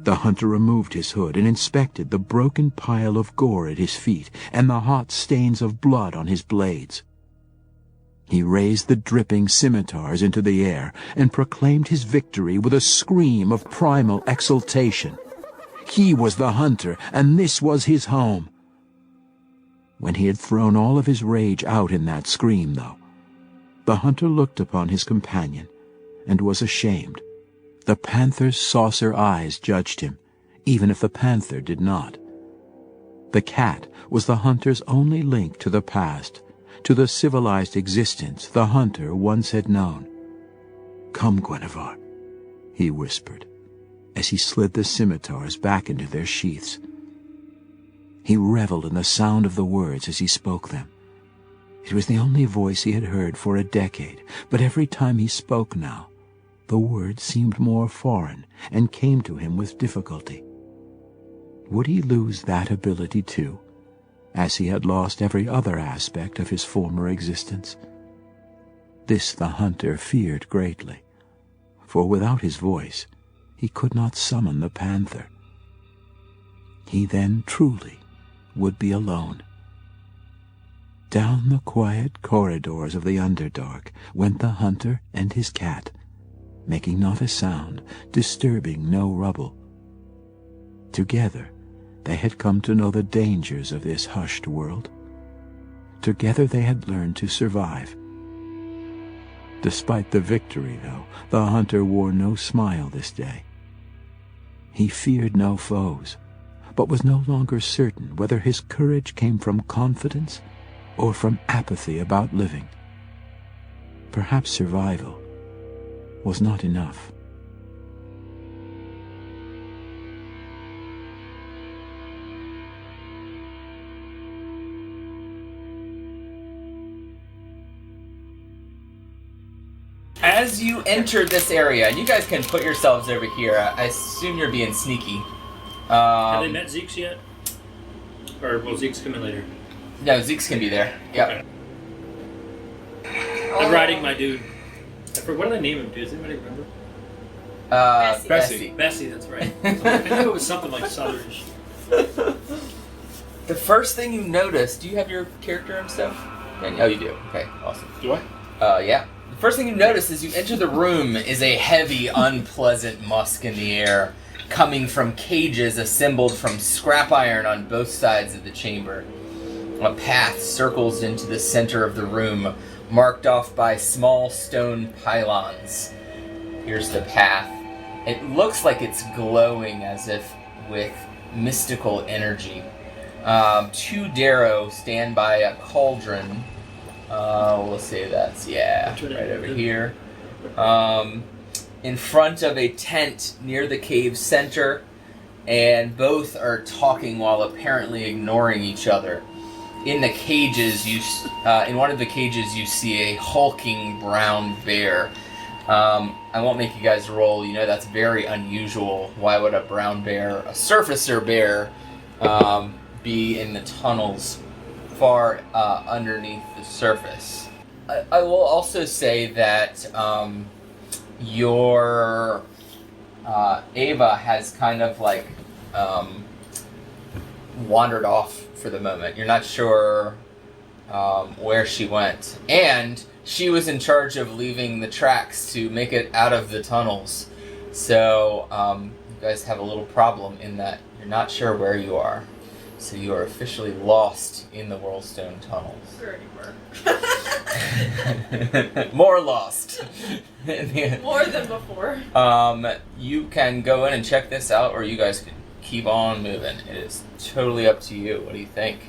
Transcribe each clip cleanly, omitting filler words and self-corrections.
The hunter removed his hood and inspected the broken pile of gore at his feet and the hot stains of blood on his blades. He raised the dripping scimitars into the air and proclaimed his victory with a scream of primal exultation. He was the hunter, and this was his home. When he had thrown all of his rage out in that scream, though, the hunter looked upon his companion and was ashamed. The panther's saucer eyes judged him, even if the panther did not. The cat was the hunter's only link to the past, to the civilized existence the hunter once had known. "Come, Guinevere," he whispered, as he slid the scimitars back into their sheaths. He reveled in the sound of the words as he spoke them. It was the only voice he had heard for a decade, but every time he spoke now, the words seemed more foreign and came to him with difficulty. Would he lose that ability too, as he had lost every other aspect of his former existence? This the hunter feared greatly, for without his voice he could not summon the panther. He then truly would be alone. Down the quiet corridors of the Underdark went the hunter and his cat, making not a sound, disturbing no rubble. Together they had come to know the dangers of this hushed world. Together they had learned to survive. Despite the victory, though, the hunter wore no smile this day. He feared no foes, but was no longer certain whether his courage came from confidence or from apathy about living. Perhaps survival was not enough. As you enter this area, and you guys can put yourselves over here, I assume you're being sneaky. Have they met Zeke's yet? Or will Zeke's come in later? No, Zeke's can be there. Yep. Okay. I'm riding my dude. What did I name him? Does anybody remember? Bessie. Bessie, that's right. I knew it was something like Southerish. The first thing you notice, do you have your character and stuff? Oh, you do. Okay, awesome. Do I? Yeah. The first thing you notice as you enter the room is a heavy, unpleasant musk in the air, coming from cages assembled from scrap iron on both sides of the chamber. A path circles into the center of the room, marked off by small stone pylons. Here's the path. It looks like it's glowing as if with mystical energy. Two Darrow stand by a cauldron. We'll say that's, right over here. In front of a tent near the cave's center, and both are talking while apparently ignoring each other. In the cages, in one of the cages, you see a hulking brown bear. I won't make you guys roll. You know that's very unusual. Why would a brown bear, a surfacer bear, be in the tunnels far underneath the surface? I will also say that your Ava has kind of like wandered off for the moment. You're not sure where she went. And she was in charge of leaving the tracks to make it out of the tunnels. So you guys have a little problem in that you're not sure where you are. So you are officially lost in the Whirlstone tunnels. More lost. More than before. You can go in and check this out, or you guys can keep on moving. It is totally up to you. What do you think?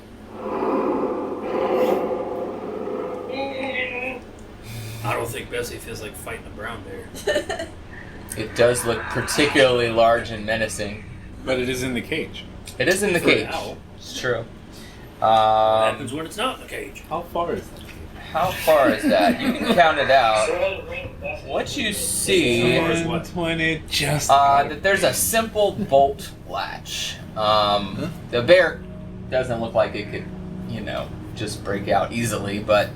I don't think Bessie feels like fighting a brown bear. It does look particularly large and menacing. But it is in the cage. It is in the For cage. now. It's true. What happens when it's not in the cage? How far is that? How far is that? You can count it out. What you see... 20, just... that there's a simple bolt latch. The bear doesn't look like it could, just break out easily, but...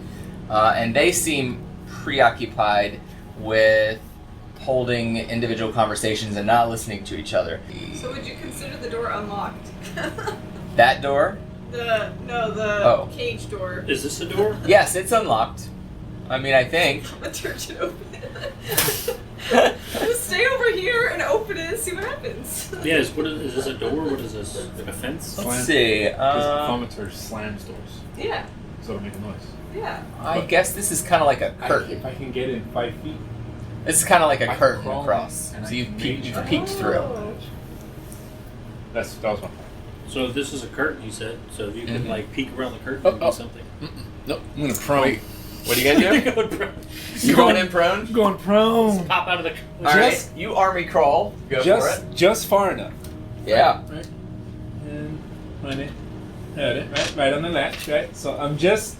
and they seem preoccupied with holding individual conversations and not listening to each other. So would you consider the door unlocked? That door? The Oh. cage door. Is this a door? Yes, it's unlocked. I mean, I think. I'm gonna turn it open. Just stay over here and open it and see what happens. Yeah, is this a door? What is this? Like a fence? Let's see. Because the thermometer slams doors, Yeah, so it'll make a noise. yeah. I guess this is kind of like a curtain. If I can get in 5 feet, This is kind of like a I can curtain crawl across. and So I you've can peeked, reach. you've peeked through. Oh. that was my plan. So this is a curtain, you said. So if you can Mhm. like peek around the curtain Oh, and do oh. something. Nope, I'm gonna prone. Wait, what are you gonna do? Going prone. You going in prone? I'm going prone. Pop out of the. All right, Just- you army crawl. Go for it. Just far enough. Yeah. Right. And run it. Got it. Right on the latch. Right. So I'm just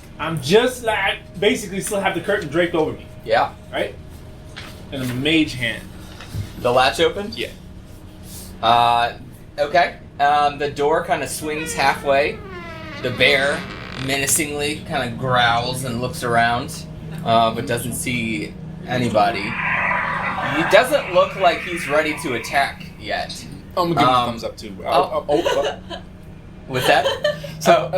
like basically still have the curtain draped over me. Yeah. Right. And I'm a mage hand. The latch opened? Yeah. Okay. The door kind of swings halfway. The bear menacingly kind of growls and looks around, but doesn't see anybody. He doesn't look like he's ready to attack yet. I'm gonna give him a Um, thumbs up too. oh. With that? So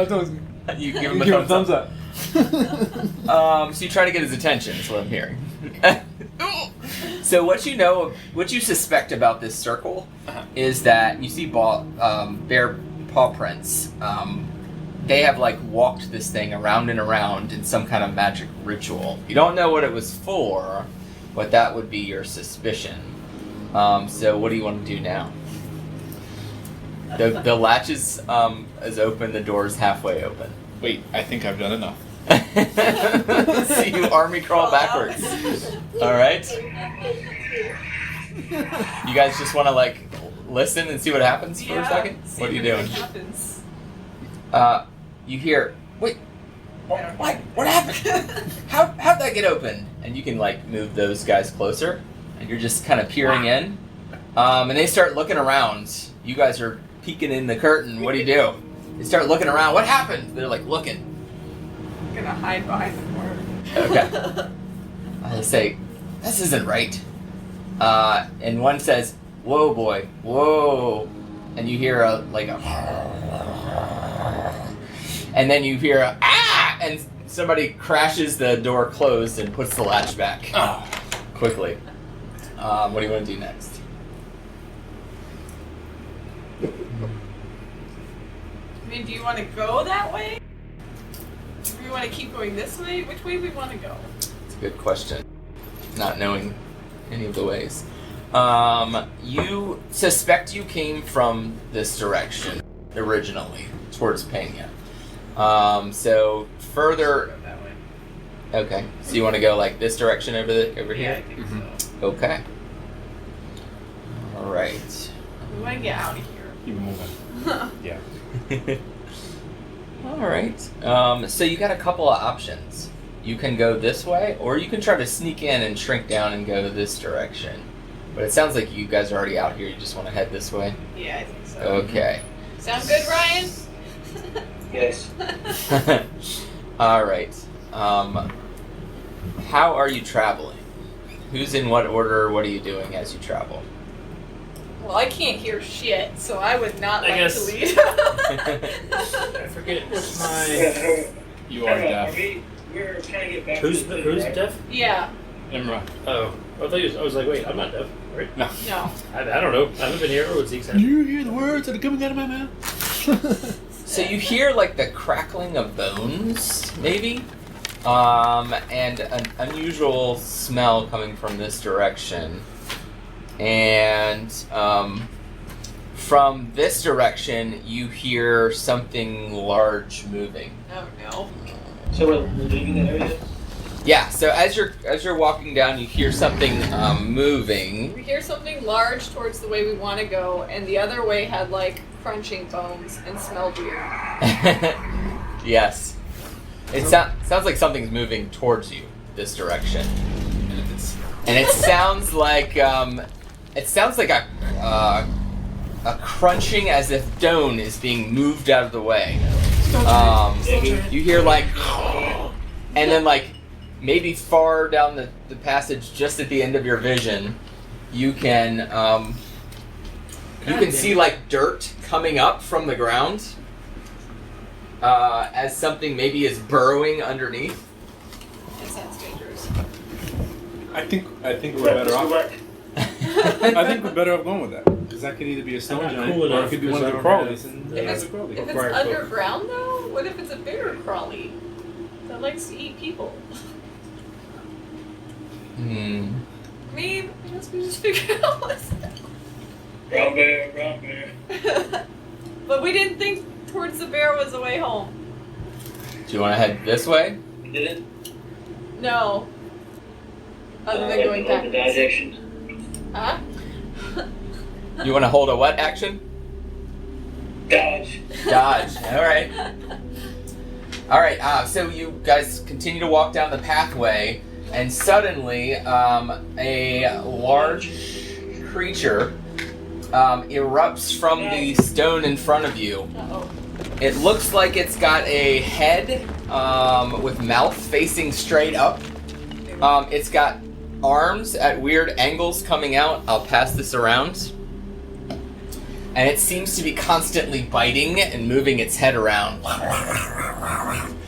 you give him a thumbs up. So you try to get his attention, is what I'm hearing. So what you suspect about this circle is that you see bear paw prints. They have like walked this thing around and around in some kind of magic ritual. You don't know what it was for, but that would be your suspicion. So what do you want to do now? The latch is open. The door is halfway open. Wait, I think I've done enough. So you army crawl backwards. All right. You guys just want to like listen and see what happens for a second. What are you doing? What happens? You hear, wait, what happened? How'd that get open? And you can like move those guys closer, and you're just kind of peering in. And they start looking around. You guys are peeking in the curtain. What do you do? They start looking around. What happened? They're like looking. I'm gonna hide behind the corner. Okay. I say, this isn't right. And one says, whoa, boy, whoa. And you hear a and then you hear a, ah! And somebody crashes the door closed and puts the latch back. Quickly. What do you want to do next? I mean, do you want to go that way? Do we want to keep going this way? Which way do we want to go? It's a good question. Not knowing any of the ways. You suspect you came from this direction originally, towards Pena. So further. That way. Okay. So you want to go like this direction over Yeah, here? I think so. Okay. All right. We want to get out of here. Keep moving. Yeah. All right. So you got a couple of options. You can go this way, or you can try to sneak in and shrink down and go this direction. But it sounds like you guys are already out here. You just want to head this way. Yeah, I think so. Okay. Sound good, Ryan? Yes. All right. How are you traveling? Who's in what order? What are you doing as you travel? Well, I can't hear shit, so I would not I like guess- to lead. I forget what's my. You are deaf. We're trying to get back Who's to the who's right? deaf? Yeah, Imra. Oh, I thought I was like, wait, I'm not deaf, right? No. no. I don't know. I haven't been here. What Zeke said. You hear the words that are coming out of my mouth? So you hear like the crackling of bones, maybe, and an unusual smell coming from this direction, and from this direction you hear something large moving. Oh no. So we're leaving that area? Yeah. So as you're walking down, you hear something moving. We hear something large towards the way we want to go, and the other way had like crunching bones and smelled weird. Yes. It sounds like something's moving towards you this direction, and it sounds like a crunching as if stone is being moved out of the way. You hear like, and then like maybe far down the passage, just at the end of your vision, you can see like dirt coming up from the ground as something maybe is burrowing underneath. That sounds dangerous. I think we're better off. I think we're better off going with that. Because that could either be a stone I'm not giant cool or enough it could be one of the because I don't crawlies. have- And If it's, a crawly. if it's Required book. underground though, what if it's a bigger crawly that likes to eat people? I mean, I guess we just figure out what's Brown bear. But we didn't think towards the bear was the way home. Do you want to head this way? Did it? No. Other than going The dodge back. action. Huh? You want to hold a what action? Dodge. Dodge. All right. So you guys continue to walk down the pathway, and suddenly, a large creature erupts from the stone in front of you. Uh-oh. It looks like it's got a head with mouth facing straight up. It's got arms at weird angles coming out. I'll pass this around. And it seems to be constantly biting and moving its head around.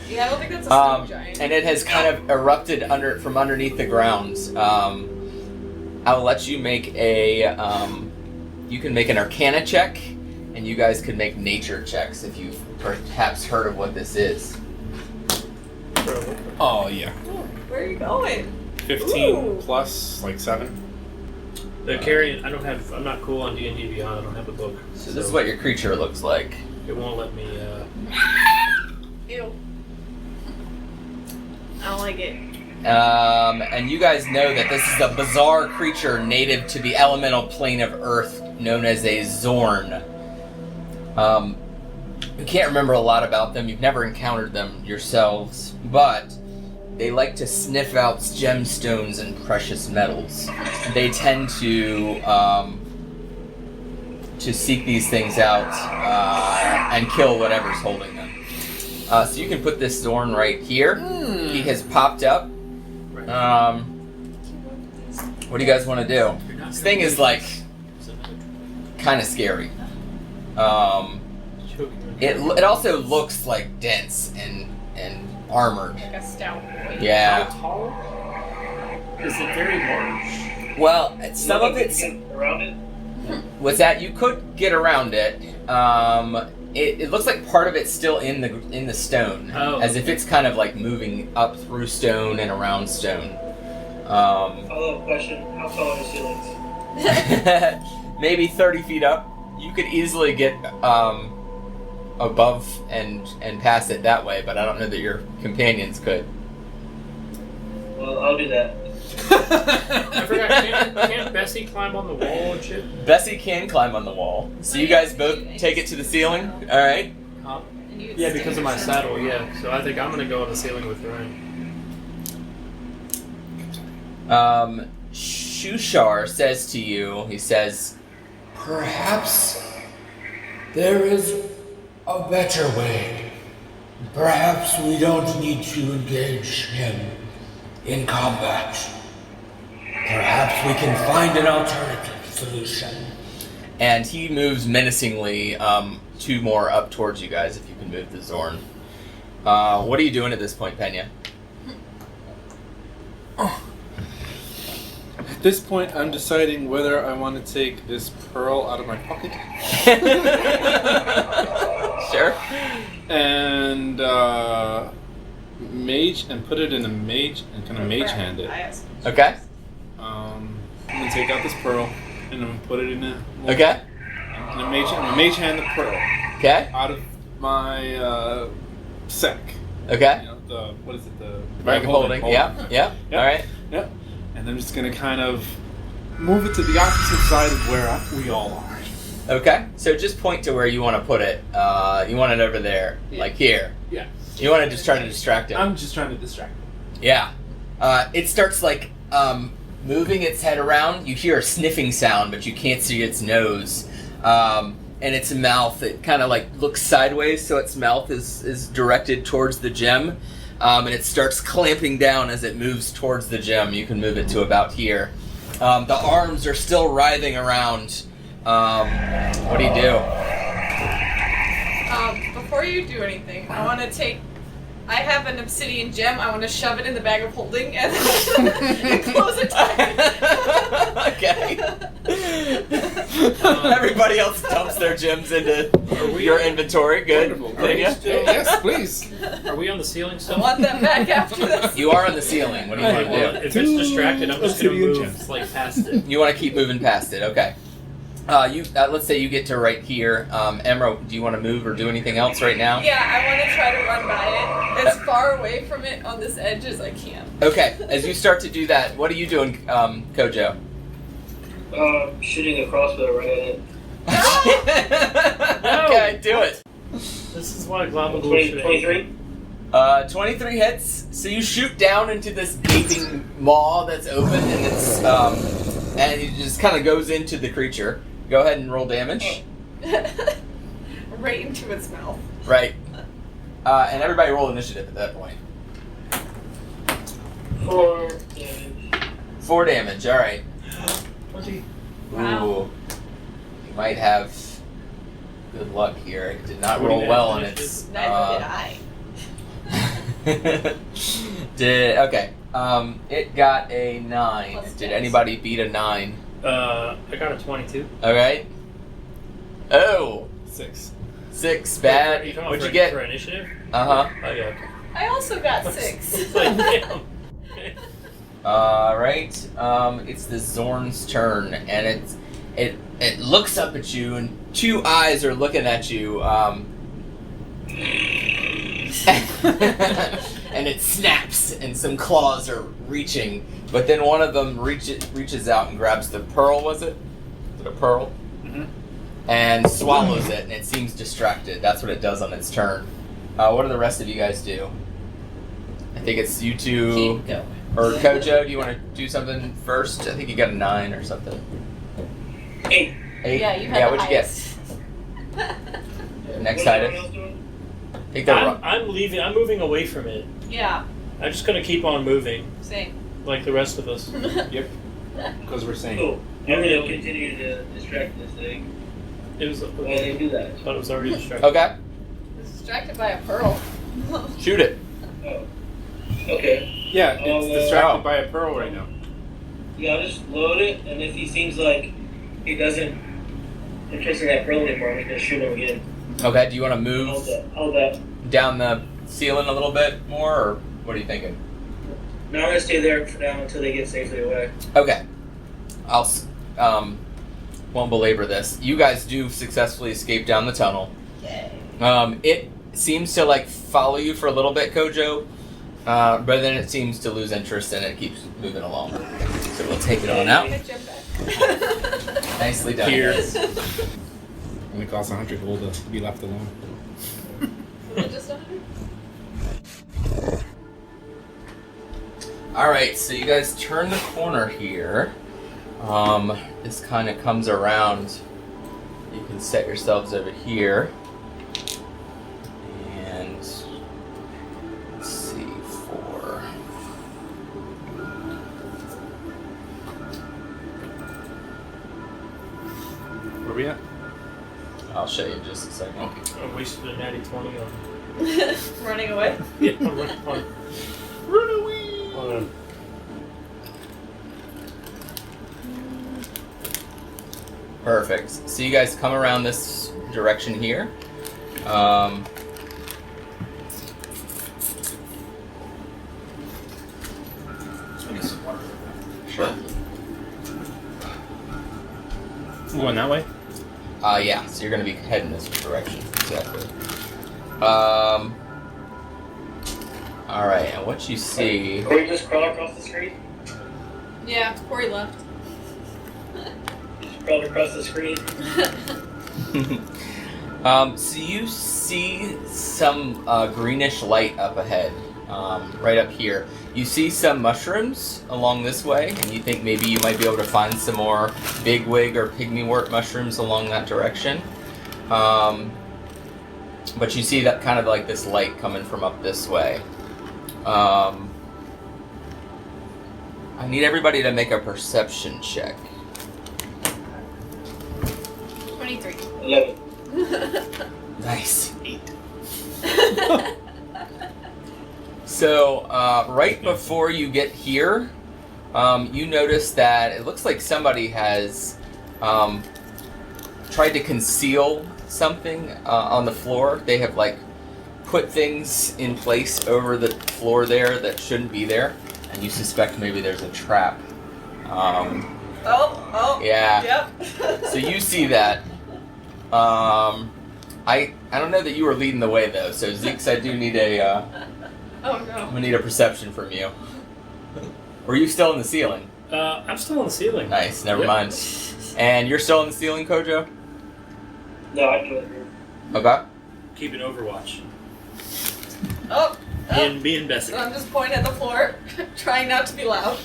Yeah, I don't think that's a stone giant. And it has kind of erupted from underneath the ground. I'll let you make you can make an Arcana check, and you guys can make nature checks if you've perhaps heard of what this is. Oh, yeah. Where are you going? 15 Ooh. plus, like 7. The carrying, I'm not cool on D&D Beyond. I don't have a book. So this is what your creature looks like. It won't let me. Ew. I don't like it. And you guys know that this is a bizarre creature native to the elemental plane of Earth known as a Zorn. You can't remember a lot about them. You've never encountered them yourselves, but they like to sniff out gemstones and precious metals. They tend to seek these things out and kill whatever's holding them. So you can put this Zorn right here. He has popped up. What do you guys want to do? This thing is like kind of scary. It also looks like dense and armored. Like a stout boy. Yeah. How tall? Is it very large? Well, some of it's. Around it? What's that? You could get around it. It looks like part of it's still in the stone, as if it's kind of like moving up through stone and around stone. Follow-up question, how tall are the ceilings? Maybe 30 feet up. You could easily get above and past it that way, but I don't know that your companions could. Well, I'll do that. I forgot. Can't Bessie climb on the wall and shit? Bessie can climb on the wall. So you guys both take it to the ceiling? Alright. Huh? And you would Yeah, stay because of my there. saddle. Yeah. So I think I'm gonna go on the ceiling with Ryan. Shushar says to you, he says, Perhaps there is a better way. Perhaps we don't need to engage him in combat. Perhaps we can find an alternative solution. and he moves menacingly 2 more up towards you guys if you can move the Zorn. What are you doing at this point, Pena? At this point, I'm deciding whether I want to take this pearl out of my pocket Sure. and mage and put it in a mage and kind of mage hand it. Okay. I'm gonna take out this pearl and I'm gonna put it in a Okay. I'm gonna mage hand the pearl Okay. out of my sack. Okay. You know, the what is it? The Bag of holding. Yeah. Yeah. Yep. All right. Yep. And I'm just gonna kind of move it to the opposite side of where we all are. Okay. So just point to where you want to put it. You want it over there, like here. Yeah. You want to just try to distract it. I'm just trying to distract him. Yeah. It starts like moving its head around. You hear a sniffing sound, but you can't see its nose. And its mouth, it kind of like looks sideways, so its mouth is directed towards the gem. And it starts clamping down as it moves towards the gem. You can move it to about here. The arms are still writhing around. What do you do? Before you do anything, I want to take. I have an obsidian gem. I want to shove it in the bag of holding and, and close it tight. Okay. Everybody else dumps their gems into your inventory. Good. Wonderful. Lydia? Yes, please. Are we on the ceiling I still? want that back after this. You are on the ceiling. What do you want to Well, do? if it's distracted, I'm just going to Obsidian move gems. like past it. You want to keep moving past it. Okay. Let's say you get to right here. Emerald, do you want to move or do anything else right now? Yeah, I want to try to run by it as far away from it on this edge as I can. Okay. As you start to do that, what are you doing, Kojo? Shooting a crossbow right at it. Okay, do it. This is why Global 23? 23 hits. So you shoot down into this gaping maw that's open, and it's and it just kind of goes into the creature. Go ahead and roll damage. Right into its mouth. Right. And everybody roll initiative at that point. 4 damage. 4 damage. All right. 20. Wow. Ooh. You might have good luck here. It did not roll 49 well on finishes. its. Neither Did okay. It got a 9. Plus Did dex. anybody beat a 9? I got a 22. All right. Oh, 6. 6. Are you Bad. talking about What'd you for get? initiative? Uh huh. Oh, yeah, okay. I also got 6. It's like, damn. All right. It's the Zorn's turn, and it looks up at you, and 2 eyes are looking at you. And it snaps, and some claws are reaching, but then one of them reaches out and grabs the pearl. Was it? Is it a pearl? Mm-hmm. And swallows it, and it seems distracted. That's what it does on its turn. What do the rest of you guys do? I think it's you two. Keep going. Or Kojo, do you want to do something first? I think you got a 9 or something. 8. 8? Yeah, you had Yeah, the what'd highest. you get? Next What's item. everyone else doing? Take the I'm leaving. I'm moving away from it. Yeah, I'm just going to keep on moving, same. like the rest of us. Yep. Because we're saying. Cool. I'm going to continue to distract this thing It was. while they do that. I thought it was already distracted. Okay, It's distracted by a pearl. shoot it. Oh. Okay. Yeah, Oh, it's distracted oh. by a pearl right now. Yeah, I'll just load it, and if he seems like he doesn't interest in that pearl anymore, I'm just going to shoot him again. Okay, do you want to Hold move that. Hold that. down the ceiling a little bit more, or what are you thinking? No, I'm going to stay there for now until they get safely away. Okay, I'll won't belabor this. You guys do successfully escape down the tunnel. Yay. It seems to like follow you for a little bit, Kojo, but then it seems to lose interest and it keeps moving along. So we'll take it on out. Good jump back. Nicely done. Here. guys. Only costs 100 gold to be left alone. Was it just 100? All right, so you guys turn the corner here. This kind of comes around. You can set yourselves over here. And let's see, 4. Where we at? I'll show you in just a second. I wasted a natty 20 on. Running away. Yeah, I'm running on. Run away! Hold on. Perfect. So you guys come around this direction here. Sure. Going that way? Yeah, so you're going to be heading this direction. Exactly. Alright, and what you see... Or you just crawl across the screen? Yeah, Corey left. Just crawl across the screen. So you see some greenish light up ahead, right up here. You see some mushrooms along this way, and you think maybe you might be able to find some more bigwig or pygmywort mushrooms along that direction. But you see that kind of like this light coming from up this way. I need everybody to make a perception check. 23. 11. Nice. 8. So, right before you get here, you notice that it looks like somebody has tried to conceal something on the floor. They have, like, put things in place over the floor there that shouldn't be there, and you suspect maybe there's a trap. Yeah. Yep. So you see that. I don't know that you were leading the way though. So Zeeks, I do need a. Oh no. I need a perception from you. Were you still in the ceiling? I'm still on the ceiling. Nice. Never Yep. mind. And you're still in the ceiling, Kojo? No, I killed her. Okay. Keeping Overwatch. Oh. Me and Bessie. So I'm just pointing at the floor, trying not to be loud.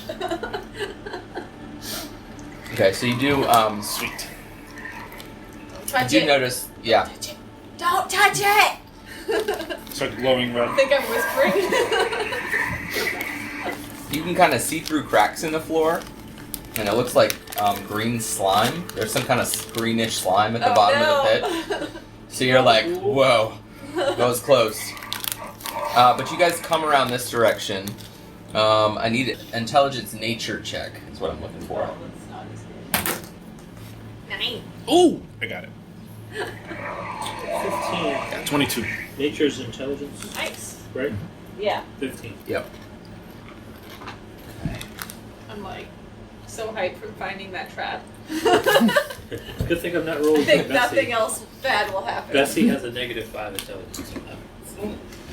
Okay. So you do. Sweet. Touch You it. do notice. Yeah. Touch it. Don't touch it. Start glowing red. I think I'm whispering. You can kind of see through cracks in the floor, and it looks like green slime. There's some kind of greenish slime at the bottom of the pit. So you're like, whoa, that was close. But you guys come around this direction. I need an intelligence nature check. Is what I'm looking for. 9. Ooh! I got it. 15. Got 22. Nature's intelligence, Nice. right? Yeah. 15. Yep. I'm like so hyped from finding that trap. Good thing I'm not I rolling think for Bessie. nothing else bad will happen. Bessie has a -5 intelligence.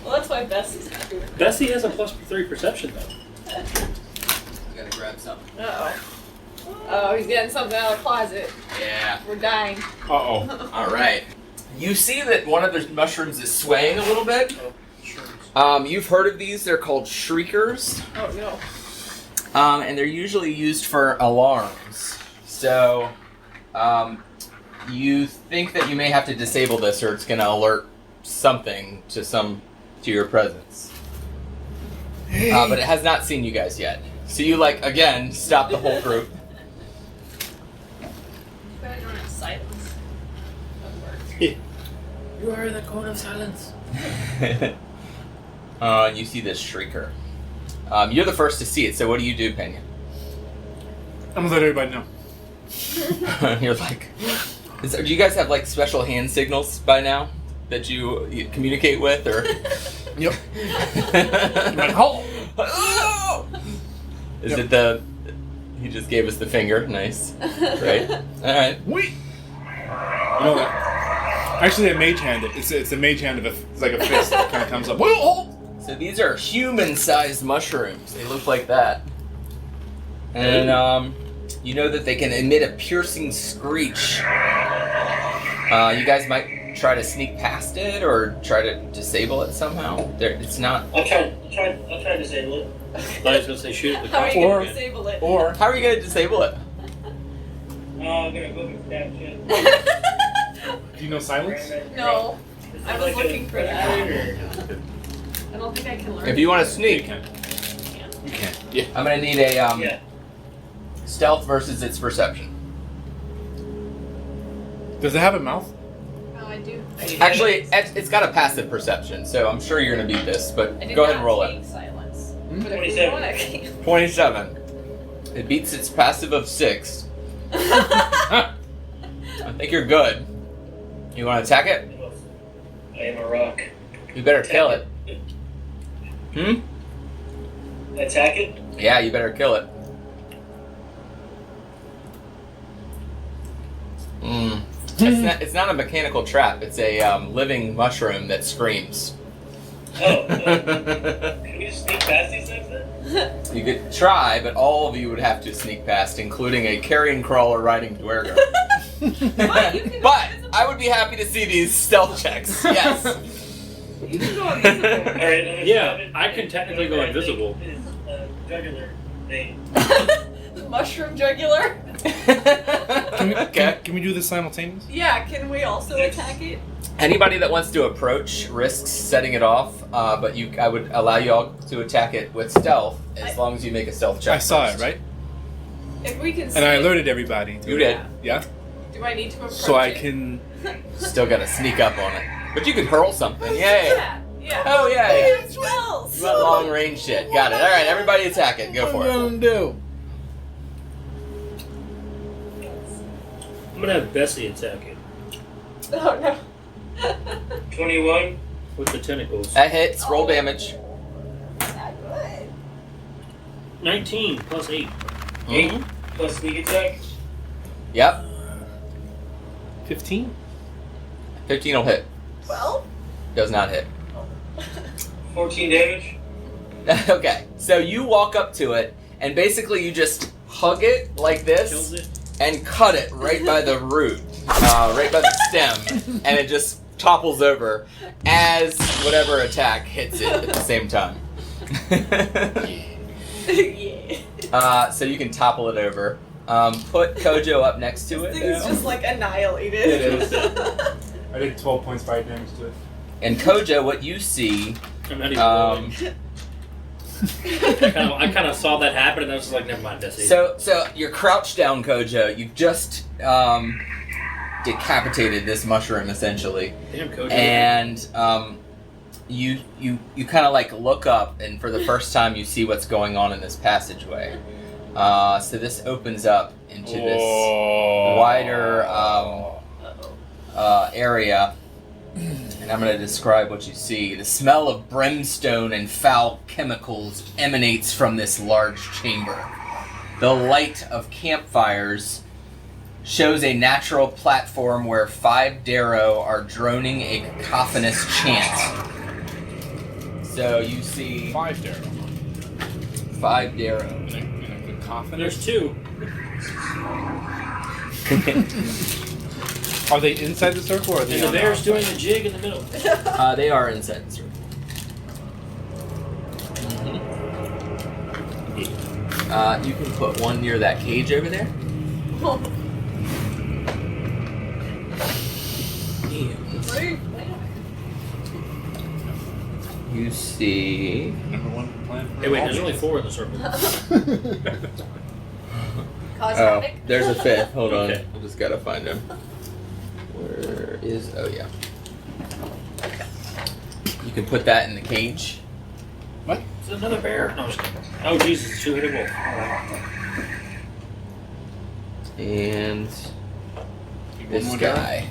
Well, that's why Bessie's happy with me. Bessie has a +3 perception though. You gotta grab something. Uh-oh. Oh, he's getting something out of the closet. Yeah. We're dying. Uh-oh. All right. You see that one of the mushrooms is swaying a little bit. You've heard of these. They're called shriekers. Oh, no. And they're usually used for alarms. So, you think that you may have to disable this, or it's going to alert something to your presence. But it has not seen you guys yet. So you again stop the whole group. Better don't have silence. That works. You are the cone of silence. And you see this shrieker. You're the first to see it. So what do you do, Pena? I'm gonna let everybody know. You're like, do you guys have special hand signals by now that you communicate with, or? Yep. Like, oh! Is it the? He just gave us the finger. Nice. Right. All right. Wait! You know what? Actually, a mage hand. It's a mage hand of it's like a fist that kind of comes up. Whoa! So these are human-sized mushrooms. They look like that, and you know that they can emit a piercing screech. You guys might try to sneak past it or try to disable it somehow. It's not. I'll try to disable it. I was gonna say shoot at the How are you cop. going to disable it? Or How are you gonna disable it? I'm gonna go with that shit. do you know silence? No. I was looking for that. I don't think I can learn. If you want to You sneak, can. You can. Yeah. I'm gonna need a Yeah. stealth versus its perception. Does it have a mouth? Oh, I do. Actually, it's got a passive perception, so I'm sure you're gonna beat this. But I did go ahead not and roll take it. silence. But if 27. you want, I can. 27. It beats its passive of 6. I think you're good. You want to attack it? I am a rock. You better kill it. Attack it? Yeah, you better kill it. It's not a mechanical trap. It's a living mushroom that screams. Oh. Can we just sneak past these things then? You could try, but all of you would have to sneak past, including a carrion crawler riding Dwergo. But I would be happy to see these stealth checks. Yes. You can go invisible. Alright, Yeah, I can technically go invisible. Is jugular thing. The mushroom jugular? Can we, Okay. can we do this simultaneously? Yeah, can we also attack it? Anybody that wants to approach risks setting it off, but I would allow you all to attack it with stealth as long as you make a stealth check. I saw first. it, right? If we can see And I it, alerted everybody. You did. Yeah? do I need to approach So I it? can... Still gotta sneak up on it. But you could hurl something. Yeah. Yeah. Oh, yeah. It swells. You want long range shit. Got it. Alright, everybody attack it. Go for it. gonna do? I'm gonna have Bessie attack it Oh no. 21. with the tentacles. That hits. Roll damage. Not good. 19 plus 8. 8 plus sneak attack. Yep. 15? 15 will hit. 12? Does not hit. 14 damage. Okay. So you walk up to it, and basically you just hug it like this. Kills it. And cut it right by the root, right by the stem, and it just topples over as whatever attack hits it at the same time. Yeah. So you can topple it over. Put Kojo up next to it. This thing's just like annihilated. It is. I did 12 points fire damage to it. And Kojo, what you see, I'm not even rolling. I kind of saw that happen, and I was just like, never mind, Bessie. so you're crouched down, Kojo. You've just decapitated this mushroom essentially. Damn, Coach. And you kind of like look up, and for the first time you see what's going on in this passageway. So this opens up into this wider area, and I'm going to describe what you see. The smell of brimstone and foul chemicals emanates from this large chamber. The light of campfires shows a natural platform where 5 Darrow are droning a cacophonous chant. So you see 5 Darrow. 5 Darrow. In a cacophonous? There's 2. Are they inside the circle or are they And the on bear's outside? doing a jig in the middle. They are inside the circle. You can put one near that cage over there. You see. Number 1 plan. Hey, wait, there's only 4 in the circle. Cosmetic? There's a 5th. Hold on. Okay. I just gotta find him. Where is. Oh, yeah. You can put that in the cage. What? It's another bear. No, I'm just kidding. Oh, Jesus, it's 2-headed wolf. And One this more guy,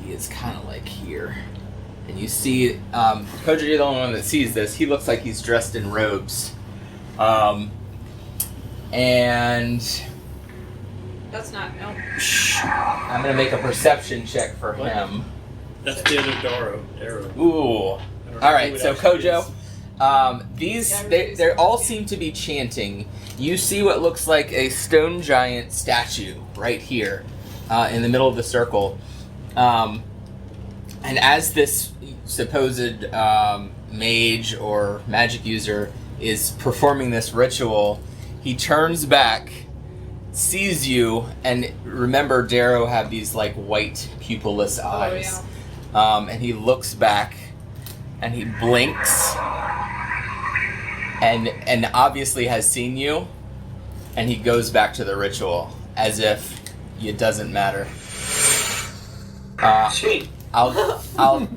he is kind of like here. And you see, Kojo, you're the only one that sees this. He looks like he's dressed in robes. And That's not, no. I'm going to make a perception check for What? him. That's the other Darrow. Ooh. I don't know All who right, it so actually Kojo, is. these Yeah, they everybody's all chanting. seem to be chanting. You see what looks like a stone giant statue right here in the middle of the circle, and as this supposed mage or magic user is performing this ritual, he turns back, sees you, and remember Darrow have these like white pupilless eyes. And he looks back, and he blinks, and obviously has seen you, and he goes back to the ritual as if it doesn't matter. Sweet. I'll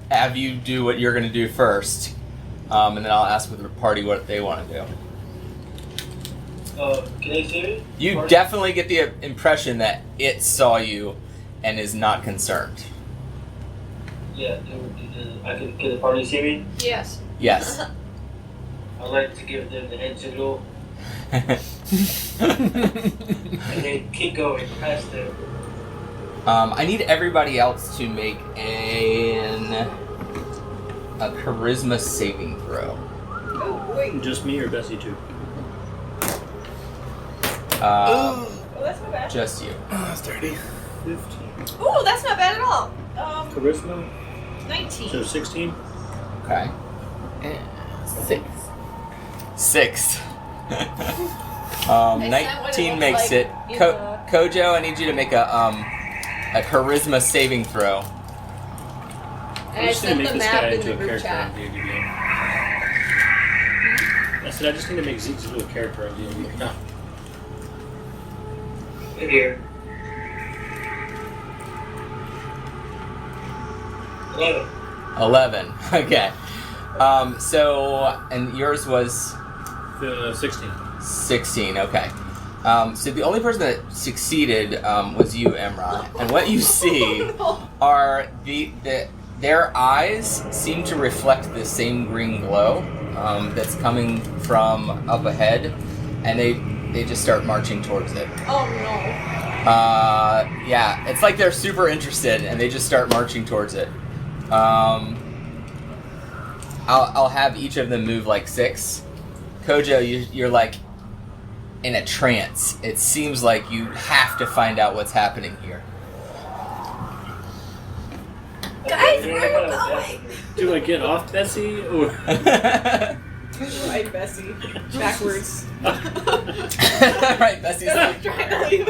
have you do what you're gonna do first, and then I'll ask with the party what they want to do. Can they see me? You definitely get the impression that it saw you and is not concerned. Yeah, can the party see me? Yes. Yes. I'd like to give them the hand signal and then keep going past them. I need everybody else to make a charisma saving throw. Oh, wait. Just me or Bessie too? Oh, that's not bad. Just you. Oh, that's dirty. 15. Ooh, that's not bad at all. Charisma? 19. So 16? Okay. And 6. 19 makes it. Kojo, I need you to make a charisma saving throw. And I just need to sent make the this map guy in into the a group character chat. on D&D game. I said I just need to make Zeke into a character on D&D. No. In here. 11. 11. Okay. And yours was 16. 16. Okay. So the only person that succeeded was you, Emra. And what you see are their eyes seem to reflect the same green glow that's coming from up ahead, and they just start marching towards it. Oh no. Yeah, it's like they're super interested, and they just start marching towards it. I'll have each of them move like 6. Kojo, you're like in a trance. It seems like you have to find out what's happening here. Guys, where are you going? Do I get off Bessie or? Right, Bessie. Backwards. Right, Bessie's I'm like, trying to leave.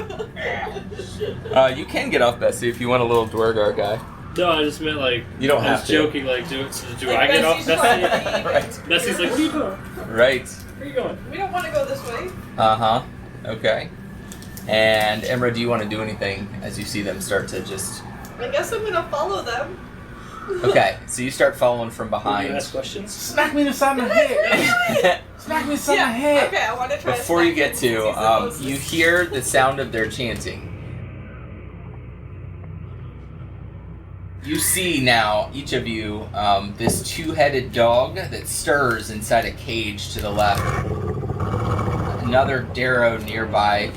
you can get off Bessie if you want a little Dwargar guy. No, I just meant like. You don't I have was to. joking. Like, do Like I get off Bessie's trying Bessie? to leave. Right. Bessie's like, what are you doing? Right. Where are you going? We don't want to go this way. Uh-huh. Okay. And Emra, do you want to do anything as you see them start to just... I guess I'm gonna follow them. Okay, so you start following from Can you behind. ask questions? Smack me in the side of my head. Smack me in the side of my head. Okay, I want to try. Before you get to to, you hear the sound of their chanting. You see now, each of you, this 2-headed dog that stirs inside a cage to the left. Another Darrow nearby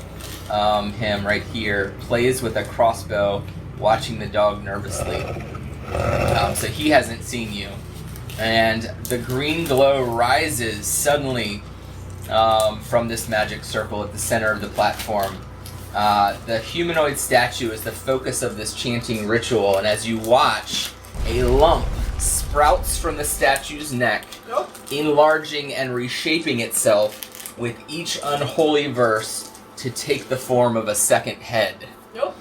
him right here plays with a crossbow, watching the dog nervously. So he hasn't seen you. And the green glow rises suddenly from this magic circle at the center of the platform. The humanoid statue is the focus of this chanting ritual, and as you watch, a lump sprouts from the statue's neck, enlarging and reshaping itself with each unholy verse to take the form of a second head. Nope.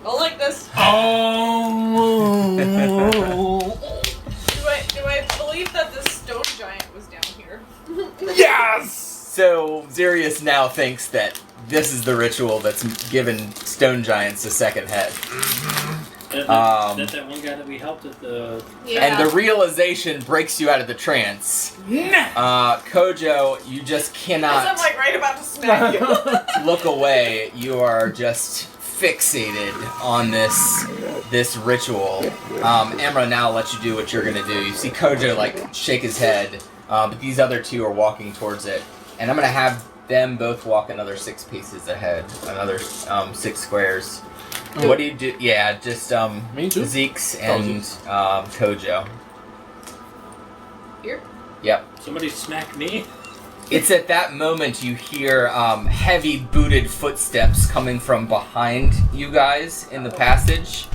Don't like this. Oh. Do I believe that the stone giant was down here? Yes! So Xerius now thinks that this is the ritual that's given stone giants a second head. That one guy that we helped at the... Yeah. And the realization breaks you out of the trance. Kojo, you just As cannot I'm like right about to smack you. look away. You are just fixated on this ritual. Emra, now I'll let you do what you're gonna do. You see Kojo like shake his head, but these other two are walking towards it. And I'm gonna have them both walk another 6 paces ahead, another 6 squares. What do you do? Yeah, just Me too? Zeke's and Kojo. Here? Yep. Somebody smacked me? It's at that moment you hear heavy booted footsteps coming from behind you guys in the passage.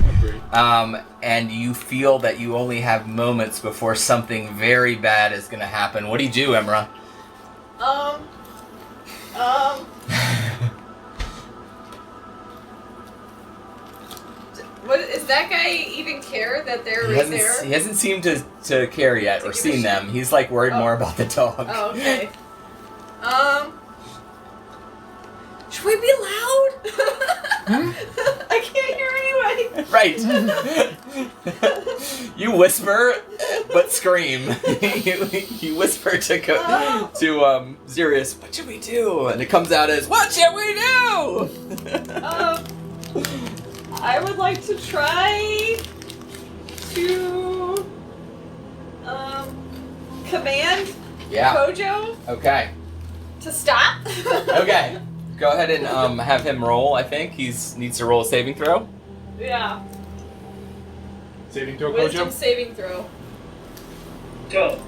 And you feel that you only have moments before something very bad is going to happen. What do you do, Emra? What is that guy even care that they're right there? He hasn't seemed to care yet or give a seen shit? them. He's like worried more about the dog. Oh, okay. Should we be loud? I can't hear anyway. Right. You whisper, but scream. you whisper to Xerius, what should we do? And it comes out as, what should we do? I would like to try to command Kojo Okay. to stop. Okay. Go ahead and have him roll, I think. He needs to roll a saving throw. Yeah. Saving throw, Wisdom Kojo? saving throw. 12.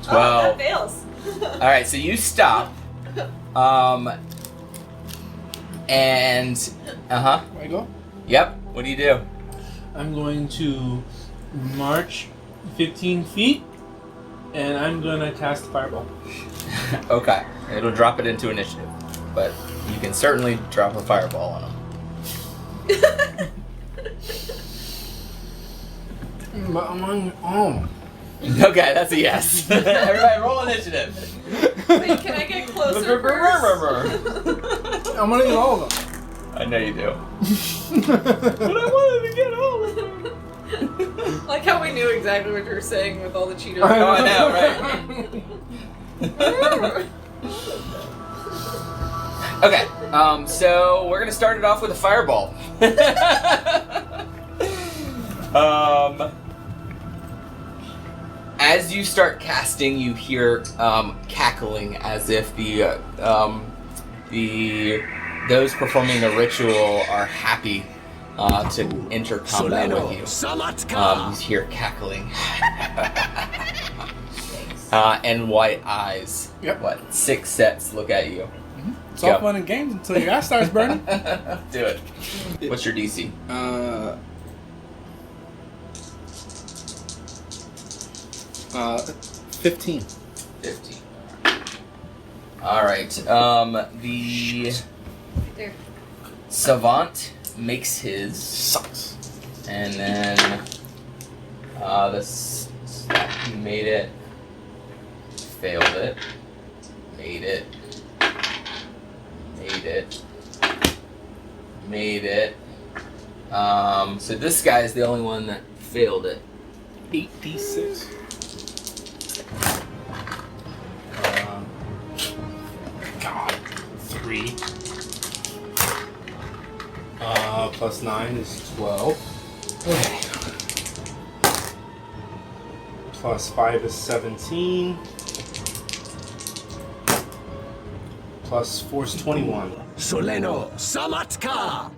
12. Oh, that fails. Alright, so you stop. And... Uh-huh. Where I go? Yep. What do you do? I'm going to march 15 feet, and I'm going to cast Fireball. Okay. It'll drop it into initiative. But you can certainly drop a fireball on him. But I'm on your arm. Okay, that's a yes. Everybody roll initiative. Wait, can I get closer first? I'm gonna eat all of them. I know you do. But I wanted to get all of them. Like how we knew exactly what you were saying with all the Cheetos. Oh, I know, right? Okay, so we're gonna start it off with a fireball. As you start casting, you hear cackling as if those performing the ritual are happy to enter combat with you. You hear cackling and white eyes. Yep. What? 6 sets look at you. It's all Go. fun and games until your eye starts burning. Do it. What's your DC? 15. 15. All right. The There. savant makes his, Sucks. and then he made it, failed it, made it, made it. So this guy is the only one that failed it. 8d6. God. 3. Plus 9 is 12. Okay. Plus 5 is 17. Plus 4 is 21. Soleno Samatka!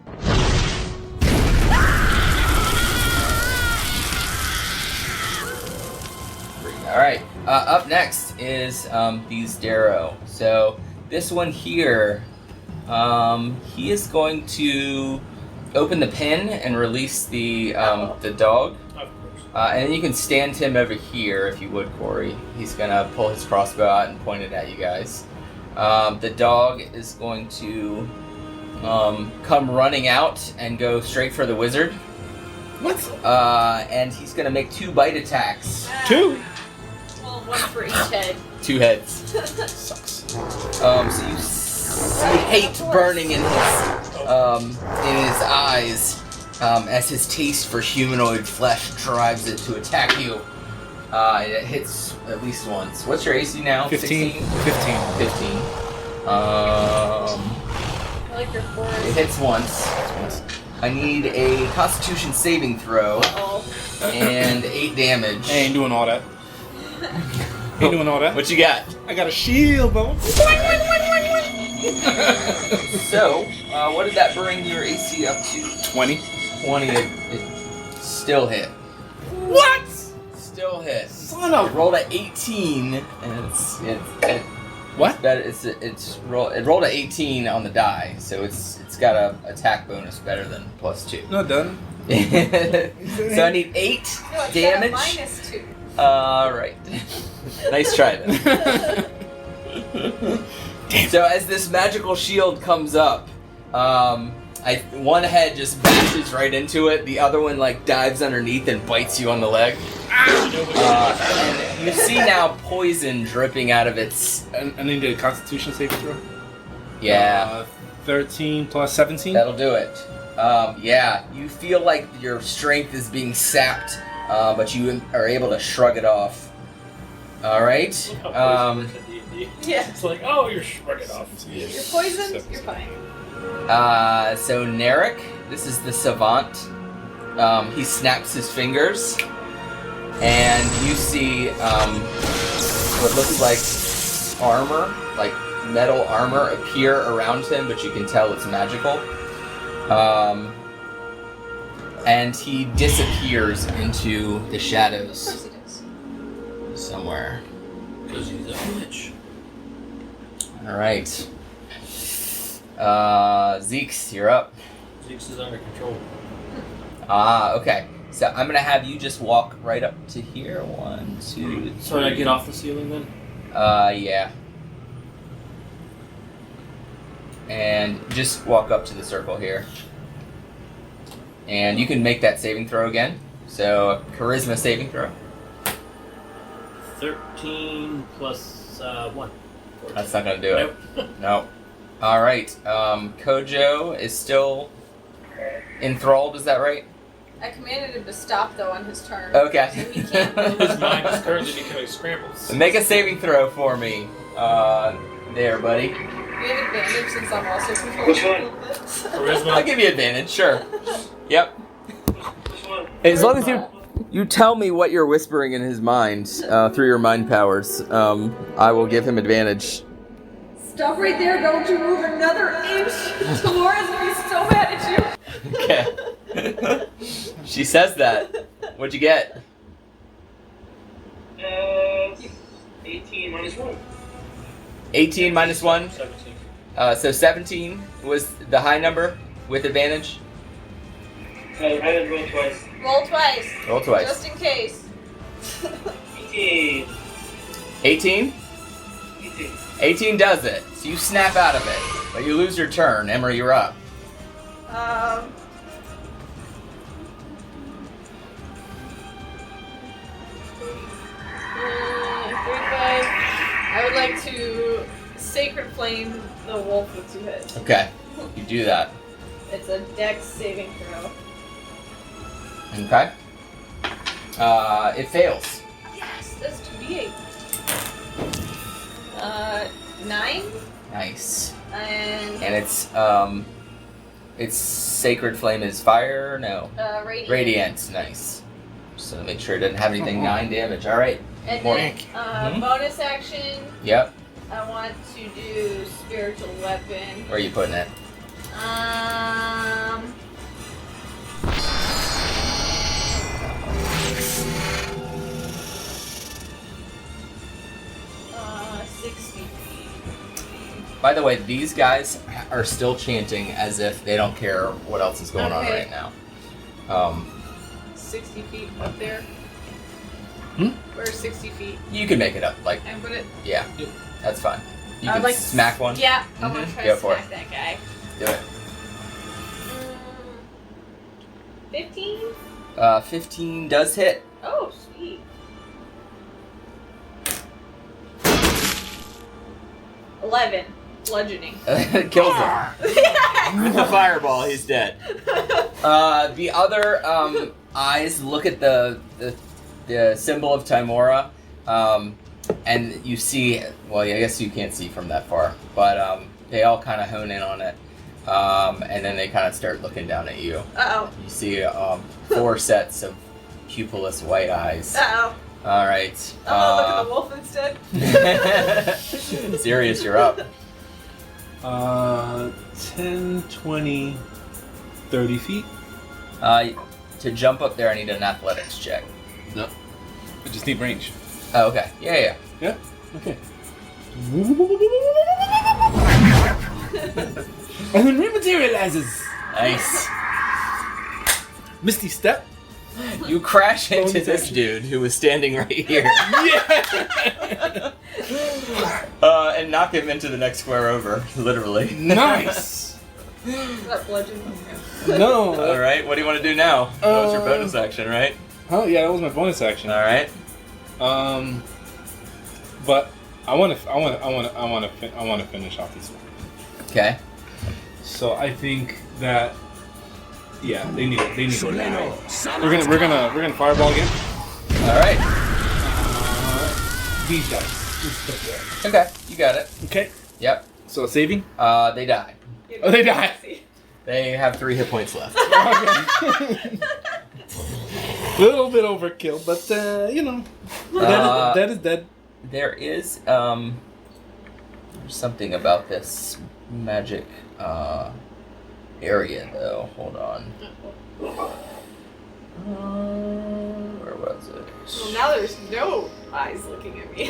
All right. Up next is these Darrow. So this one here, he is going to open the pin and release the dog. Of course. And then you can stand him over here if you would, Corey. He's gonna pull his crossbow out and point it at you guys. The dog is going to come running out and go straight for the wizard. What? And he's gonna make 2 bite attacks. 2? Well, one for each head. 2 heads. Sucks. So you see hate burning in his eyes as his taste for humanoid flesh drives it to attack you. It hits at least once. What's your AC now? 15. 16? 15. 15. I like your It forest. hits once. I need a Constitution saving throw Oh. and 8 damage. I ain't doing all that. Ain't doing all that. What you got? I got a shield, bro. So, what did that bring your AC up to? 20. 20. It still hit. What? Still hit. Son It of. rolled at 18, and What? it rolled at 18 on the die, so it's got a attack bonus better than +2. No, done. So I need 8 No, it's damage. -2. Alright. Nice try then. So as this magical shield comes up, one head just bashes right into it, the other one like dives underneath and bites you on the leg. And you see now poison dripping out of its... I need a Constitution saving throw. Yeah, 13 plus 17. that'll do it. Yeah, you feel like your strength is being sapped, but you are able to shrug it off. Alright. Yeah. It's like, oh, you're shrugging off. You're poisoned, you're fine. So Narek, this is the savant. He snaps his fingers, and you see what looks like armor, like metal armor, appear around him, but you can tell it's magical. And he disappears into the Of shadows course it is. somewhere. Because he's a bitch. All right. Zeeks, you're up. Zeus is under control. Okay. So I'm gonna have you just walk right up to here. 1, 2, 3. So did I get off the ceiling then? Yeah. And just walk up to the circle here. And you can make that saving throw again. So, charisma saving throw. 13 plus 1. That's not gonna do it. Nope. No. All right. Kojo is still enthralled. Is that right? I commanded him to stop though on his turn. Okay. So he can't move. His mind is currently becoming scrambles. Make a saving throw for me. There, buddy. We have advantage since I'm also controlling Which one? a little bit. Charisma. I'll give you advantage. Sure. Yep. Which one? As long as you tell me what you're whispering in his mind through your mind powers, I will give him advantage. Stop right there! Don't you move another inch! Talora's gonna be so mad at you. Okay. She says that. What'd you get? 18 minus 1. 18 minus 1. 17. So 17 was the high number with advantage. I didn't roll twice. Roll twice. Roll twice. Just in case. 18. 18? 18. 18 does it. So you snap out of it. But you lose your turn. Emery, you're up. 35. I would like to Sacred Flame the wolf with 2 heads. Okay. You do that. It's a dex saving throw. Okay. It fails. Yes, that's 2d8. 9. Nice. And Its sacred flame is fire? No. radiant. Radiant. Nice. So make sure it doesn't have anything 9 damage. Alright. And More. then bonus action, Yep. I want to do spiritual weapon. Where are you putting it? 60 feet. By the way, these guys are still chanting as if they don't care what else is going on Okay. right now. 60 feet up there. Where's 60 feet? You can make it up. Like, And put it. yeah, that's fine. You I can would like smack one. Yeah, I want to try Go to for smack that guy. Do it. 15? 15 does hit. Oh, sweet. $11. Bludgeoning. Kills him. With the fireball, he's dead. The other eyes look at the symbol of Timora, and you see. Well, I guess you can't see from that far, but they all kind of hone in on it, and then they kind of start looking down at you. Uh-oh. You see 4 sets of pupilless white eyes. Uh-oh. All right. I'm gonna look at the wolf instead. Sirius, you're up. 10, 20, 30 feet. To jump up there, I need an athletics check. No. I just need range. Oh, okay. Yeah. Yeah? Okay. And then rematerializes. Nice. Misty step. You crash into this dude who was standing right here. Yeah! And knock him into the next square over, literally. Nice! Is that bludgeoning? No. Alright, what do you want to do now? That was your bonus action, right? Oh yeah, that was my bonus action. Alright. But I want to finish off this one. Okay. So I think that they need to Soleno, die. We're gonna fireball again. Alright. These guys. Let's put there. Okay, you got it. Okay. Yep. So saving. They die. Oh, they die. They have 3 hit points left. Okay. Little bit overkill, but that is dead. There is there's something about this magic area though. Hold on. Where was it? Well, now there's no eyes looking at me.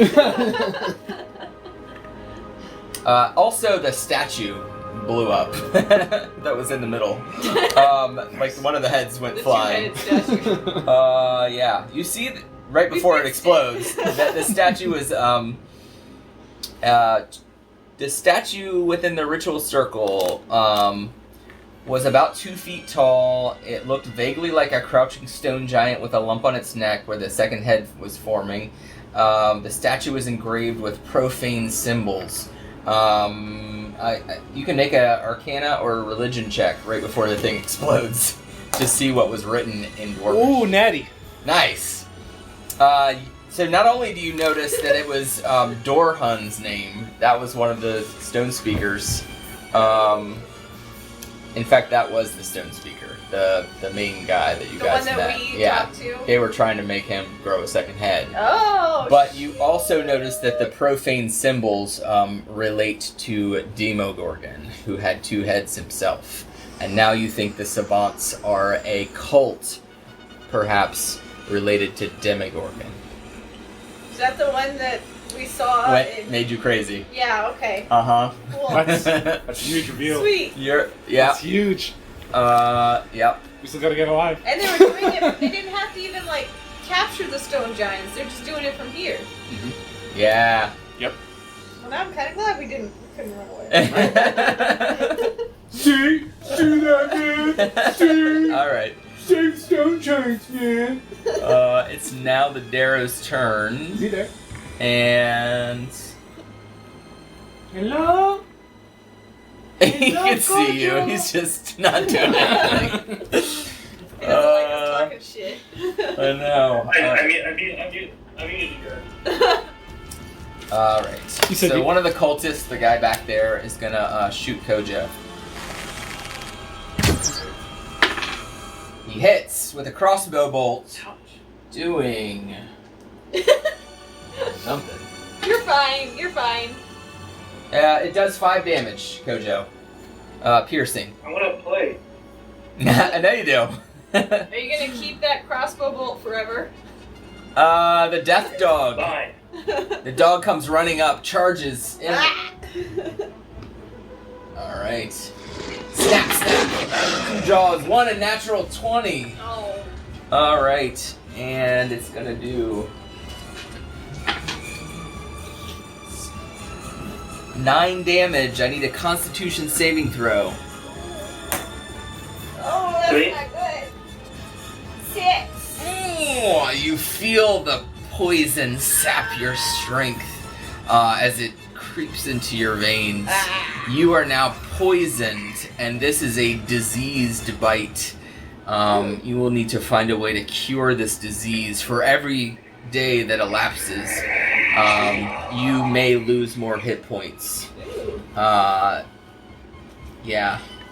Also, the statue blew up that was in the middle. Like one of the heads went The flying. two-headed statue. Yeah. You see, right before it explodes, that the statue is the statue within the ritual circle was about 2 feet tall. It looked vaguely like a crouching stone giant with a lump on its neck where the second head was forming. The statue was engraved with profane symbols. You can make a Arcana or a Religion check right before the thing explodes to see what was written in Dwarvish. Ooh, natty. Nice. So not only do you notice that it was Dorhun's name, that was one of the stone speakers. In fact, that was the stone speaker, the main guy that you guys met. The one that we talked to? They were trying to make him grow a second head. Oh! But you also notice that the profane symbols relate to Demogorgon, who had 2 heads himself. And now you think the Savants are a cult, perhaps related to Demogorgon. Is that the one that we saw? What made you crazy? Yeah, okay. Uh-huh. Cool. That's a huge reveal. Sweet. Yeah. That's huge. Yep. We still gotta get alive. And they were doing it, they didn't have to even, like, capture the stone giants. They're just doing it from here. Mm-hmm. Yeah. Yep. Well, now I'm kind of glad we couldn't run away. See? Do that, man. See? Alright. Save stone giants, man. It's now the Darrow's turn. Is he there? And... Hello? he can see you. He's just not doing anything. He doesn't like us talking shit. I know. I mean, Alright. So one of the cultists, the guy back there, is gonna shoot Kojo. He hits with a crossbow bolt, doing something. You're fine. You're fine. It does 5 damage, Kojo. Piercing. I want to play. I know you do. Are you gonna keep that crossbow bolt forever? The death dog. Fine. The dog comes running up, charges. Alright. Snap, snap. 2 jaws, 1 a natural 20. Oh. Alright. And it's gonna do 9 damage. I need a Constitution saving throw. Oh, that's Three. not good. 6. Oh, you feel the poison sap your strength as it creeps into your veins. You are now poisoned, and this is a diseased bite. You will need to find a way to cure this disease. For every day that elapses, you may lose more hit points. Yeah,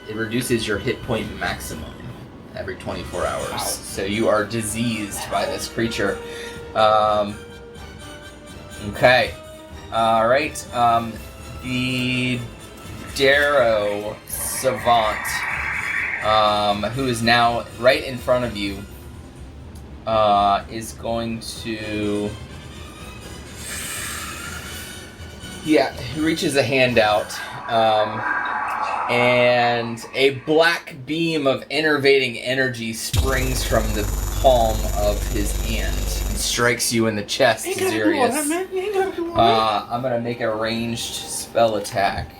it reduces your hit point maximum every 24 hours. Wow. So you are diseased by this creature. Okay. Alright. The Darrow Savant, who is now right in front of you, is going to... Yeah, he reaches a hand out, and a black beam of enervating energy springs from the palm of his hand and strikes you in the chest, Zirius. I'm gonna make a ranged spell attack.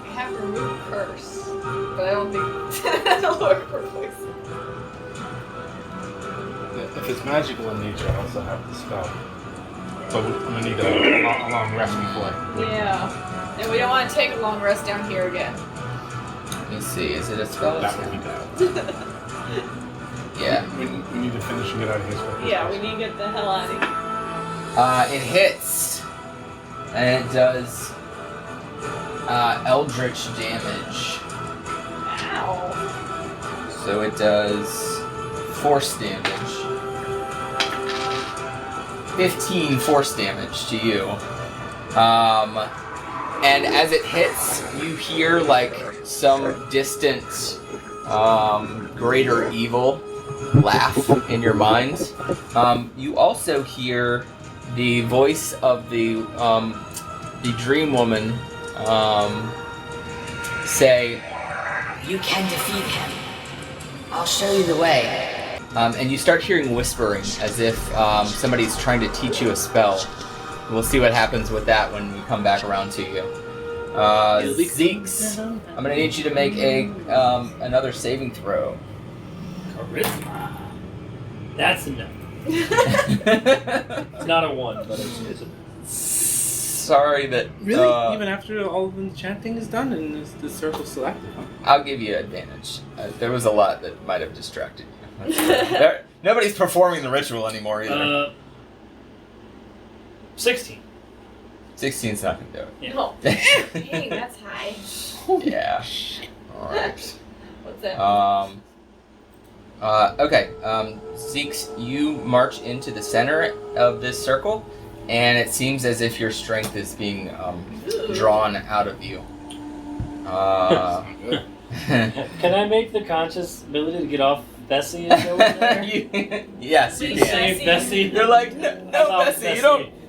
I have removed curse, but I don't think that'll work for poison. If it's magical in nature, I also have the spell. So I'm gonna need a long rest before. Yeah. And we don't want to take a long rest down here again. Let me see, is it a spell That attack? would be bad. Yeah. We need to finish and get out of here. Yeah, we need to get the hell out of here. It hits, and it does eldritch damage. Ow. So it does force damage. 15 force damage to you. And as it hits, you hear like some distant greater evil laugh in your mind. You also hear the voice of the dream woman say, "You can defeat him. I'll show you the way." And you start hearing whispering as if somebody's trying to teach you a spell. we'll see what happens with that when we come back around to you. Zeeks, I'm gonna need you to make a another saving throw. Charisma. That's enough. It's not a 1, but it's a... Sorry that... Really? Even after all of the chanting is done and the circle's still active? Huh? I'll give you advantage. There was a lot that might have distracted you. Nobody's performing the ritual anymore either. 16. 16's not gonna do it. Yeah. No. Dang, that's high. Yeah. Alright. What's that? Okay. Zeeks, you march into the center of this circle, and it seems as if your strength is being drawn out of you. Can I make the conscious ability to get off Bessie and over there? Yes, you can. Save Bessie. You're like, no, Bessie,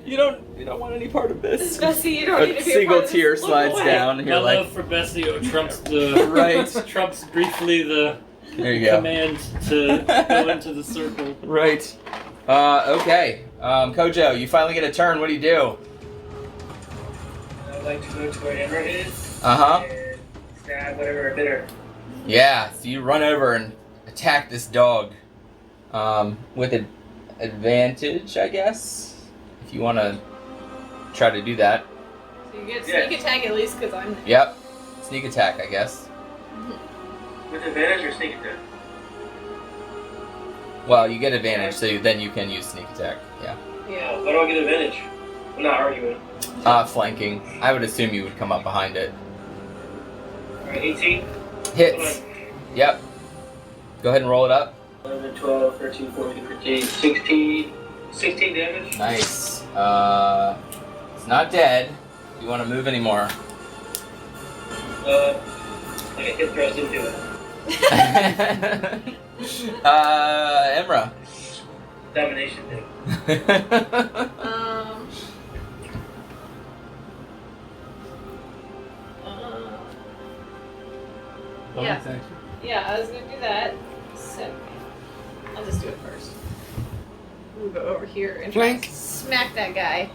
you don't want any part of this. Bessie, you don't need to be a single part of tear this. Look slides away. down. And My you're like, love for Bessie trumps the Right. trumps briefly the there you go. command to go into the circle. Right. Okay. Kojo, you finally get a turn. What do you do? I'd like to go to where Emma is. Uh-huh. And stab whatever bitter. Yeah. So you run over and attack this dog, with an advantage, I guess. If you want to try to do that. So you get sneak attack at least because I'm there. Yep. Sneak attack, I guess. With advantage or sneak attack? Well, you get advantage, so then you can use sneak attack. Yeah. Yeah. Why do I get advantage? I'm not arguing. Flanking. I would assume you would come up behind it. Alright, 18. Hits. Yep. Go ahead and roll it up. 11, 12, 13, 14, 15, 16. 16 damage. Nice. It's not dead. Do you want to move anymore? I can hit throws into it. Emra. Domination thing. Yeah. Yeah, I was gonna do that. So I'll just do it first. We'll go over here and try to smack that guy.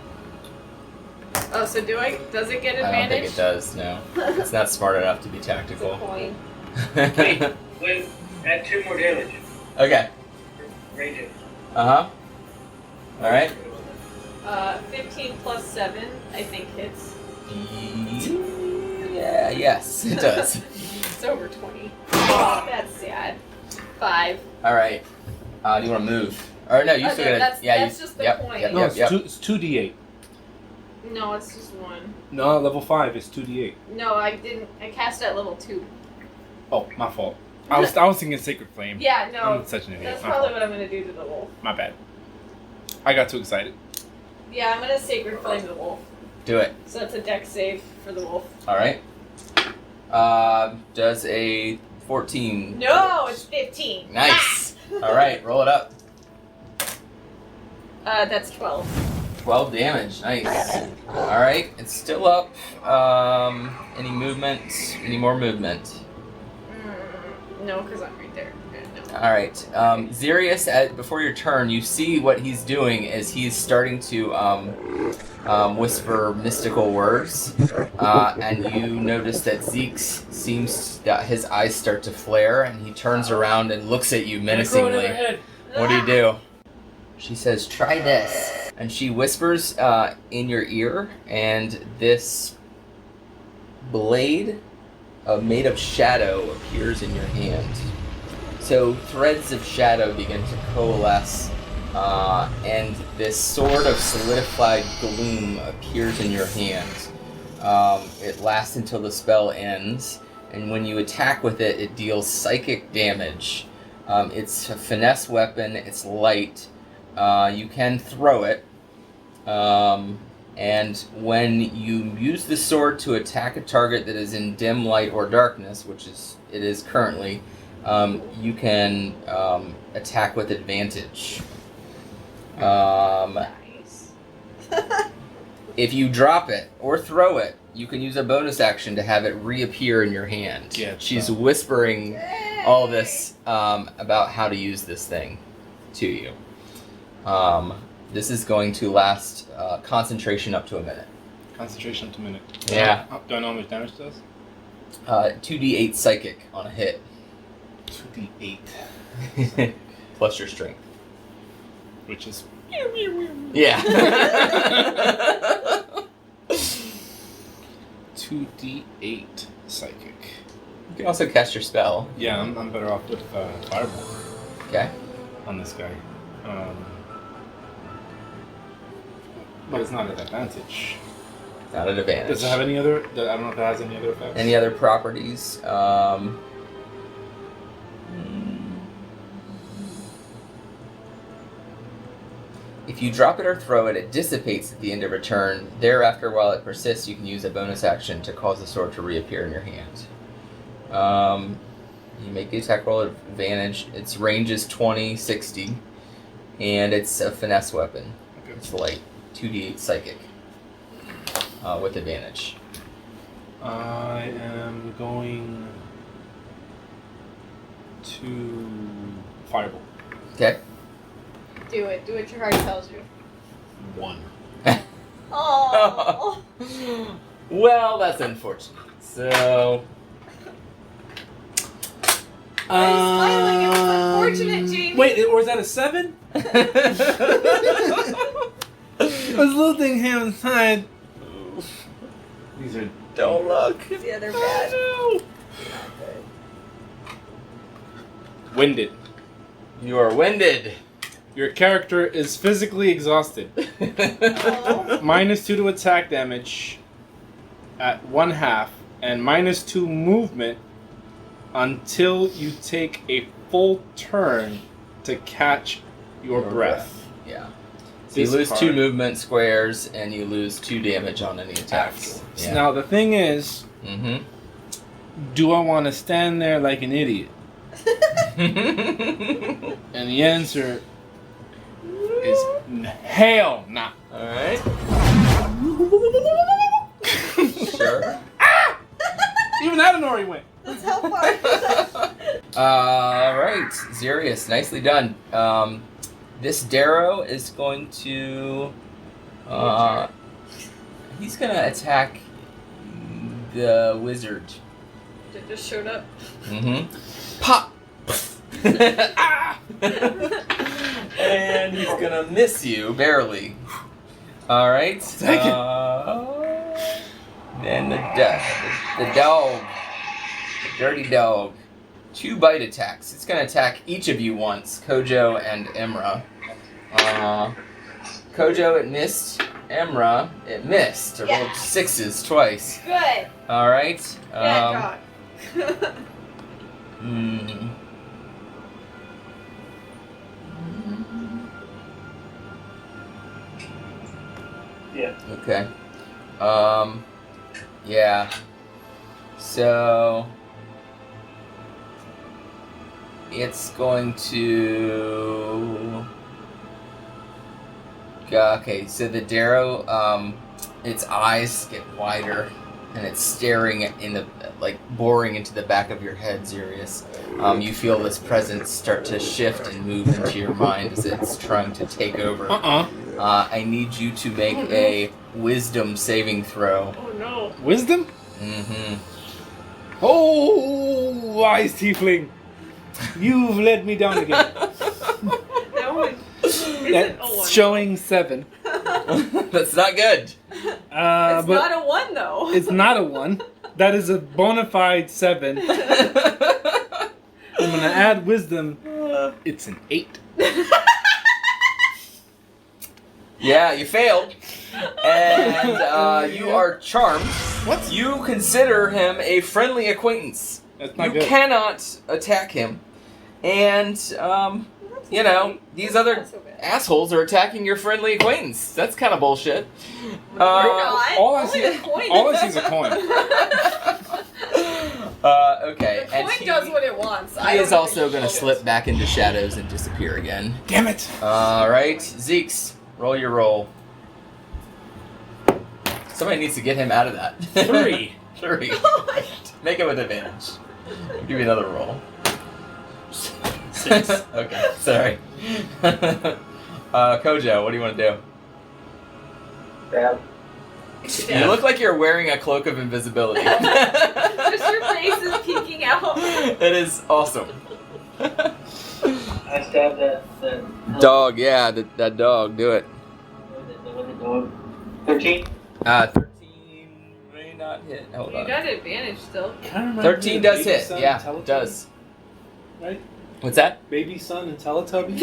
Oh, so does it get I don't advantage? think it does, no. It's not smart enough to be tactical. Coin. Wait, add 2 more damage. Okay. Range it. Uh-huh. Alright. 15 plus 7, I think hits. Yeah, yes, it does. It's over 20. Oh, that's sad. 5. Alright. Do you want to move? Or no, you still gotta... That's just the point. Yep, No, yep, yep. it's 2d8. No, it's just 1. No, level 5 is 2d8. No, I cast at level 2. Oh, my fault. I was thinking Sacred Flame. Yeah, no. I'm such an idiot. That's My probably fault. what I'm gonna do to the wolf. My bad. I got too excited. Yeah, I'm gonna Sacred Flame the wolf. Do it. So that's a dex save for the wolf. Alright. Does a 14... No, it's 15. Nice. Alright, roll it up. That's 12. 12 damage, nice. Alright, it's still up. Any movement? Any more movement? No, because I'm right there. No. Alright, Xerius, before your turn, you see what he's doing is he's starting to whisper mystical words, and you notice that Zeke's seems that his eyes start to flare, and he turns around and looks at you menacingly. What do you do? She says, "Try this," and she whispers in your ear, and this blade made of shadow appears in your hand. So threads of shadow begin to coalesce, and this sword of solidified gloom appears in your hand. It lasts until the spell ends, and when you attack with it, it deals psychic damage. It's a finesse weapon, it's light, you can throw it, and when you use the sword to attack a target that is in dim light or darkness, which it is currently, you can attack with advantage. Nice. If you drop it or throw it, you can use a bonus action to have it reappear in your hand. Yeah, She's whispering all this about how to use this thing to you. This is going to last concentration up to a minute. Concentration up to a minute. Yeah. Do I know how much damage it does? 2d8 psychic on a hit. 2d8. Plus your strength. Which is... Yeah. 2d8 psychic. You can also cast your spell. Yeah, I'm better off with Fireball. Okay. On this guy. But it's not an advantage. Not an advantage. Does it have any other... I don't know if it has any other effects. Any other properties? If you drop it or throw it, it dissipates at the end of a turn. Thereafter, while it persists, you can use a bonus action to cause the sword to reappear in your hand. You make the attack roll at advantage. Its range is 20, 60, and it's a finesse weapon. Okay. It's like 2d8 psychic with advantage. I am going to Fireball. Okay. Do it. Do what your heart tells you. 1. Oh. Well, that's unfortunate. So... Why are you smiling? It was unfortunate, Jamie. Wait, or is that a 7? This little thing here on the side. These are... Don't look. Yeah, they're bad. Winded. You are winded. Your character is physically exhausted. Oh. -2 to attack damage at 1/2, and -2 movement until you take a full turn to catch your breath. Yeah. So you lose 2 movement squares, and you lose 2 damage on any attacks. Yeah. Now the thing is, do I want to stand there like an idiot? And the answer is hell nah. Alright. Sure. Even Adenori went. That's how far. Alright, Xerius, nicely done. This Darrow is going to... he's going to attack the wizard. It just showed up. Pop! Ah! And he's going to miss you, barely. Alright. Then the dog. The dirty dog. 2 bite attacks. It's going to attack each of you once, Kojo and Emra. Kojo, it missed. Emra, it missed. I rolled 6s twice. Good. Alright. Dog. Yeah. Okay. Yeah. So... it's going to... Okay, so the Darrow, its eyes get wider, and it's staring in the, like, boring into the back of your head, Xerius. You feel this presence start to shift and move into your mind as it's trying to take over. I need you to make a wisdom saving throw. Oh no. Wisdom? Oh, wise tiefling. You've let me down again. That one isn't a 1. Showing 7. That's not good. It's but not a 1 though. It's not a 1. That is a bona fide 7. I'm gonna add wisdom. It's an 8. Yeah, you failed. And you are charmed. What? You consider him a friendly acquaintance. That's not You good. cannot attack him. And, you know, these other assholes are attacking your friendly acquaintance. That's kind of bullshit. We're not. All I Only see, a coin. all I see is a coin. Okay. The coin does what it wants. He is also going to slip back into shadows and disappear again. Damn it! Alright, Zeeks, roll your roll. Somebody needs to get him out of that. 3. 3. Make it with advantage. I'll give you another roll. 6. Okay, sorry. Kojo, what do you want to do? Grab. You look like you're wearing a cloak of invisibility. Just your face is peeking out. It is awesome. I stabbed that Dog, yeah, that dog. Do it. What the dog? 13? 13 may not hit. Hold You on. got advantage still. 13 does hit. Yeah, it does. Right? What's that? Baby son and Teletubby.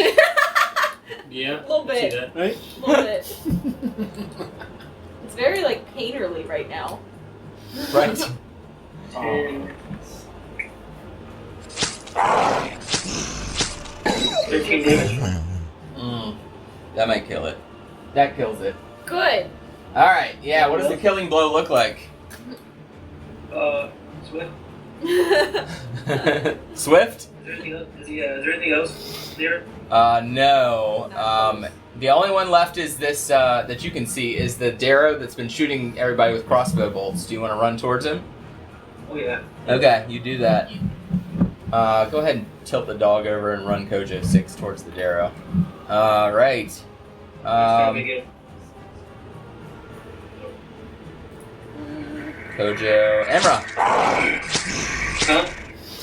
Yeah. A little bit. See that. Right? A little bit. It's very like painterly right now. Right. 10. 13 damage. That might kill it. That kills it. Good. Alright, yeah, what does the killing blow look like? Swift. Swift? Is there anything else? Is there anything else there? No. The only one left is this, that you can see, is the Darrow that's been shooting everybody with crossbow bolts. Do you want to run towards him? Oh, yeah. Okay, you do that. Go ahead and tilt the dog over and run Kojo 6 towards the Darrow. Right. Kojo. Emra! Huh?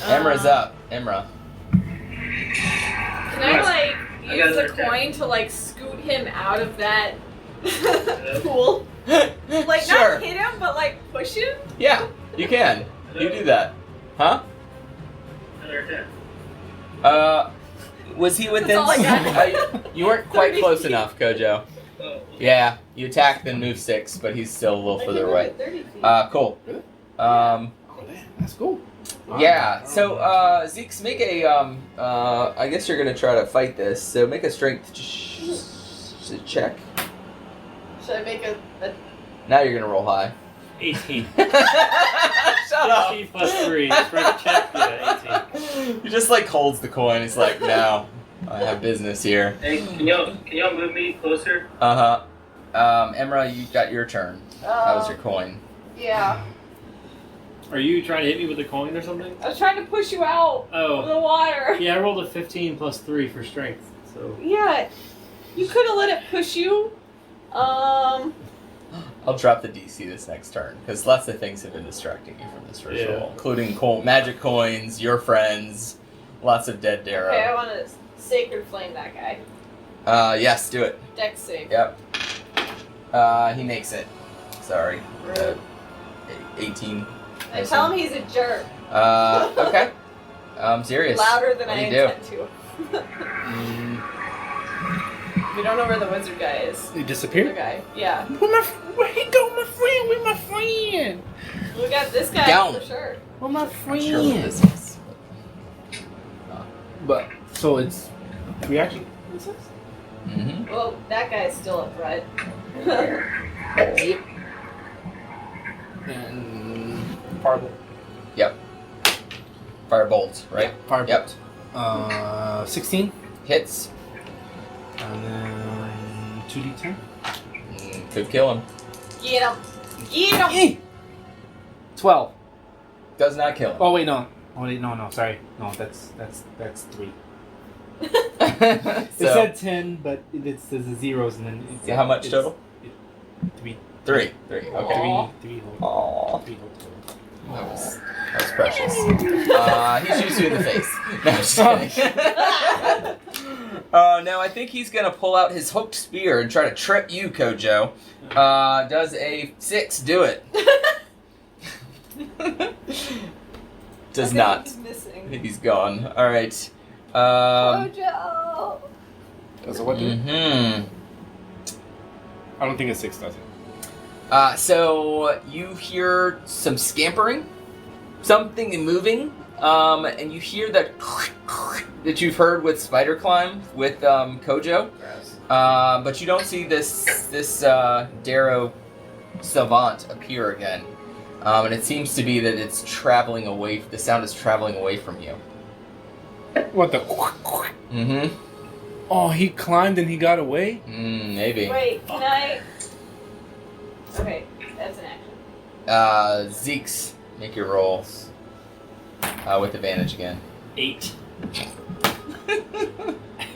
Emra's up. Emra. Can I like use the coin to like scoot him out of that pool? Like Sure. not hit him, but like push him? Yeah, you can. You do that. Huh? Another attack. Was he within... That's all I got. You weren't quite 30 close feet. enough, Kojo. Oh. Yeah, you attack then move 6, but he's still a little I can further move away. it 30 feet. Cool. Oh, damn, that's cool. Yeah, so, Zeke's make a, I guess you're gonna try to fight this, so make a strength check. Should I make a Now you're gonna roll high. 18. Shut up! 18 plus 3. Strike check. Yeah, 18. He just, like, holds the coin. He's like, no, I have business here. Hey, can y'all move me closer? Uh-huh. Emra, you got your turn. That was your coin. Yeah. Are you trying to hit me with a coin or something? I was trying to push you out of Oh. the water. Yeah, I rolled a 15 plus 3 for strength. So. Yeah. You could have let it push you. I'll drop the DC this next turn, because lots of things have been distracting you from this first Yeah. roll, including magic coins, your friends, lots of dead Darrow. Okay, I want to sacred flame that guy. Yes, do it. Dex save. Yep. He makes it. Sorry. Rude. 18. I tell him he's a jerk. Okay. I'm serious. Louder than What I do you do? intend to. We don't know where the wizard guy is. He The disappeared? guy. Yeah. Where he go, my friend? Where my friend? We got this guy Down. for sure. Where my Not friend? sure what this is. But so it's reaction. What's this? Mm-hmm. Well, that guy's still a threat. Yep. And fireball. Yep. Firebolt, right? Firebolt. Yep. 16. Hits. And then 2d10. Could kill him. Get him. Get him. 12. Does not kill him. Oh wait, no. Oh wait, no. Sorry, no. That's 3. So, It said 10, but it says the zeros and then. It's, how much it's- total? 3. 3. 3. Okay. Aw. 3 whole. Aww. 3 whole total. That was precious. He shoots you in the face. No, I'm just kidding. No, I think he's gonna pull out his hooked spear and try to trip you, Kojo. Does a 6 do it? Does not. He's I missing. think he's gone. Alright. Mojo. So what do it? Mm-hmm. I don't think a 6 does it. So you hear some scampering, something moving, and you hear that that you've heard with Spider Climb with Kojo, but you don't see this Darrow savant appear again, and it seems to be that it's traveling away. The sound is traveling away from you. What the? Mm-hmm. Oh, he climbed and he got away? Maybe. Wait, can I? Okay, that's an action. Zeke's, make your rolls with advantage again. 8.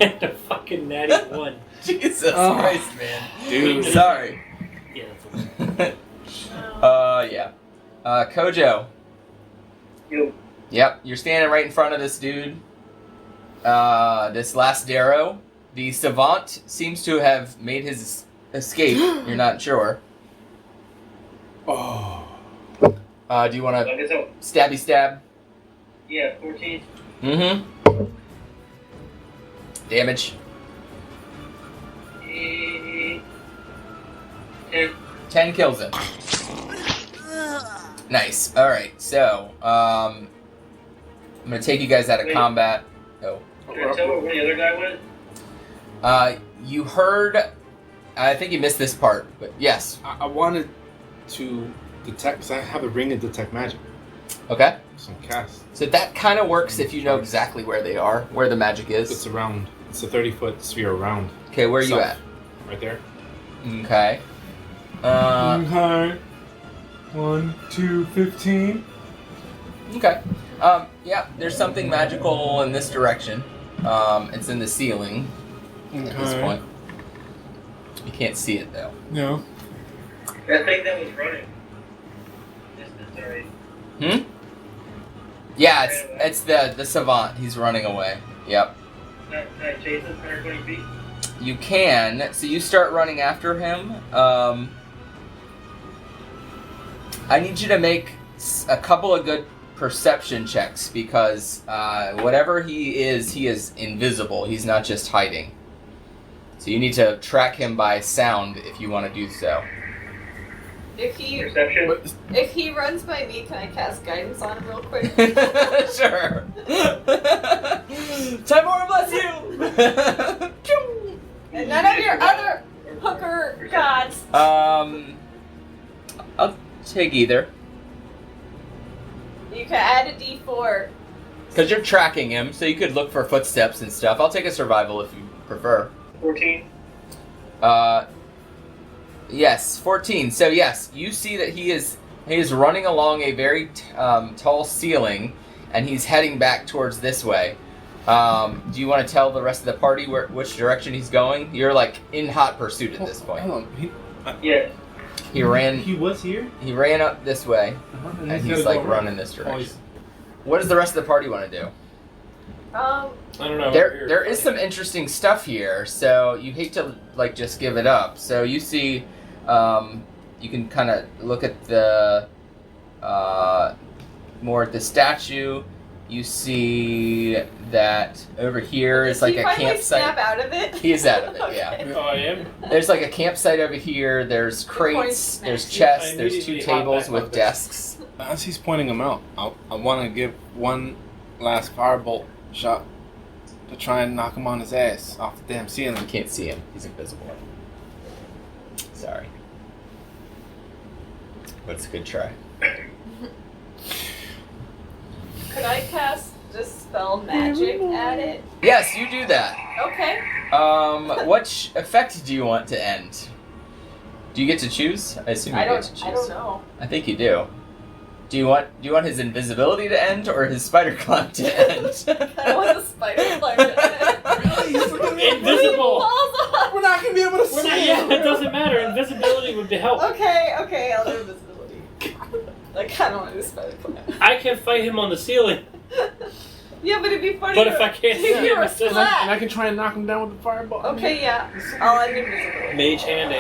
And a fucking natty 1. Jesus Christ, man. Dude. Sorry. Yeah, that's Yeah. Kojo. You. Yep, you're standing right in front of this dude. This last Darrow. The Savant seems to have made his escape. You're not sure. Oh. Do you want I to guess so. stabby stab? Yeah, 14. Mm-hmm. Damage. 10. 10 kills him. Nice. Alright, so, I'm gonna take you guys out of Wait. combat. Oh. Can I tell where the other guy went? You heard... I think you missed this part, but yes. I wanted to detect, because I have a ring of detect magic. Okay. Some cast. So that kind of works if you know exactly where they are, where the magic It's is. around. It's a 30-foot sphere around. Okay, where are you South. at? Right there. Okay. Okay. 1, 2, 15. Okay. Yeah, there's something magical in this direction. It's in the ceiling at this Okay. point. You can't see it though. No. That thing that was running. Distance, alright. Hmm? Yeah, it's the Savant. He's running away. Yep. Can I chase him 120 feet? You can. So you start running after him. I need you to make a couple of good perception checks because whatever he is invisible. He's not just hiding. So you need to track him by sound if you want to do so. If he Perception? runs by me, can I cast guidance on him real quick? Sure. Timor, bless you. And none of your other hooker gods. I'll take either. You can add a D4. Because you're tracking him, so you could look for footsteps and stuff. I'll take a survival if you prefer. 14. Yes, 14. So yes, you see that he is running along a very tall ceiling, and he's heading back towards this way. Do you want to tell the rest of the party which direction he's going? You're like in hot pursuit at this point. Hold on. Yeah. He ran. He was here? He ran up this way, And and he's he's gotta like go around. running this Oh, direction. What does the rest of the party want to do? I don't know. There is some interesting stuff here, so you hate to like just give it up. So you see, you can kind of look at the more at the statue. You see that over here is like a campsite. Snap out of it? He's out of it, Okay. yeah. Oh, I am? There's like a campsite over here. There's crates. There's chests. There's 2 tables with desks. As he's pointing them out, I want to give one last firebolt shot to try and knock him on his ass off the damn You ceiling. can't see him. He's invisible. Sorry. But it's a good try. Could I cast Dispel Magic at it? Yes, you do that. Okay. What effect do you want to end? Do you get to choose? I assume you get to choose. I don't know. I think you do. Do you want his invisibility to end or his spider climb to end? I want the spider climb to end. Invisible. Balls off. We're not gonna be able to see Yeah, it doesn't matter. Invisibility would be help. Okay, I'll do invisibility. I kind of want to do spider climb. I can fight him on the ceiling, Yeah, but it'd be funny. but if I can't to see hear him, a it's just And I slap. can try and knock him down with the fireball. Okay, yeah. I'll end invisibility. mage hand a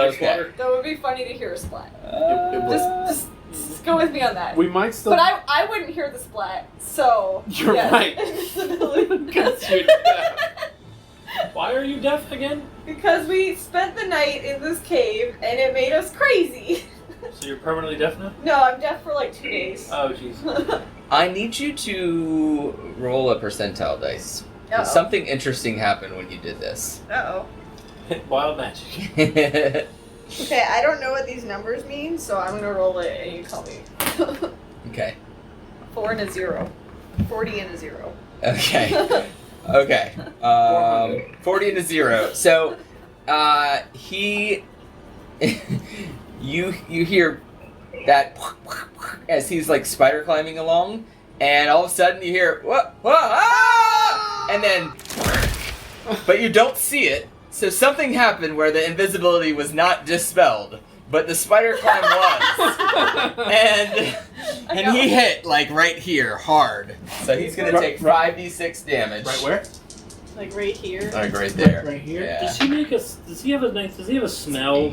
ice Okay. water. That would be funny to hear a splat. It would. Just go with me on that. We might still. But I wouldn't hear the splat, so You're yes, right. invisibility. Because you're deaf. Why are you deaf again? Because we spent the night in this cave and it made us crazy. So you're permanently deaf now? No, I'm deaf for like 2 days. Oh, jeez. I need you to roll a percentile dice. Uh-oh. Something interesting happened when you did this. Uh-oh. Wild magic. Okay, I don't know what these numbers mean, so I'm gonna roll it and you tell me. Okay. 4 and a 0. 40 and a 0. Okay. Okay. 40 and a 0. So, you hear that as he's like spider climbing along, and all of a sudden you hear whoa, whoa, ah! And then, but you don't see it. So something happened where the invisibility was not dispelled, but the spider climb was. and he hit, like, right here, hard. So he's going to take 5d6 damage. Right where? Like right here. Like right there. Right here? Yeah. Does he make a? Does he have a smell?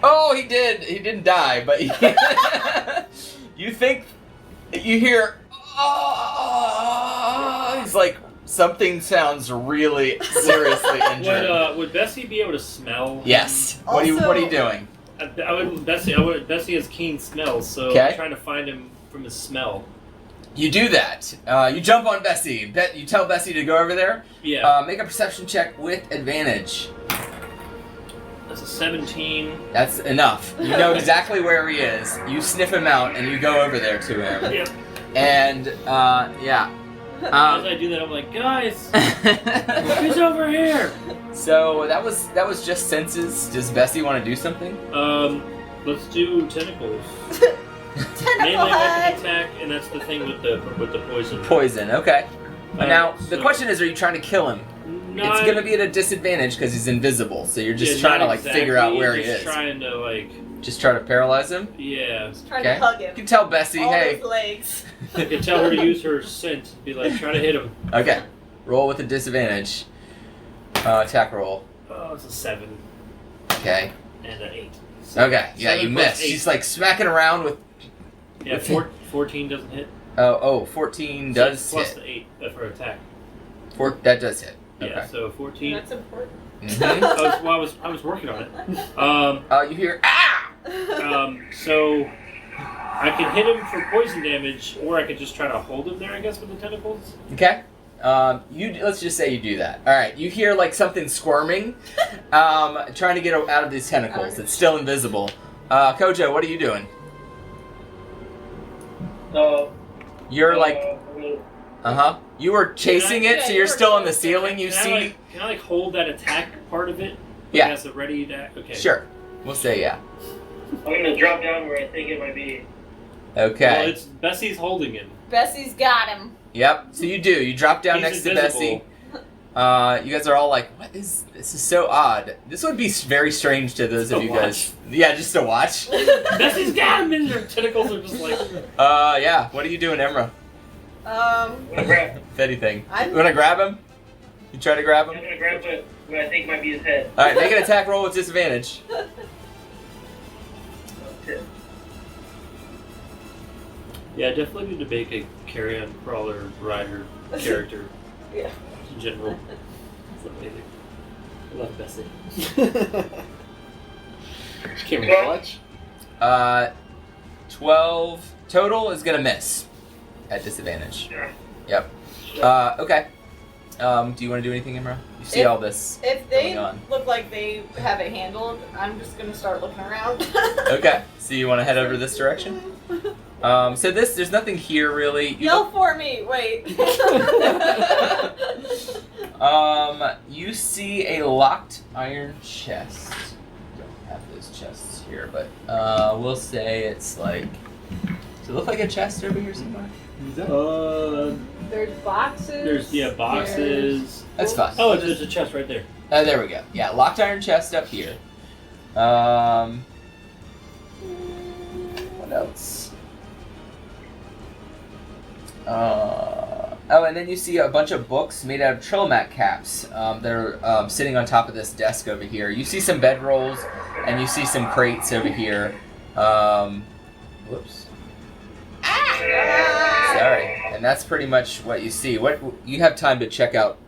Oh, he did. He didn't die, but you think you hear. Oh, he's like something sounds really seriously injured. Would Bessie be able to smell? Yes. What are you doing? Bessie has keen smells, so Okay. I'm trying to find him from his smell. You do that. You jump on Bessie. You tell Bessie to go over there. Yeah. Make a perception check with advantage. That's a 17. That's enough. You know exactly where he is. You sniff him out, and you go over there to him. Yep. And, yeah. As I do that, I'm like, guys, he's over here. So that was just senses. Does Bessie want to do something? Let's do tentacles. Tentacle Melee weapon head. attack, and that's the thing with the poison. Poison. Okay. Now the so- question is, are you trying to kill him? It's going to be at a disadvantage because he's invisible. So you're just trying to like figure out where he is. Trying to like. Just try to paralyze him. Yeah. Trying to hug him. You can tell Bessie, All hey. his legs. I can tell her to use her scent. Be like, try to hit him. Okay. Roll with a disadvantage. Attack roll. Oh, it's a 7 Okay. and an 8. Okay. Yeah, 7 you plus miss. 8. She's like smacking around with. Yeah, 14 doesn't hit. 14 does So plus hit. the 8 for attack. That does hit. Okay. Yeah, so 14. That's important. Mhm. I was working on it. You hear ah! So I can hit him for poison damage, or I could just try to hold him there, I guess, with the tentacles. Okay. Let's just say you do that. All right. You hear like something squirming, trying to get out of these tentacles. It's still invisible. Kojo, what are you doing? You're like, You were chasing it, so you're still on the ceiling. You see? Can I hold that attack part of it? Yeah. As a ready attack. Okay. Sure. We'll say yeah. I'm gonna drop down where I think it might be. Okay. Well, it's Bessie's holding him. Bessie's got him. Yep. So you do. You drop down He's next invisible. to Bessie. You guys are all like, "What is this? Is so odd." This would be very strange to those Just of to you guys. Yeah, just to watch. Bessie's got him, and her tentacles are just like. Yeah. What are you doing, Emra? If anything, you wanna grab him? You try to grab him. I'm gonna grab what I think might be his head. All right. Make an attack roll with disadvantage. Yeah, I definitely need to make a carry-on crawler rider character. Yeah. In general. It's amazing. I love Bessie. Can we clutch? 12 total is gonna miss at disadvantage. Sure. Yep. Okay. Do you want to do anything, Imra? You see all this If they going on. look like they have it handled, I'm just gonna start looking around. Okay. So you want to head over this direction? So there's nothing here really. You Yell for me! Wait. You see a locked iron chest. Don't have those chests here, but we'll say it's like. Does it look like a chest over here somewhere? There's boxes. There's boxes. That's fine. Oh, there's a chest right there. There we go. Yeah, locked iron chest up here. What else? And then you see a bunch of books made out of trail mat caps that are sitting on top of this desk over here. You see some bedrolls, and you see some crates over here. Whoops. Sorry. And that's pretty much what you see. What you have time to check out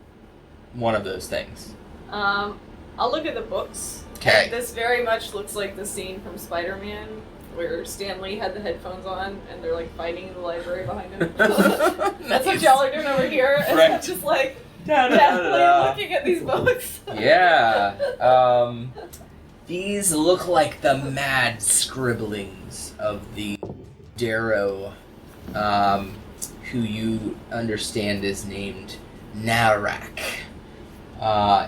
one of those things. I'll look at the books. 'Kay. And this very much looks like the scene from Spider-Man where Stan Lee had the headphones on and they're like fighting in the library behind him. That's what y'all are doing over here. And Right. I'm just like Da-da-da-da-da. looking at these books. Yeah. These look like the mad scribblings of the Darrow, who you understand is named Narak.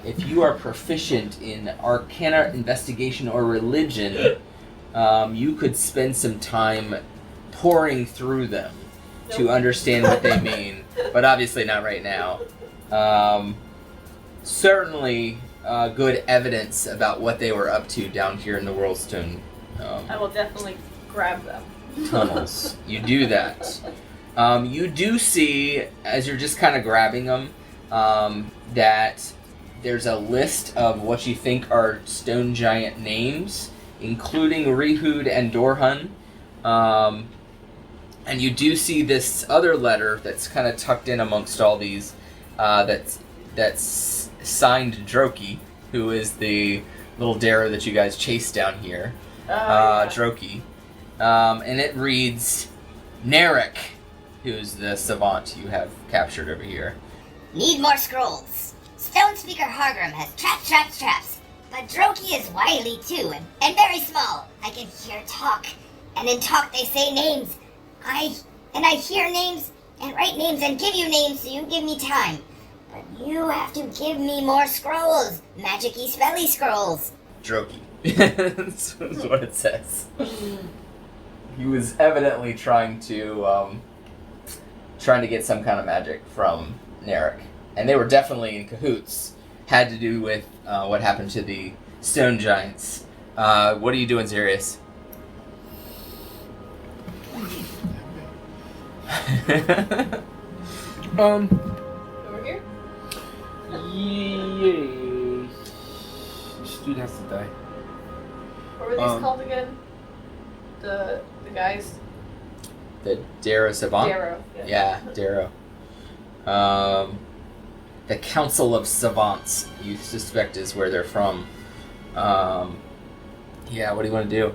If you are proficient in Arcana, Investigation, or Religion, you could spend some time poring through them to understand what they mean, but obviously not right now. Certainly, good evidence about what they were up to down here in the Worldstone I will definitely grab them. tunnels. You do that. You do see, as you're just kind of grabbing them, that there's a list of what you think are stone giant names, including Rehud and Dorhun. And you do see this other letter that's kind of tucked in amongst all these, that's signed Droki, who is the little Darrow that you guys chased down here. Droki. And it reads, Narek, who's the savant you have captured over here. Need more scrolls. Stone Speaker Hargrim has traps. But Droki is wily too, and very small. I can hear talk, and in talk they say names. I hear names, and write names, and give you names, so you give me time. But you have to give me more scrolls. Magic-y, spelly scrolls. Droki. That's what it says. He was evidently trying to get some kind of magic from Narek. And they were definitely in cahoots. Had to do with what happened to the stone giants. What are you doing, Xerius? Over here? Yay. This dude has to die. What were these called again? The guys? The Darrow Savant? Darrow. Yeah, Darrow. The Council of Savants, you suspect, is where they're from. Yeah, what do you want to do?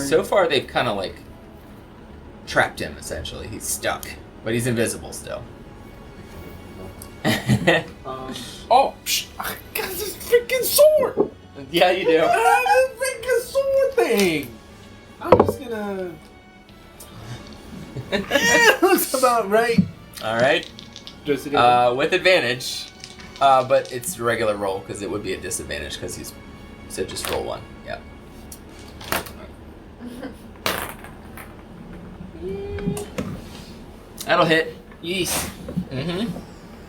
So far, they've kind of, like, trapped him, essentially. He's stuck. But he's invisible still. Oh, psh, I got this freaking sword! Yeah, you do. I have this freaking sword thing! I'm just gonna... Yeah, looks about right. Alright. With advantage. But it's a regular roll, because it would be a disadvantage, because he's said just roll one. Yep. That'll hit. Yes. Mm-hmm.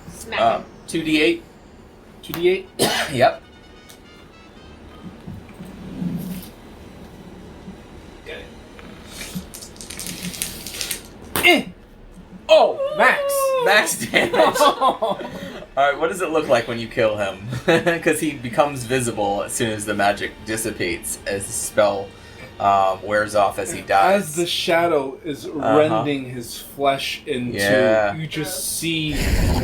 Smack him. 2d8. 2d8? Yep. Got it. Oh, max. Max damage. Alright, what does it look like when you kill him? Because he becomes visible as soon as the magic dissipates, as the spell wears off as he dies. As the shadow is rending his flesh into, you just see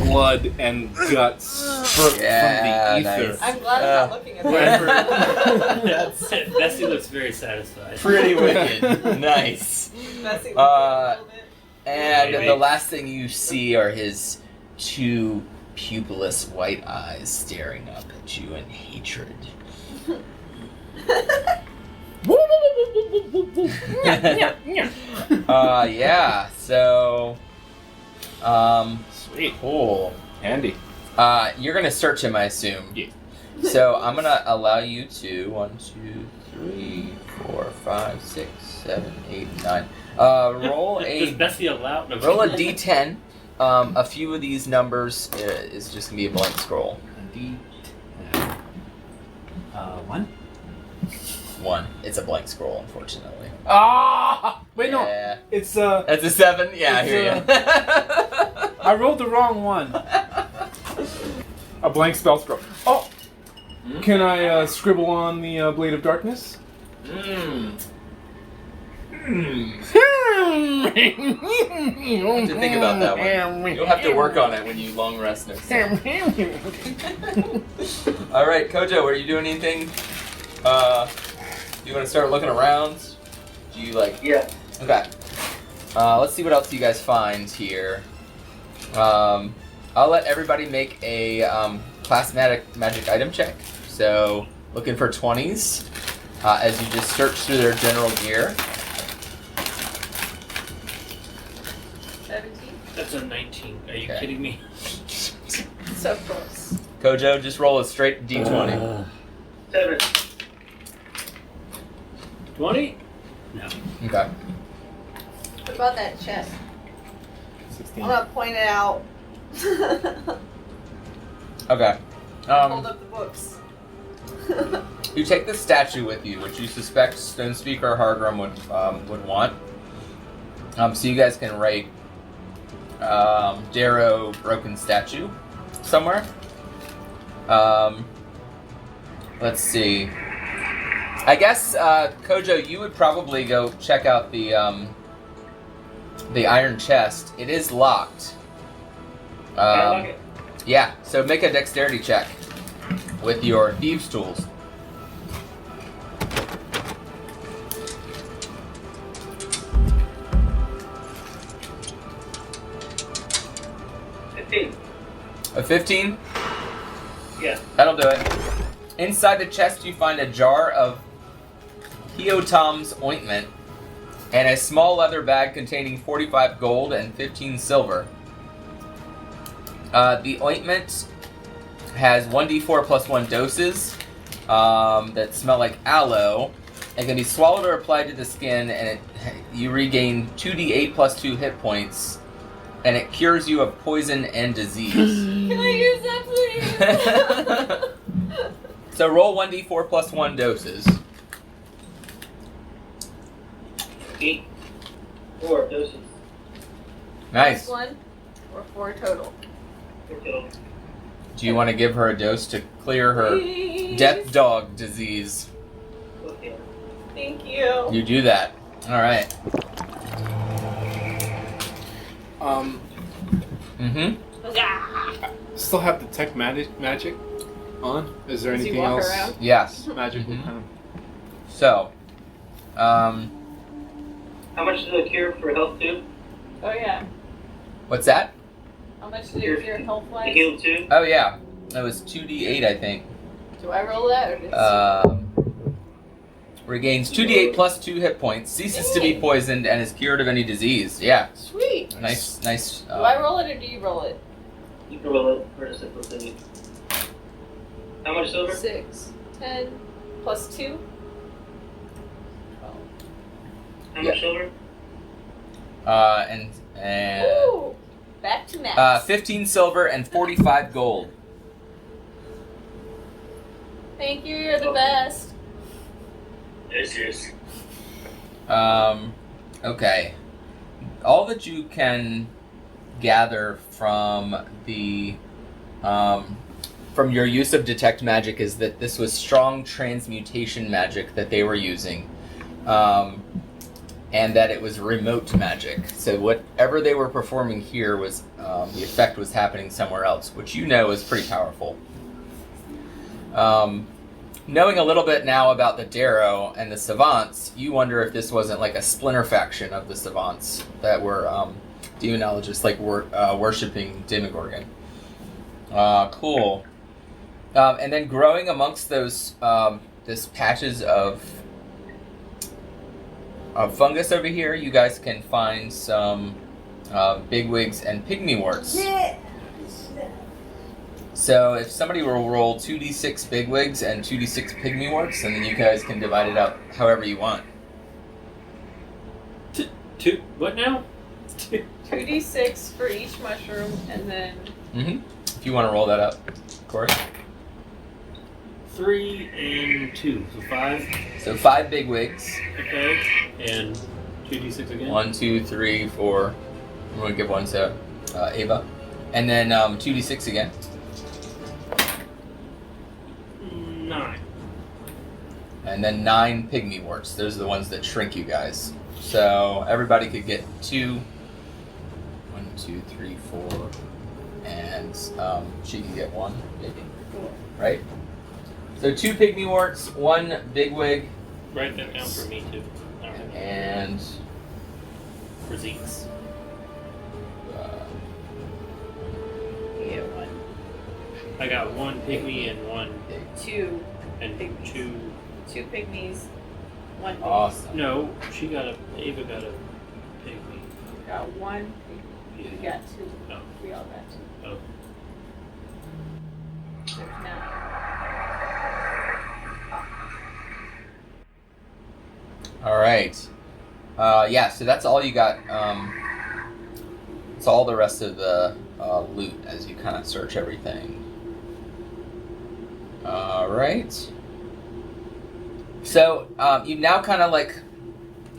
blood and guts spurt from the ether. Nice. I'm glad I'm not looking at that. Bessie looks very satisfied. Pretty wicked. Nice. Bessie looks a little bit. And Maybe. the last thing you see are his two pupilless white eyes staring up at you in hatred. Yeah, so Sweet. cool. Handy. You're gonna search him, I assume. Yeah. So I'm gonna allow you to 1, 2, 3, 4, 5, 6, 7, 8, 9. Roll Does a Bessie allow? No, roll a d10. A few of these numbers is just gonna be a blank scroll. D10. 1. 1. It's a blank scroll, unfortunately. Ah! Wait, no. Yeah. It's That's a 7? Yeah, I hear you. I rolled the wrong one. A blank spell scroll. Oh! Can I scribble on the Blade of Darkness? You'll have to think about that one. You'll have to work on it when you long rest next time. Alright, Kojo, are you doing anything? Do you want to start looking around? Do you like... Yeah. Okay. Let's see what else you guys find here. I'll let everybody make a class magic item check. So, looking for 20s as you just search through their general gear. 17? That's a 19. Are you Okay. kidding me? So close. Kojo, just roll a straight d20. 7. 20? No. Okay. What about that chest? 16. I'm gonna point it out. Okay. Hold up the books. You take the statue with you, which you suspect Stonespeaker or Hargrim would want. So you guys can write Darrow broken statue somewhere. Let's see. I guess Kojo, you would probably go check out the iron chest. It is locked. Yeah. So make a dexterity check with your thieves' tools. 15. A 15? Yeah. That'll do it. Inside the chest, you find a jar of Hiotom's ointment and a small leather bag containing 45 gold and 15 silver. The ointment has 1d4 plus 1 doses that smell like aloe and can be swallowed or applied to the skin, and you regain 2d8 plus 2 hit points, and it cures you of poison and disease. Can I use that, please? So roll 1d4 plus 1 doses. 8. 4 doses. Nice. Plus 1 or 4 total. 4 total. Do you want to give her a dose to clear her Please. death dog disease? Okay. Thank you. You do that. Alright. Still have detect magic on? Is there Does he anything walk else? around? Yes. Magical Mhm. kind of. So, How much does it cure for health too? Oh yeah. what's that? How much did it cure health To wise? heal too? Oh yeah. That was 2d8, I think. Do I roll that or does Regains 2d8 plus 2 hit points, ceases to be poisoned, and is cured of any disease. Yeah. Sweet. Nice. Do I roll it or do you roll it? You can roll it for a simple thing. How much silver? 6, 10, plus 2. 12. How much silver? And Ooh! Back to max. 15 silver and 45 gold. Thank you, you're the best. Yes. Okay. All that you can gather from the from your use of detect magic is that this was strong transmutation magic that they were using, and that it was remote magic. So whatever they were performing here was the effect was happening somewhere else, which you know is pretty powerful. Knowing a little bit now about the Darrow and the Savants, you wonder if this wasn't like a splinter faction of the Savants that were demonologists, like worshipping Demogorgon. Cool. And then growing amongst those this patches of fungus over here, you guys can find some bigwigs and pygmyworts. So if somebody will roll 2d6 bigwigs and 2d6 pygmyworts, and then you guys can divide it up however you want. Two. What now? 2d6 for each mushroom, and then... If you want to roll that up, of course. 3 and 2, so 5. So 5 bigwigs. Okay, and 2d6 again. 1, 2, 3, 4. I'm going to give one to Ava. And then 2d6 again. 9. And then 9 pygmyworts. Those are the ones that shrink you guys. So everybody could get 2. 1, 2, 3, 4. And she can get 1, maybe. Right? So 2 pygmyworts, 1 bigwig. Write that down for me too. And for Zeke's. You get 1. I got 1 pygmy and 1 2. and pygmies. 2 pygmies. 1 pygmy. Awesome. No, Ava got a pygmy. Got 1 pygmy. Yeah. You got 2. No. We all got 2. Oh. There's 9. All right. Yeah, so that's all you got. It's all the rest of the loot as you kind of search everything. All right. So you've now kind of like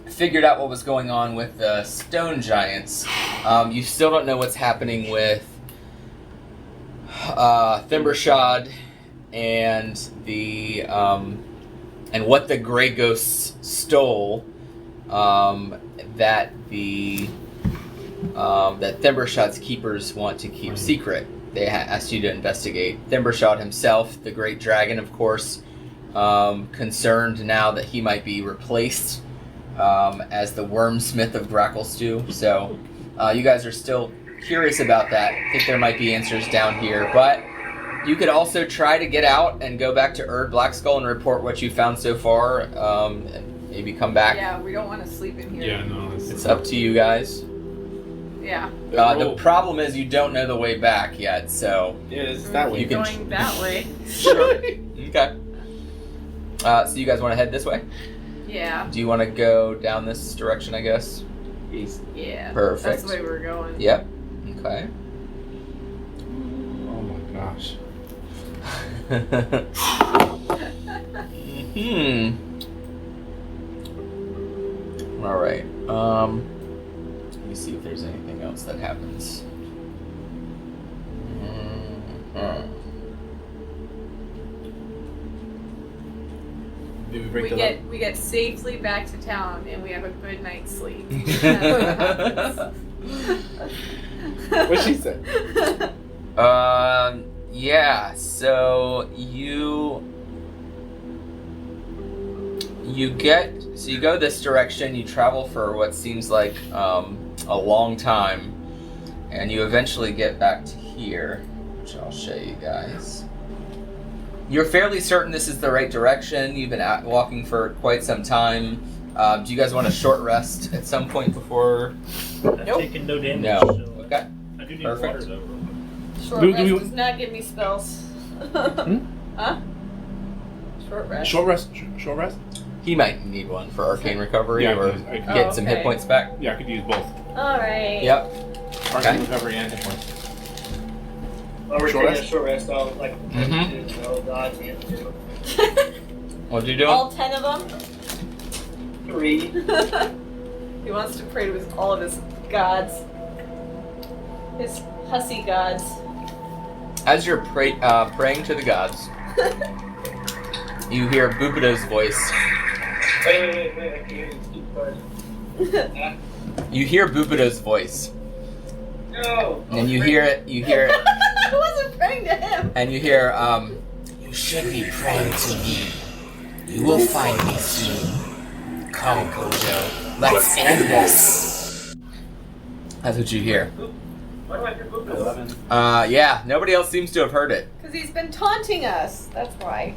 figured out what was going on with the stone giants. You still don't know what's happening with Thimbershad and the and what the Grey Ghosts stole. That Thimbershad's keepers want to keep secret. They asked you to investigate. Thimbershad himself, the great dragon, of course, concerned now that he might be replaced as the Wormsmith of Gracklestew. So you guys are still curious about that. I think there might be answers down here, but you could also try to get out and go back to Erd Blackskull and report what you found so far, and maybe come back. Yeah, we don't want to sleep in here. Yeah, no. It's up to you guys. Yeah. The problem is you don't know the way back yet, so yeah, it's that way. You can Going that way. Sure. Okay. So you guys want to head this way? Yeah. Do you want to go down this direction, I guess? East. Yeah. Perfect. That's the way we're going. Yep. Okay. Oh my gosh. All right. Let me see if there's anything else that happens. Did we break that up? We get safely back to town and we have a good night's sleep. What'd she say? Yeah. So you go this direction. You travel for what seems like a long time, and you eventually get back to here, which I'll show you guys. You're fairly certain this is the right direction. You've been walking for quite some time. Do you guys want a short rest at some point before? I've taken no damage. No. So Okay. I do need Perfect. water though. Short rest does not give me spells. Huh? Short rest. Short rest. Short rest. He might need one for arcane recovery Yeah, or I could- get some hit points back. Yeah, I could use both. Alright. Yep. Arcane recovery and hit points. I'll Short retain a rest? short rest. I'll like Mhm. so dodge the other two. What'd you do? All 10 of them? 3. He wants to pray to all of his gods. His hussy gods. As you're praying to the gods, you hear Bubido's voice. Wait. I can't hear you. Keep quiet. You hear Bubido's voice. No. And you hear it, I wasn't praying to him. and you hear, You should be praying to me. You will find me soon. Come, Kojo. Let's end this. that's what you hear. Why do I hear Buddha? 11. Yeah, nobody else seems to have heard it. Because he's been taunting us. That's why.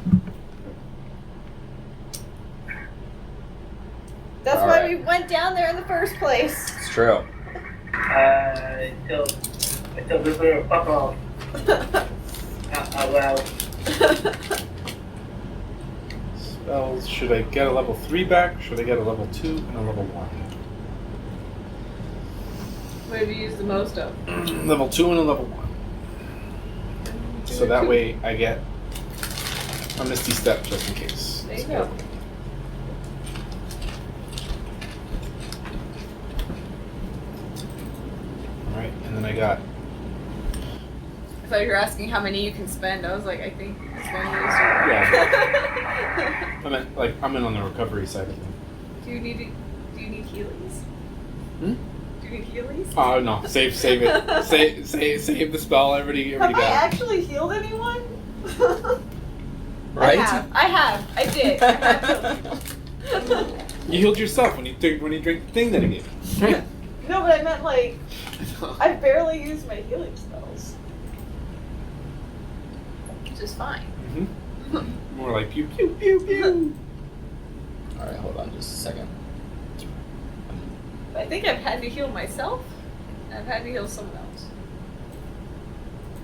That's All why right. we went down there in the first place. It's true. Tell Buddha to fuck off. Out loud. Spells. Should I get a level 3 back? Should I get a level 2 and a level 1? What have you used the most of? Level 2 and a level 1. So that way I get a Misty Step just in case. There you go. Alright, and then I got. I thought you were asking how many you can spend. I was like, I think you can spend these. I meant, like, I'm in on the recovery side of things. Do you need Heelys? Hmm? Do you need Heelys? Oh no, save it. save the spell. Everybody Have I got it. actually healed anyone? Right? I did. I have healed. You healed yourself when you drank the thing that I gave you. No, but I meant like, I barely used my healing spells. Which is fine. More like pew pew pew pew. Alright, hold on just a second. I think I've had to heal myself. And I've had to heal someone else.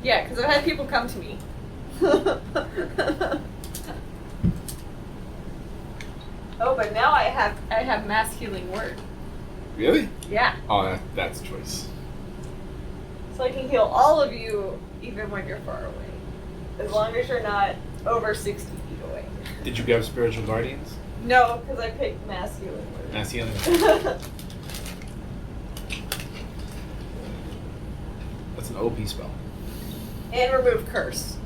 Yeah, because I've had people come to me. Oh, but now I have mass healing word. Really? Yeah. Oh, that's choice. So I can heal all of you even when you're far away. As long as you're not over 60 feet away. Did you grab spiritual guardians? No, because I picked mass healing word. Mass healing. That's an OP spell. And remove curse.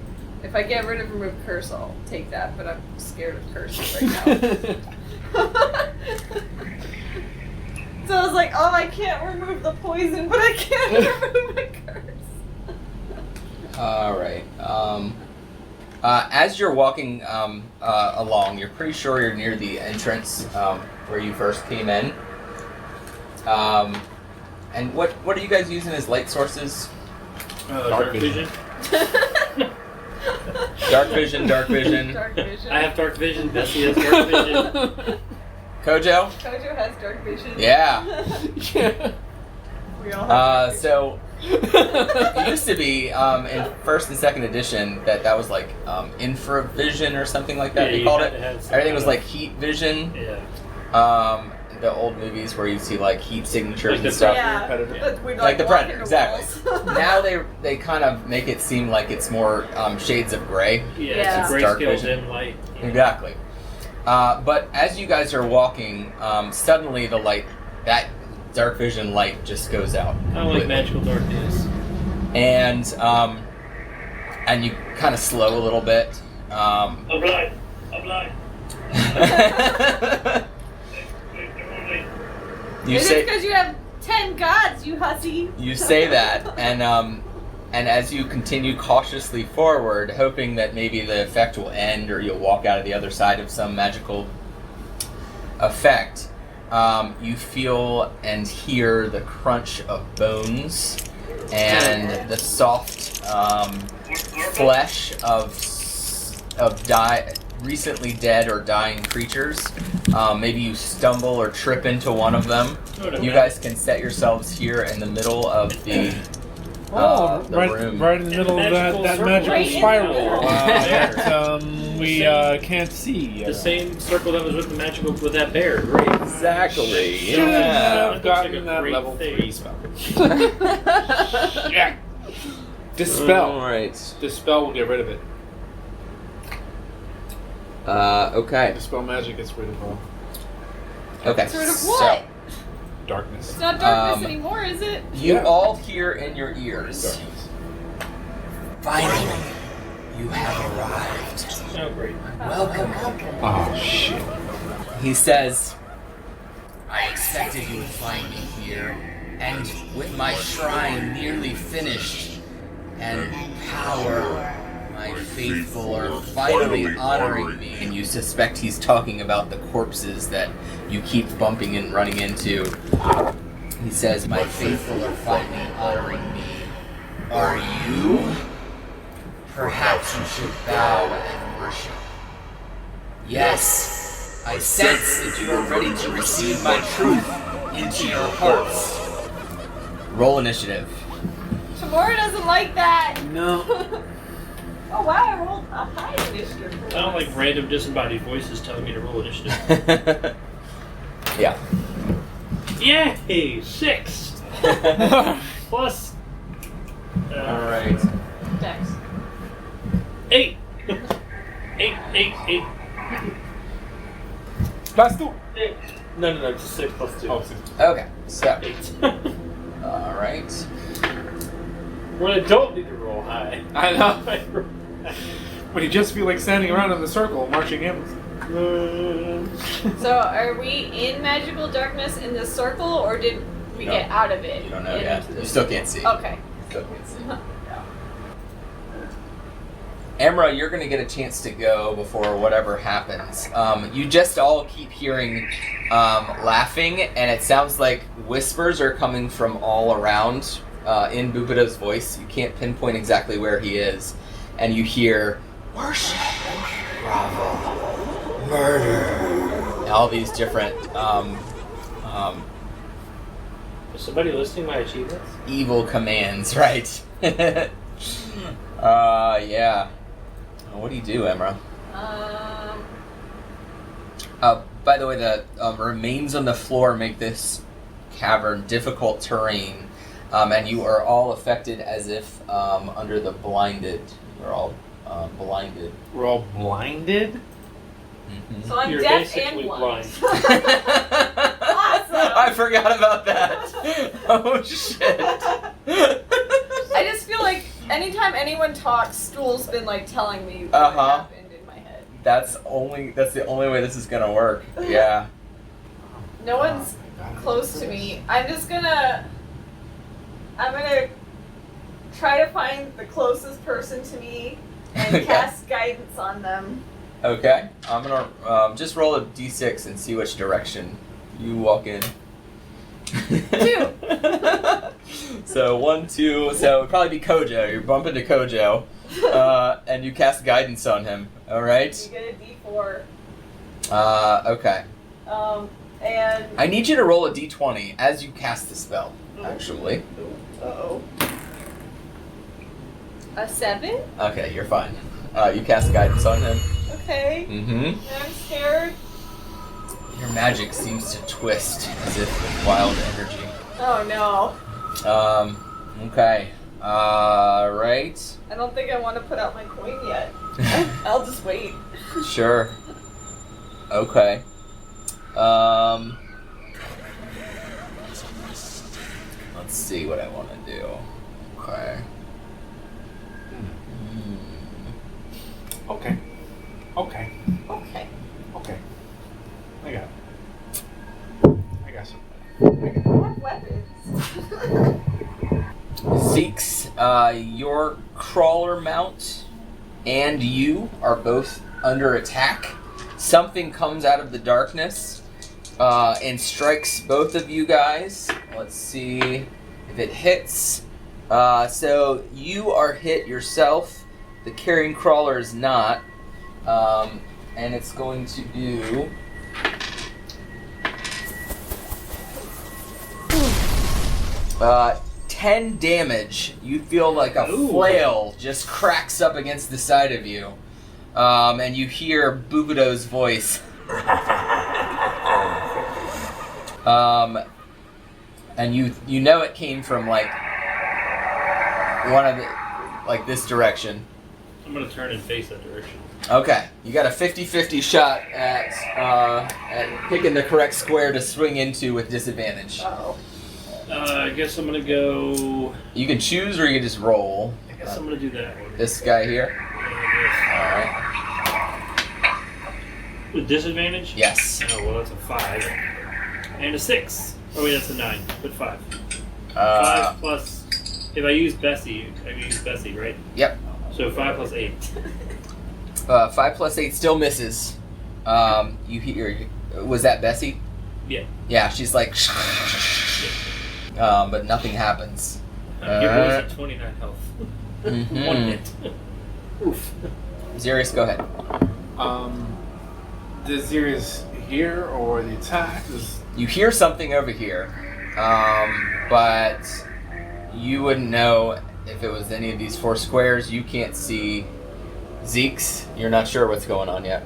If I get rid of remove curse, I'll take that, but I'm scared of curses right now. So I was like, oh, I can't remove the poison, but I can't remove the curse. Alright. As you're walking along, you're pretty sure you're near the entrance where you first came in. And what are you guys using as light sources? Dark vision. Dark vision, dark vision. Dark vision. I have dark vision. Bessie has dark vision. Kojo? Kojo has dark vision. Yeah. We all have dark vision. So it used to be in first and second edition that was like infravision or something like that. Yeah, they you called had it. to have some Everything was kind like heat vision. Yeah. The old movies where you see like heat signatures Like and the stuff. Yeah. Predator. We'd, Like the walk Predator, into exactly. walls. Now they kind of make it seem like it's more shades of gray. Yeah, It's it's a dark grayscale vision. dim light. Exactly. But as you guys are walking, suddenly the light, that dark vision light just goes out. Kind of like magical darkness. And you kind of slow a little bit. I'm blind. I'm blind. You Is it say because you have 10 gods, you hussy? you say that, and as you continue cautiously forward, hoping that maybe the effect will end or you'll walk out of the other side of some magical effect, you feel and hear the crunch of bones and the soft flesh of recently dead or dying creatures. Maybe you stumble or trip into one of them. You guys can set yourselves here in the middle of the room. Right in the middle of that magical Right in spiral there. that we can't see. The same circle that was with the magical with that bear. Great. Exactly. Should Yeah. have gotten Looks like a that great level thing. 3 spell. Yeah. Dispel. All right. Dispel will get rid of it. Okay. Dispel magic gets rid of all Okay. It's rid of so- what? darkness. It's not darkness Um, anymore, is it? You Yeah. all hear in your ears. Darkness. Finally, you have arrived. Oh, great. Welcome. Oh shit. He says, I expected you would find me here, and with my shrine nearly finished, and power, "My faithful are finally honoring me." And you suspect he's talking about the corpses that you keep bumping and running into. He says, "My faithful are finally honoring me. Are you? perhaps you should bow and worship. Yes, I sense that you are ready to receive my truth into your hearts. Roll initiative." Tamora doesn't like that. No. Oh wow, I rolled a high initiative. I don't like random disembodied voices telling me to roll initiative. Yeah. Yay! 6! Plus... Alright. Dex. 8! 8. Plus 2. No, just 6 plus 2. Oh, 6. Okay, so. 8. Alright. When I don't need to roll high. I know. When you just feel like standing around in the circle marching hymns. So are we in magical darkness in this circle, or did we No. get out of it? You don't know and yet. into You this- still can't see. Okay. Still can't see. Emra, you're going to get a chance to go before whatever happens. You just all keep hearing laughing, and it sounds like whispers are coming from all around in Bubada's voice. You can't pinpoint exactly where he is. And you hear, "Worship, Bravo. Murder. all these different Is somebody listing my achievements? evil commands, right? Yeah. What do you do, Emra? By the way, the remains on the floor make this cavern difficult terrain, and you are all affected as if under the blinded. You're all blinded. We're all blinded? Mm-hmm. So I'm You're deaf basically and blind. I forgot about that. Oh shit. I just feel like anytime anyone talks, Stool's been like telling me what happened in my head. That's the only way this is gonna work. Yeah. No one's close to me. I'm gonna try to find the closest person to me and cast guidance on them. Okay. I'm gonna just roll a d6 and see which direction you walk in. 2. So 1, 2. So it'd probably be Kojo. You bump into Kojo, and you cast guidance on him. All right. You get a d4. Okay. And I need you to roll a d20 as you cast the spell. Actually. Uh-oh. A 7? Okay, you're fine. You cast guidance on him. Okay. Mm-hmm. I'm scared. Your magic seems to twist as if with wild energy. Oh no. Okay. Right. I don't think I want to put out my coin yet. I'll just wait. Sure. Okay. Let's see what I want to do. Okay. Okay. Okay. Okay. Okay. I got it. I got some. I have weapons. Zeke's, your crawler mount and you are both under attack. Something comes out of the darkness and strikes both of you guys. Let's see if it hits. So you are hit yourself. The carrying crawler is not. And it's going to do... 10 damage. You feel like a flail just cracks up against the side of you. And you hear Bubudo's voice. And you know it came from like one of the, like this direction. I'm gonna turn and face that direction. Okay, you got a 50-50 shot at picking the correct square to swing into with disadvantage. Uh-oh. I guess I'm gonna go. You can choose or you can just roll. I guess I'm gonna do that. This guy here. Alright. With disadvantage? Yes. Oh, well, that's a 5. And a 6. Oh, wait, that's a 9. But 5. 5 plus. If I use Bessie, I can use Bessie, right? Yep. So 5 plus 8. 5 plus 8 still misses. You hear. Was that Bessie? Yeah. Yeah, she's like. But nothing happens. Give Rose at 29 health. Mm-hmm. 1 hit. Oof. Xerius, go ahead. The Xerius here or the attack? You hear something over here, but you wouldn't know if it was any of these 4 squares. You can't see Zeke's. You're not sure what's going on yet.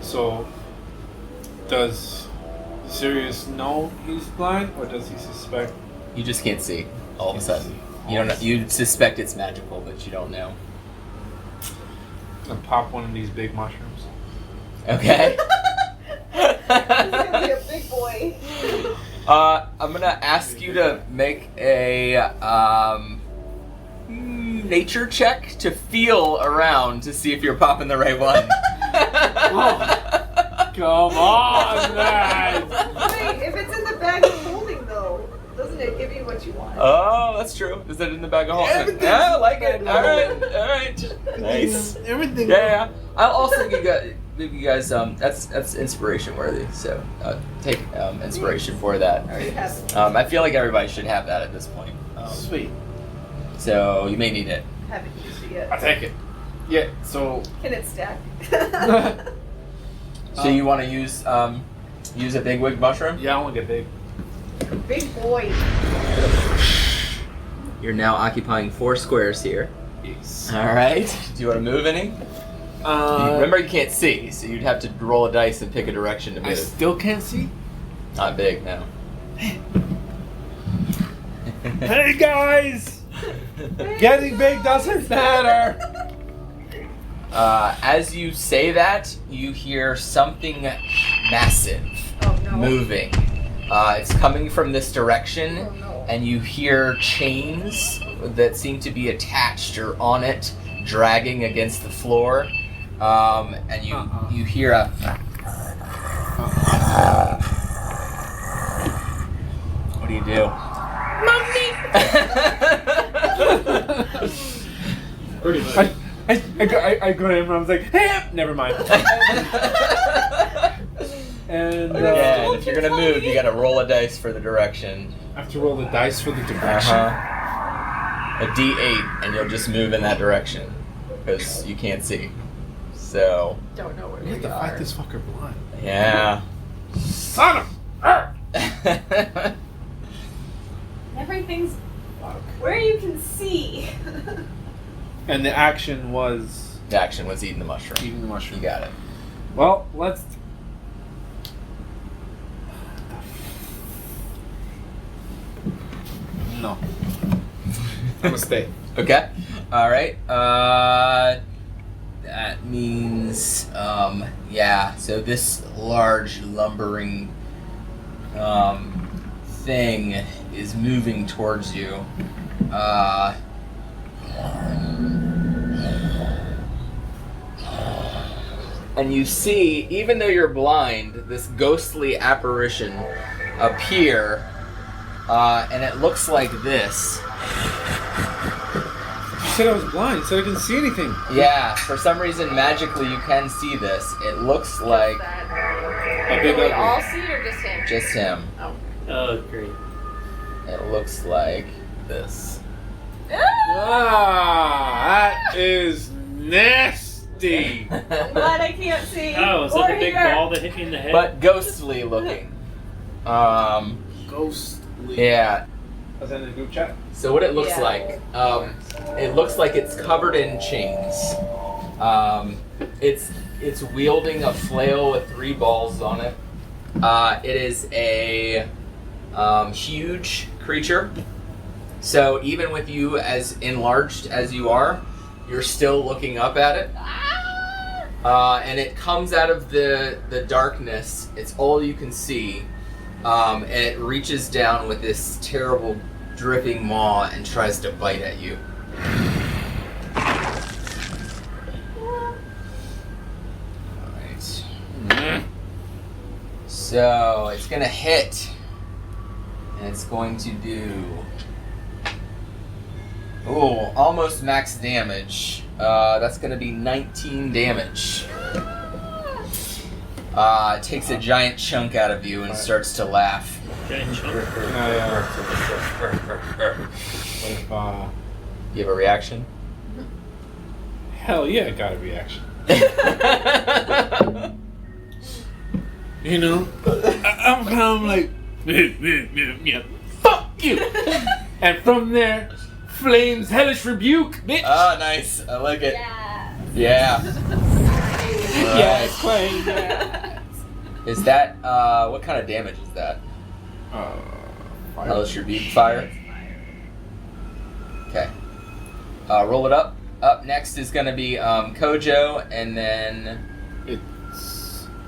So, does Xerius know he's blind, or does he suspect? You just can't see all of a sudden. You don't know. You suspect it's magical, but you don't know. And pop one of these big mushrooms. Okay. He's gonna be a big boy. I'm gonna ask you to make a nature check to feel around to see if you're popping the right one. Come on, man! Wait, if it's in the bag of holding though, doesn't it give you what you want? Oh, that's true. Is that in the bag of holding? Yeah, I like it. All right. Nice. Everything. Yeah. I'll also give you guys that's inspiration worthy. So take inspiration for that. I feel like everybody should have that at this point. Sweet. So you may need it. Haven't used it yet. I take it. Yeah. So. Can it stack? So you want to use a big wig mushroom? Yeah, I want to get big. Big boy. You're now occupying 4 squares here. Yes. All right. Do you want to move any? Remember, you can't see, so you'd have to roll a dice and pick a direction to move. I still can't see? Not big, no. Hey guys! Getting big doesn't matter! As you say that, you hear something massive moving. It's coming from this direction, and you hear chains that seem to be attached or on it, dragging against the floor. And you hear a... What do you do? Pretty much. I go to him and I was like, hey, never mind. And and if you're gonna move, you gotta roll a dice for the direction. I have to roll the dice for the direction. A D8, and you'll just move in that direction because you can't see. So Don't know where We have we to are. fight this fucker blind. yeah. Son of Everything's where you can see. And the action was The action was eating the mushroom. eating the You mushroom. got it. Well, let's. No. I'm gonna stay. Okay. All right. That means, yeah. So this large lumbering thing is moving towards you. And you see, even though you're blind, this ghostly apparition appear, and it looks like this. You said I was blind. You said I couldn't see anything. Yeah, for some reason, magically, you can see this. It looks like A big Can we ugly. all see or just him? just him. Oh, great. It looks like this. Ah, that is nasty. I'm glad I can't see. Oh, is or that the big hear. ball that hit me in the head? But ghostly looking. Ghostly. Yeah. Was that in the group chat? So what it looks Yeah. like, it looks like it's covered in chains. It's wielding a flail with 3 balls on it. It is a huge creature. So even with you as enlarged as you are, you're still looking up at it. And it comes out of the darkness. It's all you can see. And it reaches down with this terrible dripping maw and tries to bite at you. Alright. So it's gonna hit. And it's going to do almost max damage. That's gonna be 19 damage. It takes a giant chunk out of you and starts to laugh. Giant chunk. You have a reaction? Hell yeah, I got a reaction. You know, I'm kind of like, yeah, fuck you. And from there, flames hellish rebuke, bitch. Oh, nice. I like it. Yeah. Yeah. Claim. Is that, what kind of damage is that? Hellish Rebuke fire? Okay. Roll it up. Up next is going to be Kojo, and then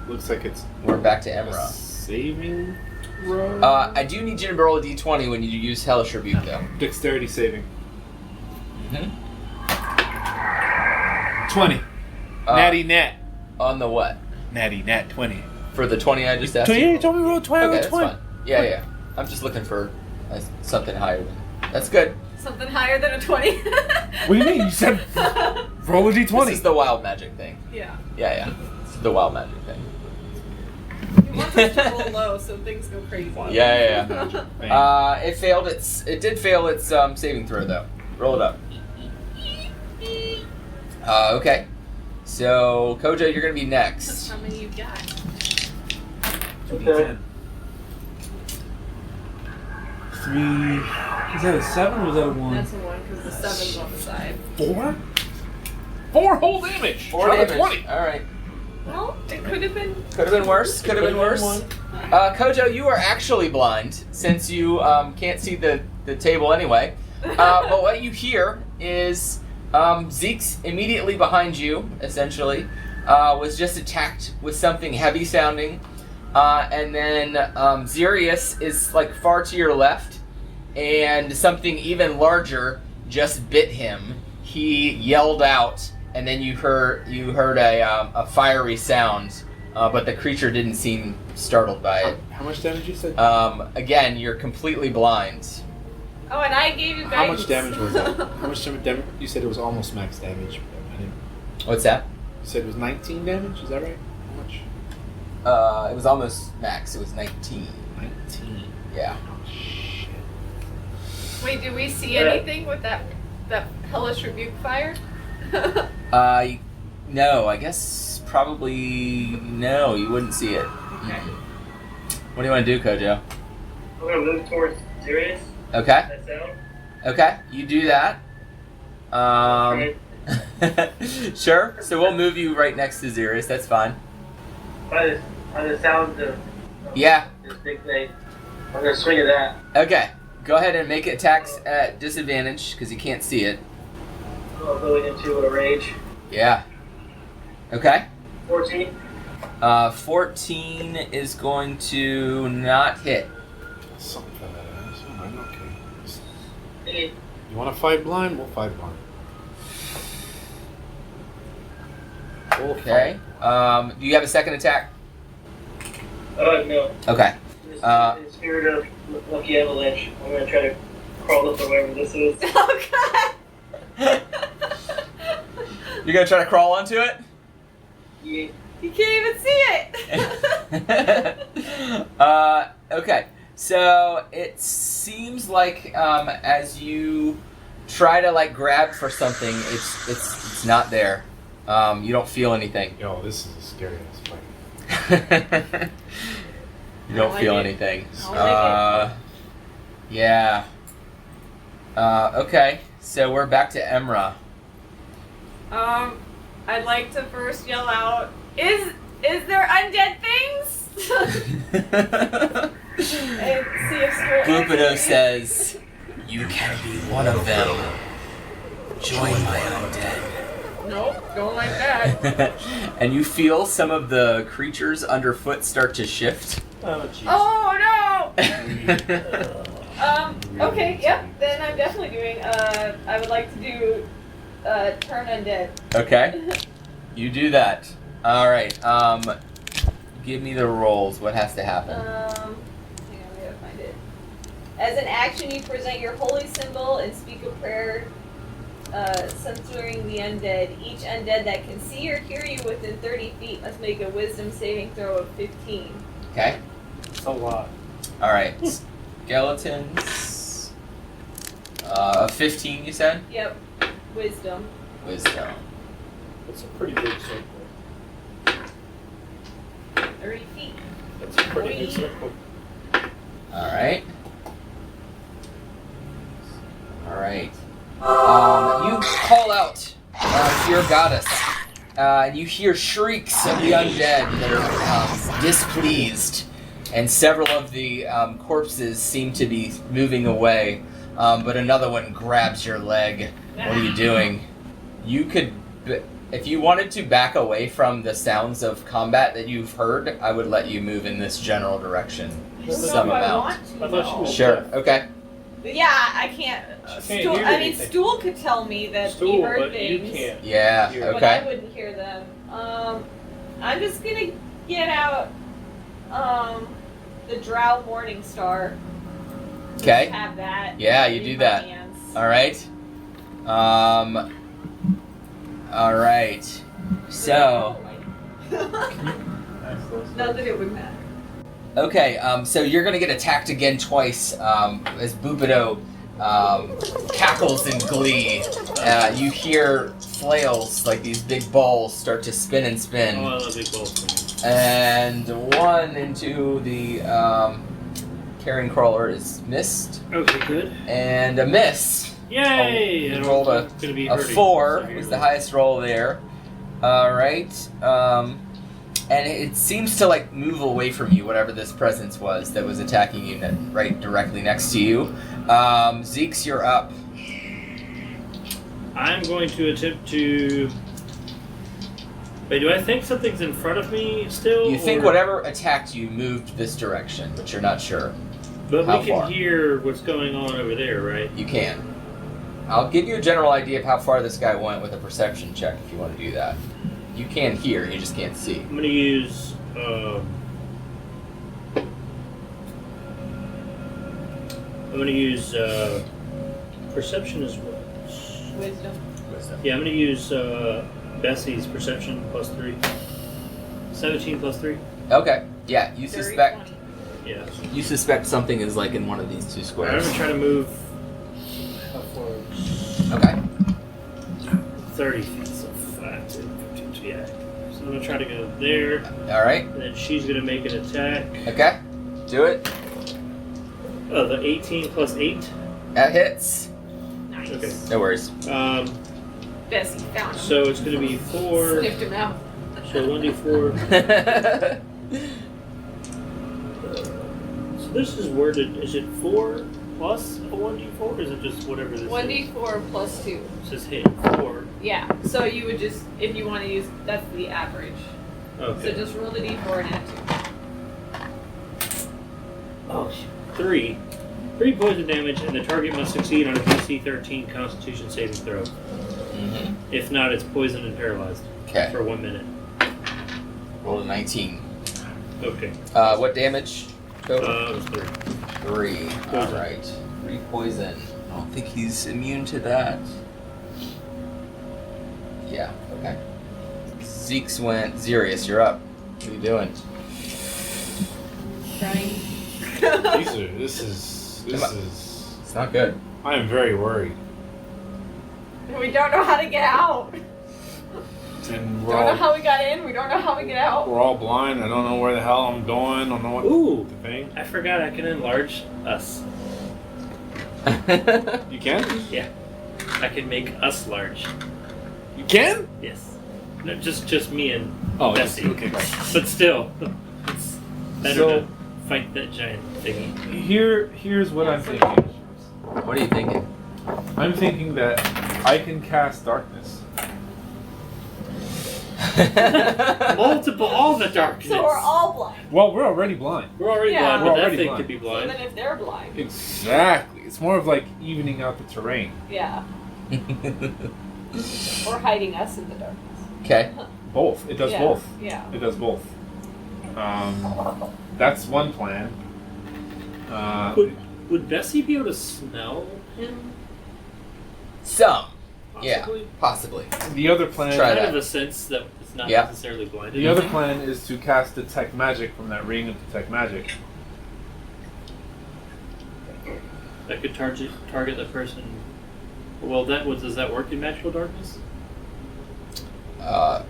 Looks like it's we're back to a Emra. saving throw. I do need you to roll a d20 when you use Hellish Rebuke, though. Dexterity saving. Mm-hmm. 20. Natty nat. On the what? Natty nat 20. For the 20 I just asked Yeah, you? you told me to roll 20. Okay, that's 20. fine. Yeah. I'm just looking for something higher than... That's good. Something higher than a 20. What do you mean? You said roll a d20. This is the wild magic thing. Yeah. Yeah. It's the wild magic thing. You want us to roll low so things go crazy. Yeah. It failed it did fail its saving throw though. Roll it up. Okay. So Kojo, you're gonna be next. How many you got? Okay. 3. Is that a 7 or is that a 1? That's a 1 because the 7's on the side. 4? 4 whole damage. 4 Not a damage. 20. Alright. Well, it could have been. Could have been worse. Kojo, you are actually blind since you can't see the table anyway. But what you hear is Zeke's immediately behind you, essentially, was just attacked with something heavy sounding. And then Xerius is like far to your left, and something even larger just bit him. He yelled out, and then you heard a fiery sound, but the creature didn't seem startled by it. How much damage you said? Again, you're completely blind. Oh, and I gave you guidance. How much damage was that? How much damage? You said it was almost max damage. I didn't... What's that? You said it was 19 damage. Is that right? How much? It was almost max. It was 19. 19. Yeah. Oh, shit. Wait, do we see anything with that hellish rebuke fire? No. I guess probably no. You wouldn't see it. Okay. What do you want to do, Kojo? I'm gonna move towards Sirius. Okay. That sound. Okay. You do that. Sure. So we'll move you right next to Xerius. That's fine. By the sound of Yeah. this big thing, I'm gonna swing at that. Okay. Go ahead and make attacks at disadvantage because you can't see it. I'm going into a rage. Yeah. Okay. 14. 14 is going to not hit. Something for that ass. Alright, okay. 8. You want to fight blind? We'll fight blind. Okay. Do you have a second attack? No. Okay. In the spirit of Lucky Avalanche, I'm gonna try to crawl up or wherever this is. Oh god! You're gonna try to crawl onto it? Yeah. You can't even see it! Okay. So it seems like as you try to like grab for something, it's not there. You don't feel anything. Yo, this is a scary ass fight. You don't feel anything. Yeah. Okay. So we're back to Emra. I'd like to first yell out, is there undead things? And see if Skirt Bupido says, You can be one of them. Join my undead. Nope, don't like that. and you feel some of the creatures underfoot start to shift. Oh, jeez. Oh no! Okay, yep, then I'm definitely doing, I would like to do, turn undead. Okay. You do that. Alright, give me the rolls. What has to happen? Hang on, we gotta find it. As an action, you present your holy symbol and speak a prayer, censoring the undead. Each undead that can see or hear you within 30 feet must make a wisdom saving throw of 15. Okay. That's a lot. Alright. Skeletons. 15, you said? Yep. Wisdom. Wisdom. That's a pretty big circle. 30 feet. That's a pretty big circle. Alright. Alright. You call out to your goddess. And you hear shrieks of the undead that are displeased. And several of the corpses seem to be moving away. But another one grabs your leg. What are you doing? You could... If you wanted to back away from the sounds of combat that you've heard, I would let you move in this general direction. Some amount. I thought she was Sure, deaf. okay. But yeah, I can't. Stool, hear I mean, anything. Stool could tell me that he Stool, heard but things. you can't. Yeah, hear. But I okay. wouldn't hear them. I'm just gonna get out the Drow Morning Star. Okay. Just have that. Yeah, you in do my that. hands. Alright. Alright. So, Not that it would matter. okay, so you're gonna get attacked again twice, as Bupido cackles in glee. You hear flails, like these big balls, start to spin and spin. Oh, I love big balls. And one into the carrion crawler is missed. Okay, good. And a miss. Yay! You I don't rolled think it's gonna be a hurting. 4 So was the highest roll there. Alright. And it seems to like move away from you, whatever this presence was that was attacking you right directly next to you. Zeke's, you're up. I'm going to attempt to... Wait, do I think something's in front of me still? You think whatever attacked you moved this direction, but you're not sure. But how we can far. hear what's going on over there, right? You can. I'll give you a general idea of how far this guy went with a perception check if you want to do that. You can hear, you just can't see. I'm going to use... I'm going to use perception as well. Wisdom. Yeah, I'm going to use Bessie's perception plus 3. 17 plus 3. Okay. Yeah, you 30, suspect. 20. Yeah. You suspect something is like in one of these two I'm squares. going to try to move. How far? Okay. 30 feet. So 5, 10, 15. Yeah. So I'm going to try to go there. All right. And then she's going to make an attack. Okay. Do it. Oh, the 18 plus 8. That hits. Nice. Okay. No worries. Bessie found him. So it's going to be 4. Sniffed him out. So 1d4. So this is worded. Is it 4 plus a 1d4, or is it just whatever this is? 1d4 plus 2. It says hit 4. Yeah. So you would just, if you want to use, that's the average. Okay. So just roll the d4 and add 2. Oh, 3. 3 poison damage, and the target must succeed on a DC 13 Constitution saving throw. Mm-hmm. If not, it's poisoned and paralyzed. Okay. For 1 minute. Roll a 19. Okay. What damage? It was 3. 3. All right. 3 poison. I don't think he's immune to that. Yeah. Okay. Zeke's went. Zerius, you're up. What are you doing? Crying. This is. It's not good. I am very worried. We don't know how to get out. And We don't know how we got in. We don't know how we get out. we're all blind. I don't know where the hell I'm going. I don't know what Ooh! the thing. I forgot I can enlarge us. You can? Yeah. I can make us large. You can? Yes. No, just me and Oh, Bessie. okay. But still, it's better So- to fight that giant thingy. Here's what I'm thinking. What are you thinking? I'm thinking that I can cast darkness. All the darkness. So we're all blind. Well, we're already blind. We're already Yeah. blind, We're but that already thing blind. could be So blind. then if they're blind. Exactly. It's more of like evening out the terrain. Yeah. Or hiding us in the darkness. Okay. Both. It does Yeah, both. yeah. It does both. That's one plan. Would Bessie be able to smell him? Some. Possibly? Yeah. Possibly. The other plan. Try Kind that. of a sense that it's not Yeah. necessarily blinded. The other plan is to cast detect magic from that ring of detect magic. That could target the person. Well, does that work in magical darkness? I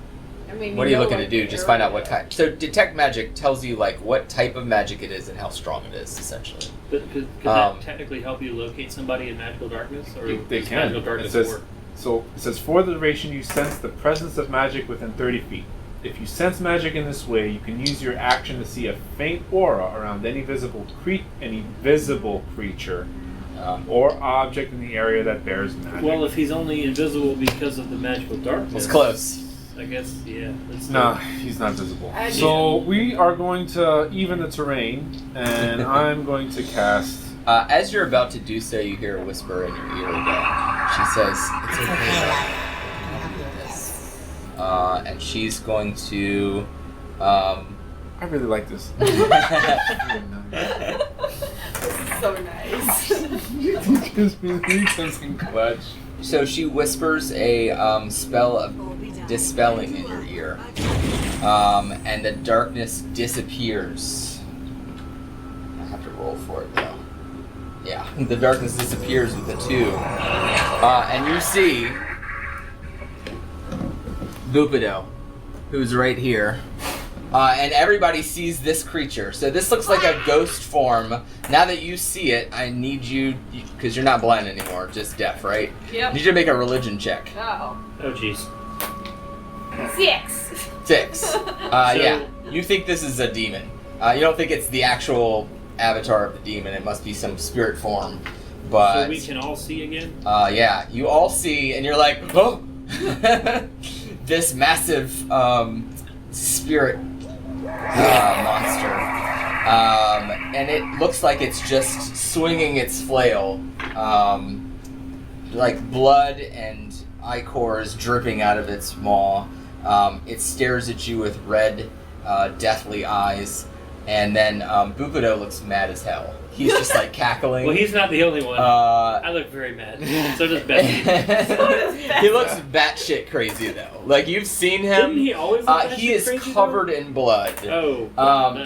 mean, What are you know looking what to do? you're Just find out what doing. type. So detect magic tells you like what type of magic it is and how strong it is, essentially. But could that technically help you locate somebody in magical darkness, or They does can. magical It darkness says, work? so it says for the duration you sense the presence of magic within 30 feet. If you sense magic in this way, you can use your action to see a faint aura around any visible creature or object in the area that bears magic. Well, if he's only invisible because of the magical darkness, It's close. I guess, yeah. That's No, he's not visible. I So we are going to even the terrain, and I'm going to cast. As you're about to do so, you hear a whisper in your ear again. She says, "It's okay, love. I'll do this." And she's going to. I really like this. So nice. Gives me something clutch. So she whispers a spell of dispelling in your ear, and the darkness disappears. I have to roll for it though. Yeah, the darkness disappears with the 2, and you see Bupido, who's right here. And everybody sees this creature. So this looks like a ghost form. Now that you see it, I need you, because you're not blind anymore, just deaf, right? Yep. I need you to make a religion check. Oh. Oh, jeez. 6. 6. Yeah. You think this is a demon. You don't think it's the actual avatar of the demon. It must be some spirit form. But so we can all see again? yeah, you all see, and you're like, oh! This massive spirit monster. And it looks like it's just swinging its flail. Like blood and ichors dripping out of its maw. It stares at you with red, deathly eyes. And then Bukudo looks mad as hell. He's just like cackling. Well, he's not the only one. I look very mad. So does Bessie. He looks batshit crazy though. Like you've seen him. Didn't he always look he is crazy, covered in blood. Oh.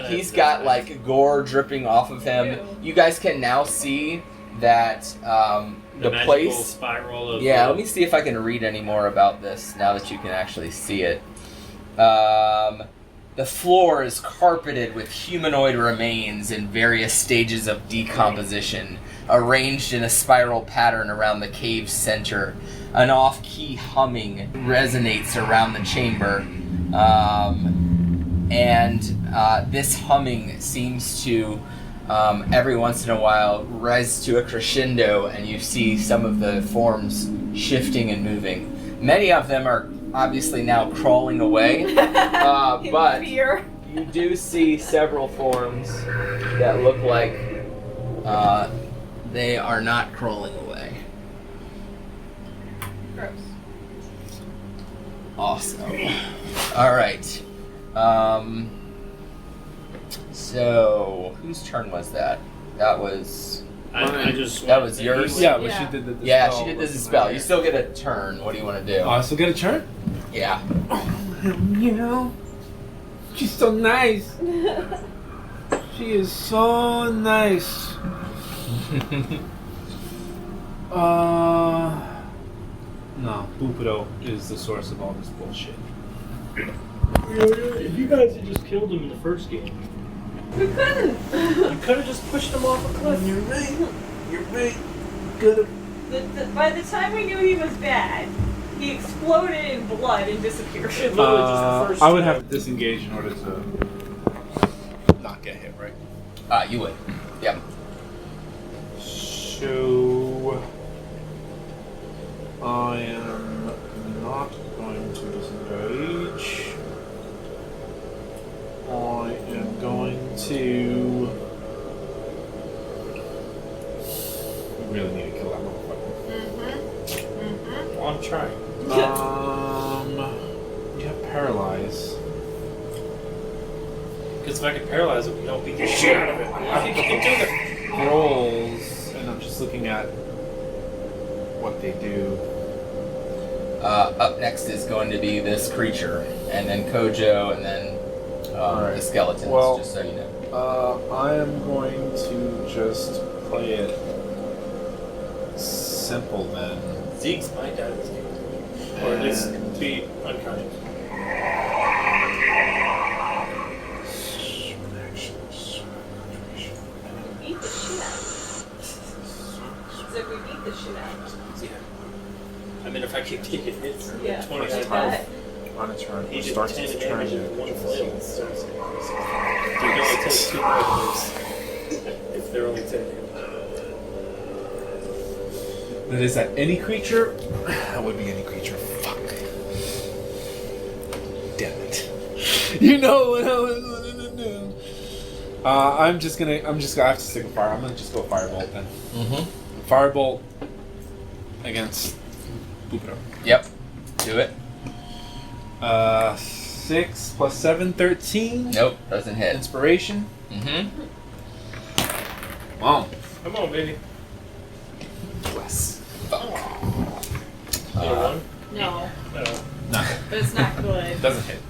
He's got like gore dripping off of him. You guys can now see that the place. Spiral of let me see if I can read any more about this now that you can actually see it. The floor is carpeted with humanoid remains in various stages of decomposition, arranged in a spiral pattern around the cave's center. An off-key humming resonates around the chamber, and this humming seems to, every once in a while, rise to a crescendo, and you see some of the forms shifting and moving. Many of them are obviously now crawling away, but you do see several forms that look like they are not crawling away. Gross. Awesome. All right. So whose turn was that? That was. That was yours? Yeah, but she did the spell. She did the spell. You still get a turn. What do you want to do? Oh, I still get a turn? Yeah. You know, she's so nice. She is so nice. No, Bukudo is the source of all this bullshit. If you guys had just killed him in the first game. We couldn't. You could have just pushed him off a cliff. You're right. You're right. Good. By the time we knew he was bad, he exploded in blood and disappeared. Literally just the first I would have to disengage in order to not get hit, right? You would. Yep. So I am not going to disengage. I am going to. We really need to kill that motherfucker. Well, I'm trying. You have paralyze. Because if I can paralyze him, we don't beat the shit out of it. I think you can do that. Rolls, and I'm just looking at what they do. Up next is going to be this creature, and then Kojo, and then the skeletons, just so you know. I am going to just play it simple then. Zeke's might die this game. Or at least be unconscious. Beat the shit out of him. As if we beat the shit out of him. Yeah. I mean, if I keep taking hits, 20 like that. On its turn, he did starts 10 its damage turn. with one flail. So it only takes 2 moves if they're only 10 damage. That is that any creature? That would be any creature. Fuck. Damn it. You know what I was gonna do. I have to stick with fire. I'm gonna just go Firebolt then. Mm-hmm. Firebolt against Bukudo. Yep. Do it. 6 plus 7, 13. Nope, doesn't hit. Inspiration. Mm-hmm. Wow. Come on, baby. Bless. One? No. No. No. But it's not good. Doesn't hit.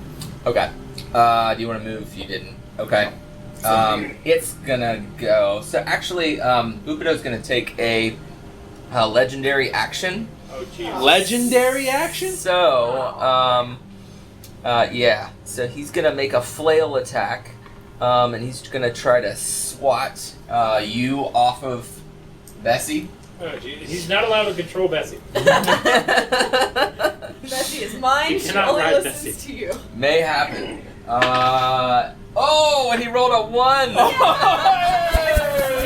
Okay. Do you want to move? You didn't. Okay. It's gonna go. So actually, Bukudo's gonna take a legendary action. Oh, jeez. Legendary action? So, yeah. So he's gonna make a flail attack, and he's gonna try to swat you off of Bessie. Oh, geez. He's not allowed to control Bessie. Bessie is mine. You She cannot only ride listens Bessie. to you. May happen. And he rolled a 1. He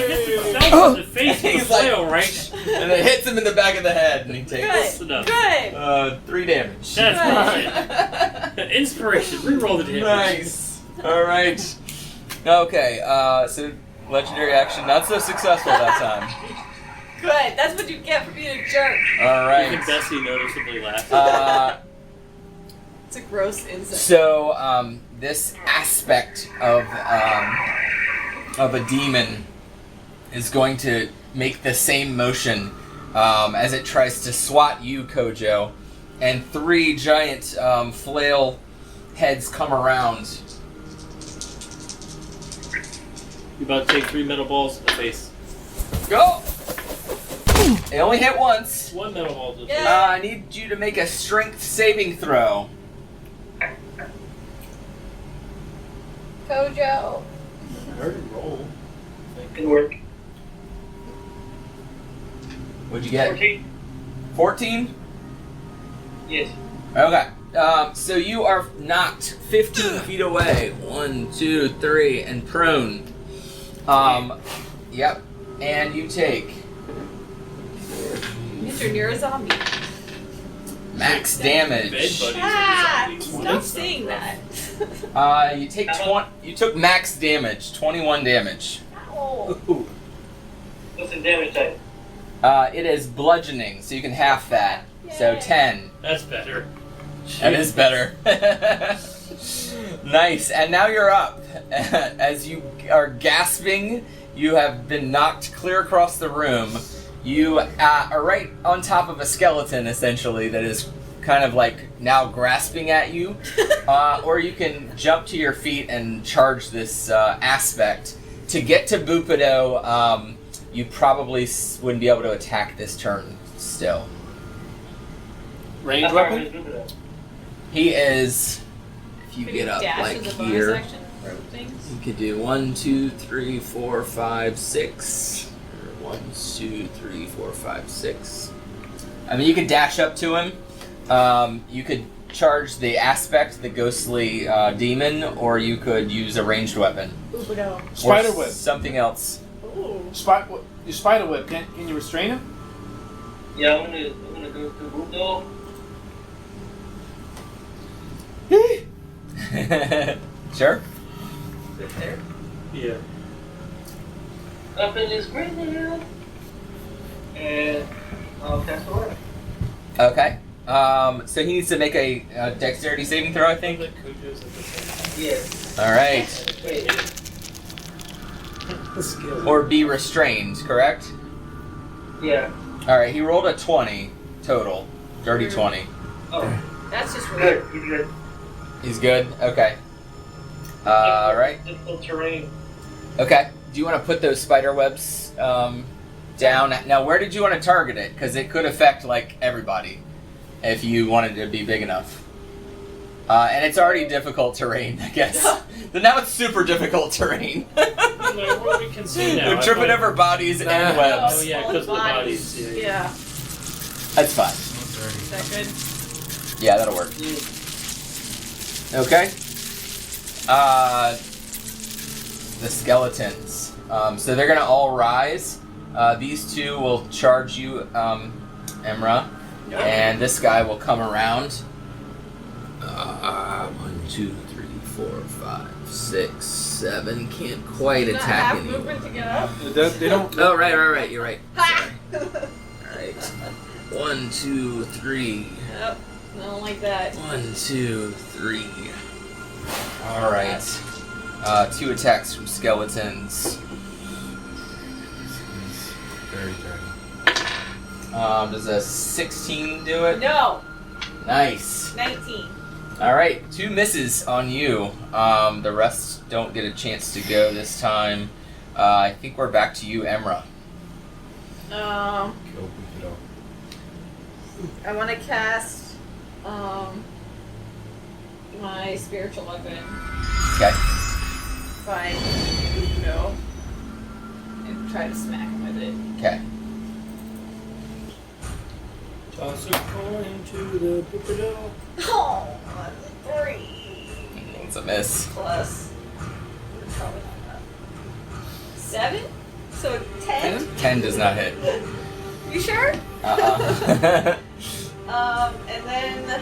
gets himself The face with the He's like- flail, right? And it hits him in the back of the head, and he takes Good. Good. 3 damage. That's right. Inspiration. Reroll the damage. Nice. All right. Okay. So legendary action, not so successful that time. Good. That's what you get for being a jerk. All right. Even Bessie noticeably laughs. It's a gross insect. So this aspect of a demon is going to make the same motion as it tries to swat you, Kojo, and 3 giant flail heads come around. You about to take 3 metal balls to the face. Go! It only hit once. 1 metal ball to the face. I need you to make a strength saving throw. Kojo. I heard it roll. Good work. What'd you get? 14? 14? Yes. Okay. So you are knocked 15 feet away. 1, 2, 3, and prone. Yep. And you take You're a zombie. max damage. Stop saying that. You take You took max damage. 21 damage. Oh. What's the damage type? It is bludgeoning, so you can half that. So 10. That's better. That is better. Nice. And now you're up. As you are gasping, you have been knocked clear across the room. You are right on top of a skeleton, essentially, that is kind of like now grasping at you. Or you can jump to your feet and charge this aspect. To get to Bupido, you probably wouldn't be able to attack this turn still. Range weapon? He is, if you Could get you up dash like as a bonus here, action for things? you could do 1, 2, 3, 4, 5, 6. 1, 2, 3, 4, 5, 6. I mean, you could dash up to him. You could charge the aspect, the ghostly demon, or you could use a ranged weapon. Bupido. Spider Or whip. something else. Ooh. Your spider whip. Can you restrain him? Yeah, I'm gonna go to Budo. Sure. Right there. Yeah. Up in this grenade. And I'll cast away. Okay. So he needs to make a dexterity saving throw, I think. Yes. All right. Wait. Or be restrained, correct? Yeah. All right. He rolled a 20 total. Dirty 20. Oh. That's just Good. weird. He's good. He's good. Okay. All right. Difficult terrain. Okay. Do you want to put those spider webs down? Now, where did you want to target it? Because it could affect like everybody if you wanted to be big enough. And it's already difficult terrain, I guess. But now it's super difficult terrain. What we can see now. We're tripping over bodies and webs. Oh yeah, because the bodies. Yeah. That's fine. Is that good? Yeah, that'll work. Okay. The skeletons. So they're gonna all rise. These two will charge you, Emra, and this guy will come around. 1, 2, 3, 4, 5, 6, 7. Can't quite Not attack half anyone. movement to get up. They don't. Oh, right. You're right. Ha! Alright. 1, 2, 3. Yep. I don't like that. 1, 2, 3. Alright. 2 attacks from skeletons. Very dirty. Does a 16 do it? No. Nice. 19. Alright, 2 misses on you. The rest don't get a chance to go this time. I think we're back to you, Emra. Kill Bupido. I want to cast my spiritual weapon Okay. by Bupido and try to smack him with it. Okay. Toss a coin to the Bupido. Oh, 3 It's a miss. plus probably not that. 7, so 10. 10 does not hit. You sure? Uh-uh. And then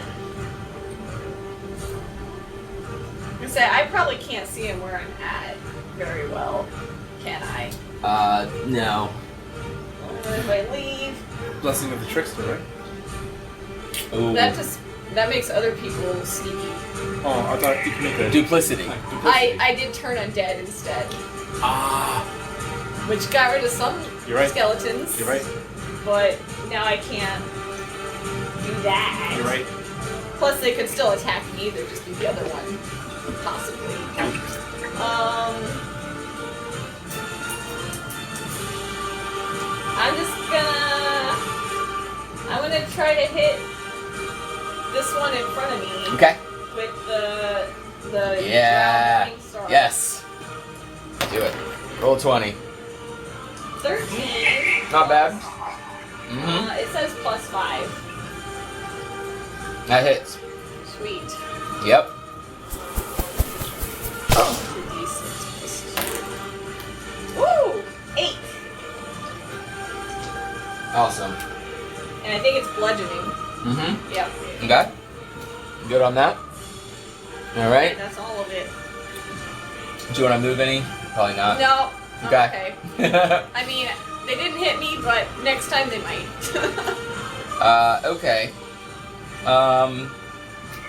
I say I probably can't see him where I'm at very well, can I? No. If I leave, Blessing of the trickster, right? Ooh. that makes other people sneaky. Oh, I thought you could make a Duplicity. I did turn undead instead, Ah. which got rid of some You're right. skeletons. You're right. But now I can't do that. You're right. Plus, they could still attack me. They'd just be the other one, possibly. I'm gonna try to hit this one in front of me. Okay. With the Yeah. drowned star. Yes. Do it. Roll 20. 13. Not bad. Mm-hmm. It says +5. That hits. Sweet. Yep. Woo! 8. Awesome. And I think it's bludgeoning. Mm-hmm. Yep. Okay. Good on that. All right. That's all of it. Do you want to move any? Probably not. No. I'm Okay. I mean, they didn't hit me, but next time they might. Okay.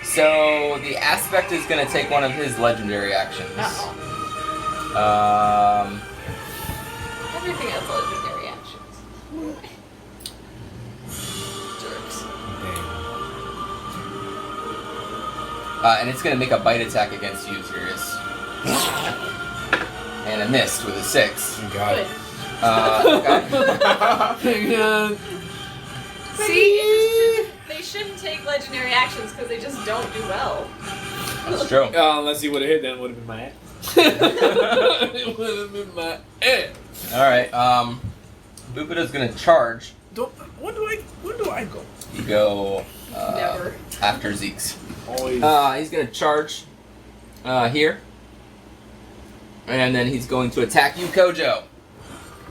So the aspect is gonna take one of his legendary actions. Uh-oh. Everything has legendary actions. Jerks. And it's gonna make a bite attack against you, Sirius. And a missed with a 6. Oh, God. Okay. See, they shouldn't take legendary actions because they just don't do well. That's true. Unless he would have hit, then it would have been my ass. It would have been my ass. Alright, Bupido's gonna charge. When do I go? You go Never. after Zeke's. Always. He's gonna charge here. And then he's going to attack you, Kojo.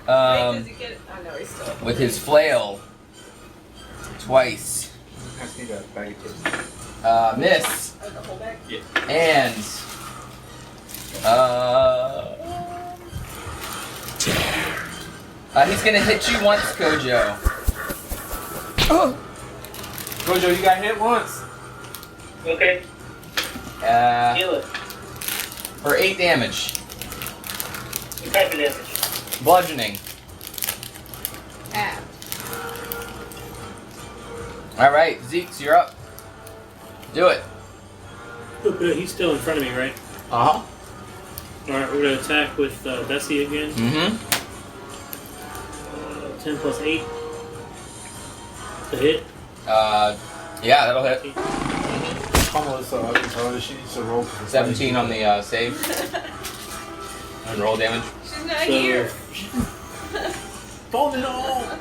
Does he get? Oh no, he's still. With his flail. Twice. I just need a bag of chips. Miss. Oh, the whole bag? Yeah. And he's gonna hit you once, Kojo. Oh. Kojo, you got hit once. Okay. Heal it. For 8 damage. What type of damage? Bludgeoning. Ah. Alright, Zeke's, you're up. Do it. But he's still in front of me, right? Uh-huh. Alright, we're going to attack with Bessie again. Mm-hmm. 10 plus 8. To hit. Yeah, that'll hit. She needs to roll. 17 on the save. And roll damage. She's not here. Phone it all! I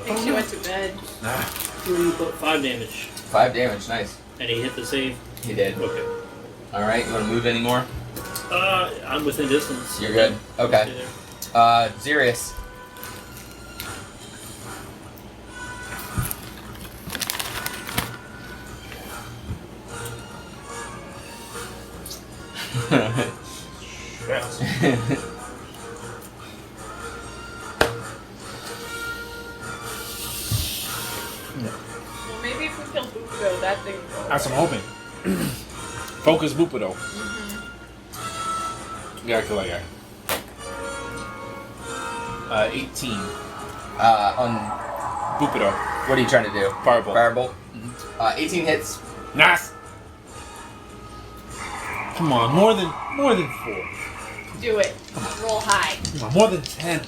think she went to bed. 5 damage. 5 damage, nice. And he hit the save? He did. Okay. Alright, you want to move any more? I'm within distance. You're good. Okay. Xerius. Well, maybe if we kill Bupido, that thing will. That's what I'm hoping. Focus Bupido. You gotta kill that guy. 18. On Bupido. what are you trying to do? Firebolt. Firebolt. 18 hits. Nice. Come on, more than 4. Do it. Roll high. Come on, more than 10.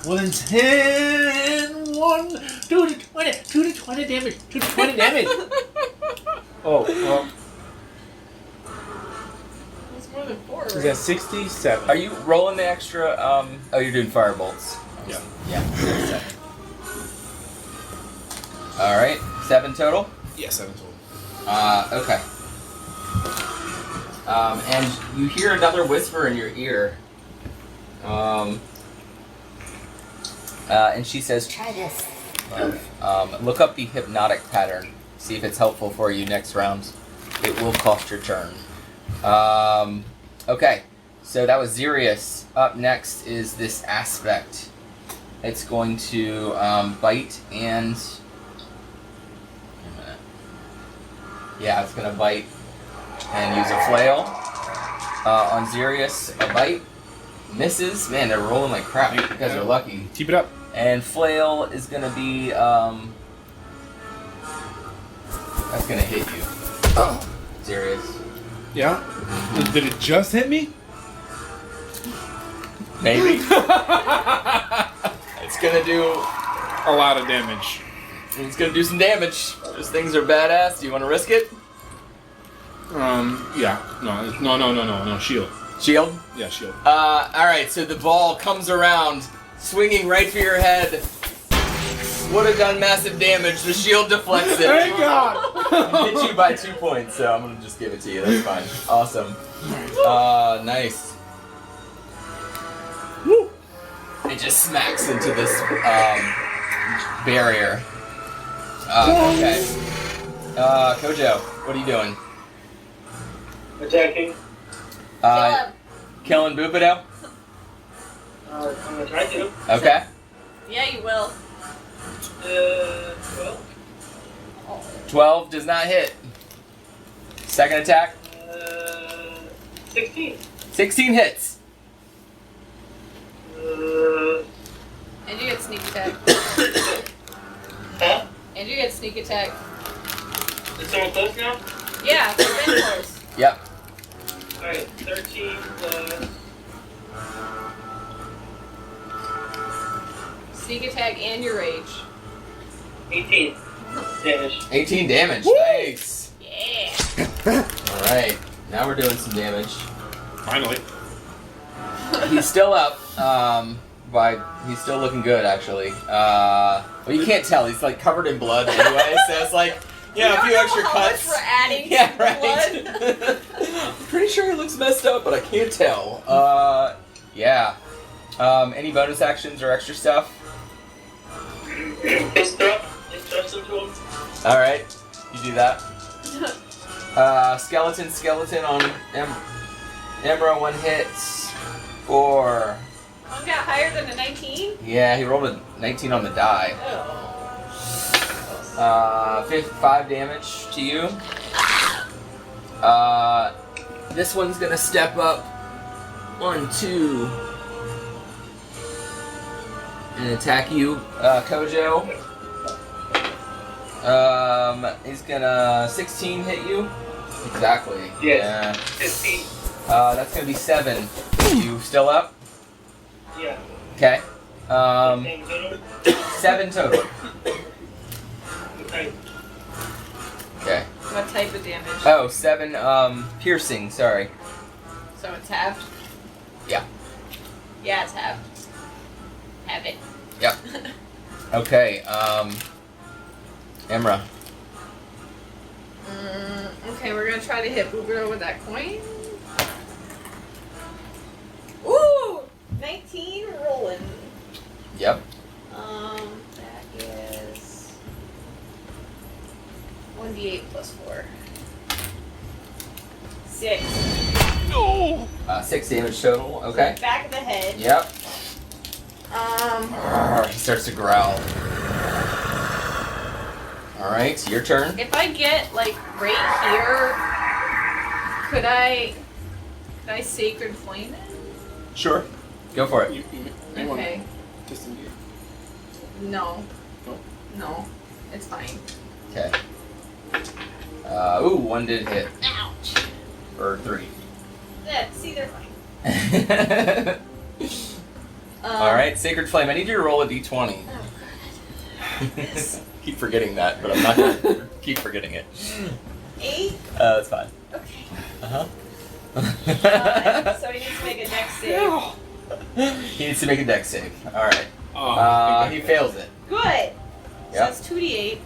More than 10. 1, 2 to 20. 2 to 20 damage. 2 to 20 damage. Oh, well. It's more than 4. Is that 67? Are you rolling the extra? Oh, you're doing firebolts. Yeah. Yeah. 7. All right. 7 total. Yeah, 7 total. Okay. And you hear another whisper in your ear. And she says, Try this. look up the hypnotic pattern. See if it's helpful for you next round. It will cost your turn. Okay, so that was Xerius. Up next is this aspect. It's going to bite and... Wait a minute. Yeah, it's going to bite and use a flail. On Xerius, a bite. Misses. Man, they're rolling like crap. You guys are lucky. Keep it up. And flail is going to be... that's going to hit you. Xerius. Yeah? Did it just hit me? Maybe. It's gonna do a lot of damage. It's gonna do some damage. Those things are badass. Do you want to risk it? Yeah. No. Shield. Shield? Yeah, shield. All right. So the ball comes around, swinging right for your head. Would have done massive damage. The shield deflects it. Thank God. Hit you by 2 points. So I'm gonna just give it to you. That's fine. Awesome. Nice. Woo. It just smacks into this barrier. Okay. Kojo, what are you doing? Attacking. Killing Bupido? I'm gonna try to. Okay. Yeah, you will. 12. 12 does not hit. Second attack? 16. 16 hits. And you get sneak attack. Huh? And you get sneak attack. Is someone close now? Yeah, they've been close. Yep. Alright, 13 plus... Sneak attack and your rage. 18 damage. 18 damage. Woo! Nice. Yeah. Alright. Now we're doing some damage. Finally. He's still up. But he's still looking good, actually. Well, you can't tell. He's like covered in blood anyway, so it's like, a few extra cuts. Much we're adding Yeah, right. blood. Pretty sure he looks messed up, but I can't tell. Yeah. Any bonus actions or extra stuff? Instruction to him. All right, you do that. Skeleton on Emra, 1 hit. 4. One got higher than a 19? Yeah, he rolled a 19 on the die. Oh. 5 damage to you. This one's gonna step up. 1, 2. And attack you, Kojo. He's gonna 16 hit you. Exactly. Yes. 15. That's gonna be 7. You still up? Yeah. Okay. 7 total. Okay. Okay. What type of damage? Oh, 7 piercing, sorry. So it's halved? Yeah. Yeah, it's halved. Have it. Yep. Okay, Emra. Okay, we're gonna try to hit Bugro with that coin. Ooh! 19 rolling. Yep. That is 1d8 plus 4. 6. No! 6 damage total, okay. Back of the head. Yep. He starts to growl. Alright, your turn. If I get, like, right here, could I Sacred Flame it? Sure. Go for it. Okay. Disengage. No. Nope. No. It's fine. Okay. Ooh, 1 did hit. Ouch. Or 3. Yeah, see, they're fine. Alright, Sacred Flame. I need you to roll a d20. Oh, God. Keep forgetting that, but I'm not going to keep forgetting it. 8? That's fine. Okay. Uh-huh. So he needs to make a dex save. He needs to make a dex save. Alright. He fails it. Good. So Yep. it's 2d8,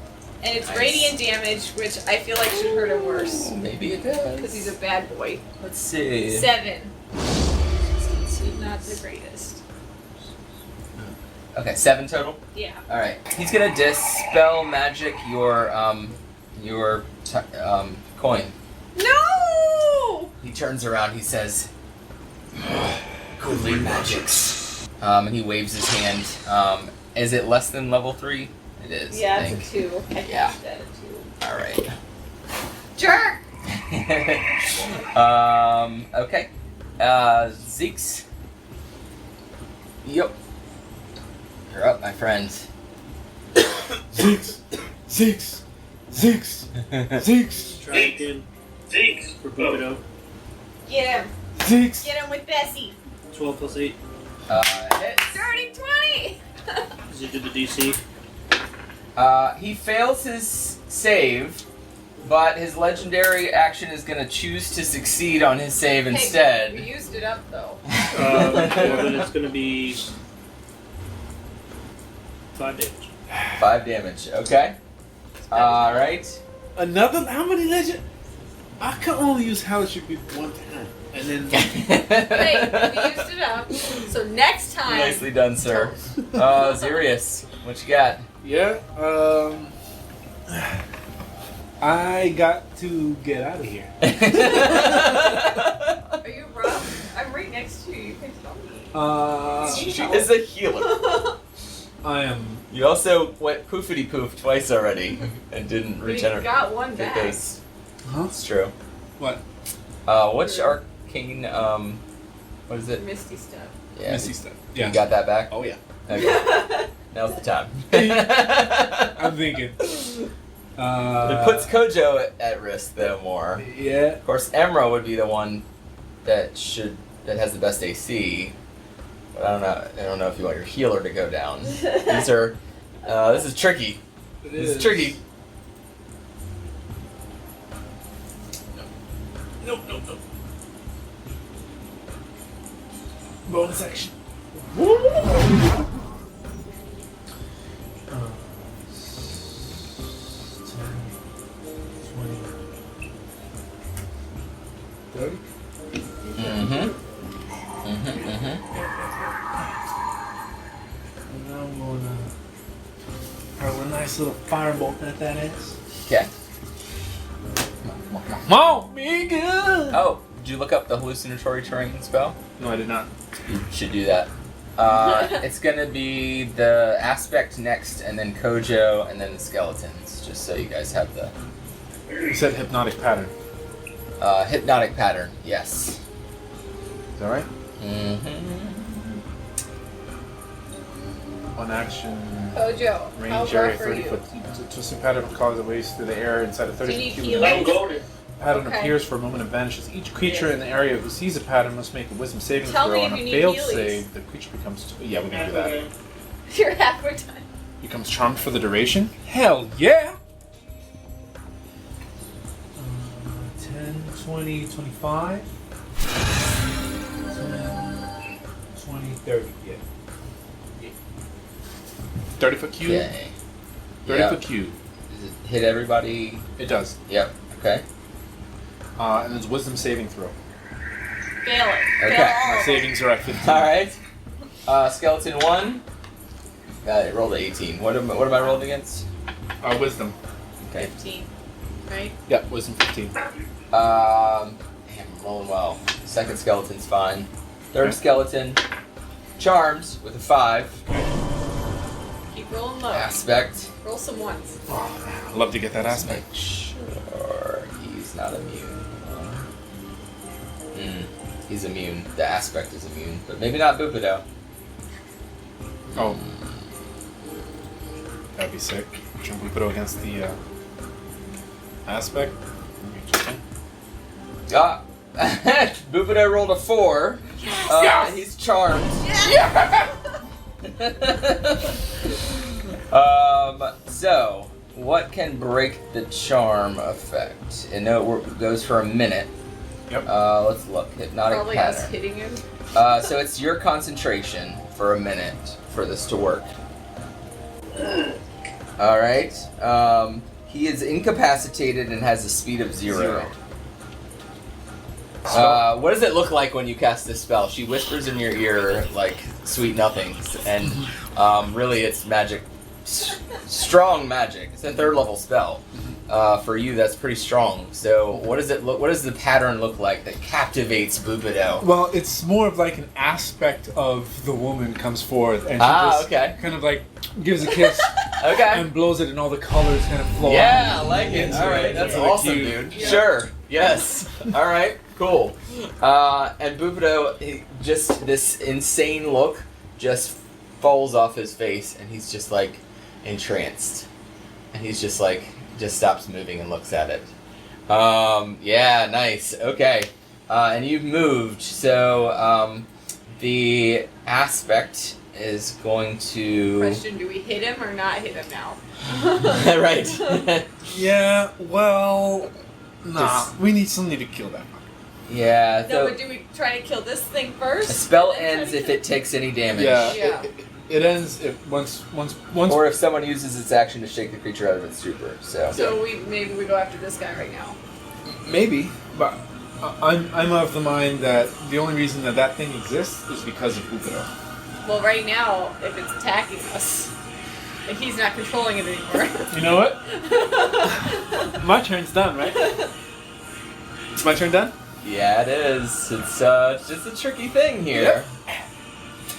and it's Nice. radiant damage, which I feel like should hurt him worse. Maybe it does. Because he's a bad boy. Let's see. 7. Not the greatest. Okay, 7 total? Yeah. Alright. He's gonna dispel magic your coin. No! He turns around, he says, Goodly magics. And he waves his hand. Is it less than level 3? It is. Yeah, I it's think. a 2. I Yeah. cast that at 2. Alright. Jerk! Okay. Zeeks. Yep. You're up, my friend. Zeeks! Zeeks! Zeeks! Zeeks! Try again. Zeeks. For Bubido. Get him! Zeeks! Get him with Bessie! 12 plus 8. Hits. Starting 20! Does he do the DC? He fails his save, but his legendary action is going to choose to succeed on his save instead. You used it up, though. Well, then it's going to be 5 damage. 5 damage, okay. Alright. Another? How many legend? I can only use Hellish Rebuke one time. And then. Hey, we used it up. So next time. Nicely done, sir. Zirius, what you got? Yeah, I got to get out of here. Are you rough? I'm right next to you. You can tell me. She is a healer. I am. You also went poofity poof twice already and didn't We regenerate. got one back. Because Huh? it's true. What? Which arcane, what is it? Misty stuff. Yeah. Missy stuff. You Yeah. got that back? Oh, yeah. Okay. Now's the time. I'm thinking. It puts Kojo at risk, though, more. Yeah. Of course, Emra would be the one that has the best AC. But I don't know if you want your healer to go down. These are, this is tricky. This is tricky. Nope. Bonus action. 30? Mm-hmm. And I'm gonna hurl a nice little firebolt at that ass. Okay. Come on, Mika! Oh, did you look up the hallucinatory terrain spell? No, I did not. You should do that. It's gonna be the aspect next, and then Kojo, and then the skeletons, just so you guys have the... You said hypnotic pattern. Hypnotic pattern, yes. Is that right? Mm-hmm. One action. Kojo, Range how area rough are 30 you? foot. Twisting pattern causes waves through the air inside a 30 Do you foot need cube. healing? I'm golden. Pattern Okay. appears for a moment and vanishes. Each creature in the area who sees a pattern must make a wisdom saving Tell me throw. if On you a need failed healies. save, the creature becomes. Yeah, we're gonna do that. You're halfway done. Becomes charmed for the duration? Hell yeah! 10, 20, 25. 10, 20, 30. Yeah. 30 foot cube? Okay. 30 Yep. foot cube. Does it hit everybody? It does. Yep. Okay. And there's wisdom saving throw. Fail it. Okay. Fail all My of them. savings are at 15. Alright. Skeleton 1. It rolled an 18. What am I rolled against? Wisdom. Okay. 15. Right? Yeah, wisdom 15. Damn, I'm rolling well. Second skeleton's fine. Third skeleton, charmed with a 5. Keep rolling low. Aspect. Roll some ones. I'd love to get that Let's aspect. make sure he's not immune. He's immune. The aspect is immune, but maybe not Bubido. Oh. That'd be sick. Should we put it against the aspect? Interesting. Bubido rolled a 4. Yes! He's charmed. So, what can break the charm effect? And no, it goes for a minute. Yep. Let's look. Hypnotic Probably pattern. us hitting him. So it's your concentration for a minute for this to work. Alright. He is incapacitated and has a speed of 0. What does it look like when you cast this spell? She whispers in your ear like sweet nothings, and really it's magic, strong magic. It's a 3rd level spell. For you, that's pretty strong. So, what does it look? What does the pattern look like that captivates Bubido? Well, it's more of like an aspect of the woman comes forth, and she just kind of like gives a kiss, and blows it, and all the colors kind of flow. Yeah, I like it. All right, that's awesome, dude. Yeah. Sure. Yes. All right. Cool. And Bubido, just this insane look, just falls off his face, and he's just like entranced, and he's just like. Just stops moving and looks at it. Yeah, nice. Okay. And you've moved, so the aspect is going to... Question, do we hit him or not hit him now? Right. Yeah, well... Nah, we need something to kill that fucker. Yeah, so... No, but do we try to kill this thing first? A spell ends if it takes any damage. Yeah. It ends if once. Or if someone uses its action to shake the creature out of its stupor. So maybe we go after this guy right now. Maybe, but I'm of the mind that the only reason that thing exists is because of Bubido. Well, right now, if it's attacking us, and he's not controlling it anymore. You know what? My turn's done, right? Is my turn done? Yeah, it is. It's just a tricky thing here.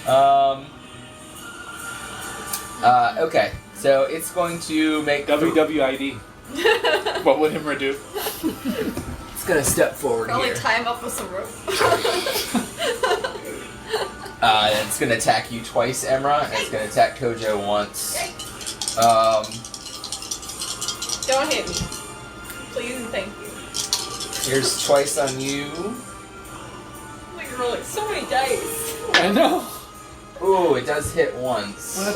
Yep. Okay, so it's going to make... WWID. What would Himra do? It's going to step forward Probably here. tie him up with some rope. It's going to attack you twice, Emra, and it's going to attack Kojo once. Don't hit me. Please and thank you. Here's twice on you. Oh my god, rolling so many dice. I know. Ooh, it does hit once. What?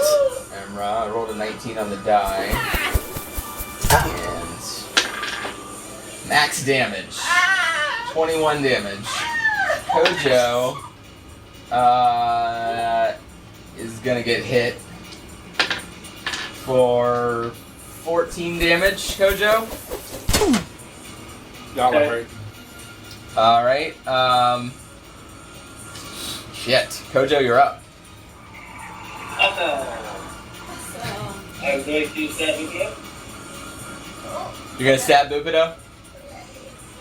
Emra, I rolled a 19 on the die. And max damage. 21 damage. Kojo is gonna get hit for 14 damage, Kojo. Y'all are hurt. Alright, shit. Kojo, you're up. Awesome. I'm going to stab Bubido. You're gonna stab Bubido?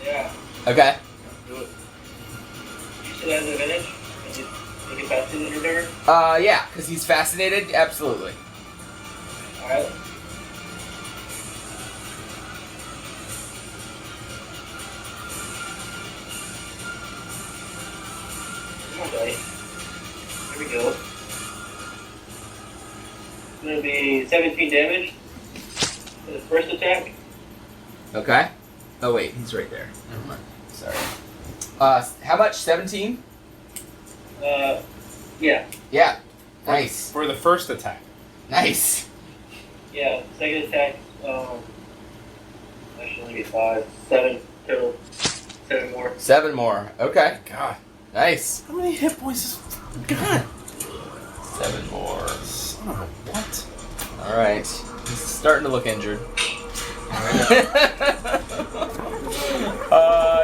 Yeah. Okay. Do it. You still have the advantage? You can fascinate or whatever? Yeah, because he's fascinated? Absolutely. Alright. Come on, buddy. Here we go. It's going to be 17 damage for the first attack. Okay. Oh wait, he's right there. Never mind. Sorry. How much? 17? Yeah. Yeah. Nice. For the first attack. Nice. Yeah, second attack, actually only be 5, 7 total. 7 more. 7 more. Okay. God. Nice. How many hit points is... God. 7 more. Son of a what? Alright. He's starting to look injured.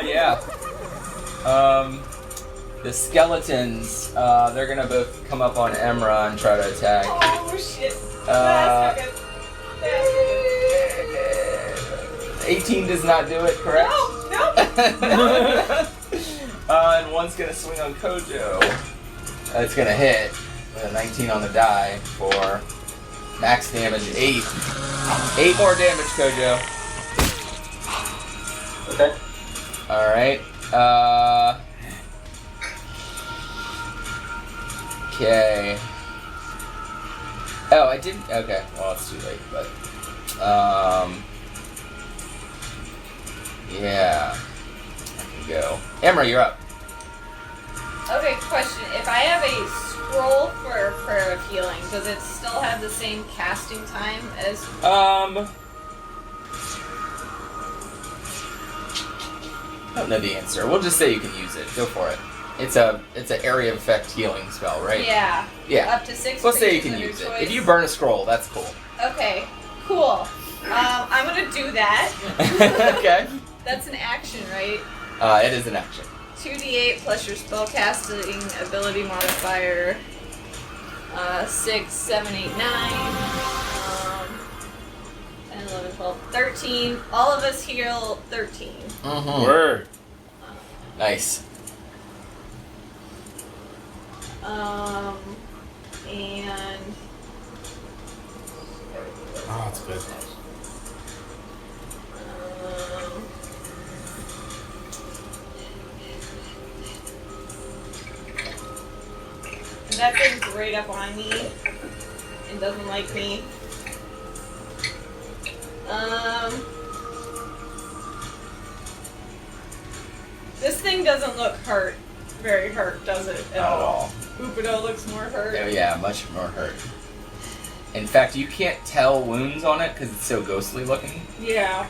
Yeah. The skeletons, they're gonna both come up on Emra and try to attack. Oh shit. That's not good. 18 does not do it, correct? No. And one's gonna swing on Kojo. It's gonna hit with a 19 on the die for max damage 8. 8 more damage, Kojo. Okay. Alright. Okay. Oh, I didn't. Okay, well, it's too late, but. Yeah. I can go. Emra, you're up. Okay, question. If I have a scroll for Prayer of Healing, does it still have the same casting time as... I don't know the answer. We'll just say you can use it. Go for it. It's an area of effect healing spell, right? Yeah. Yeah. Up to 6 Let's say you creatures can of your use it. choice. If you burn a scroll, that's cool. Okay, cool. I'm gonna do that. Okay. That's an action, right? It is an action. 2d8 plus your spellcasting ability modifier. 6, 7, 8, 9. 10, 11, 12, 13. All of us heal 13. Mm-hmm. Word. Nice. And Oh, that's good. that thing's right up on me and doesn't like me. This thing doesn't look hurt. Very hurt, does it? At all. Bupido looks more hurt. Oh, yeah, much more hurt. In fact, you can't tell wounds on it because it's so ghostly looking. Yeah.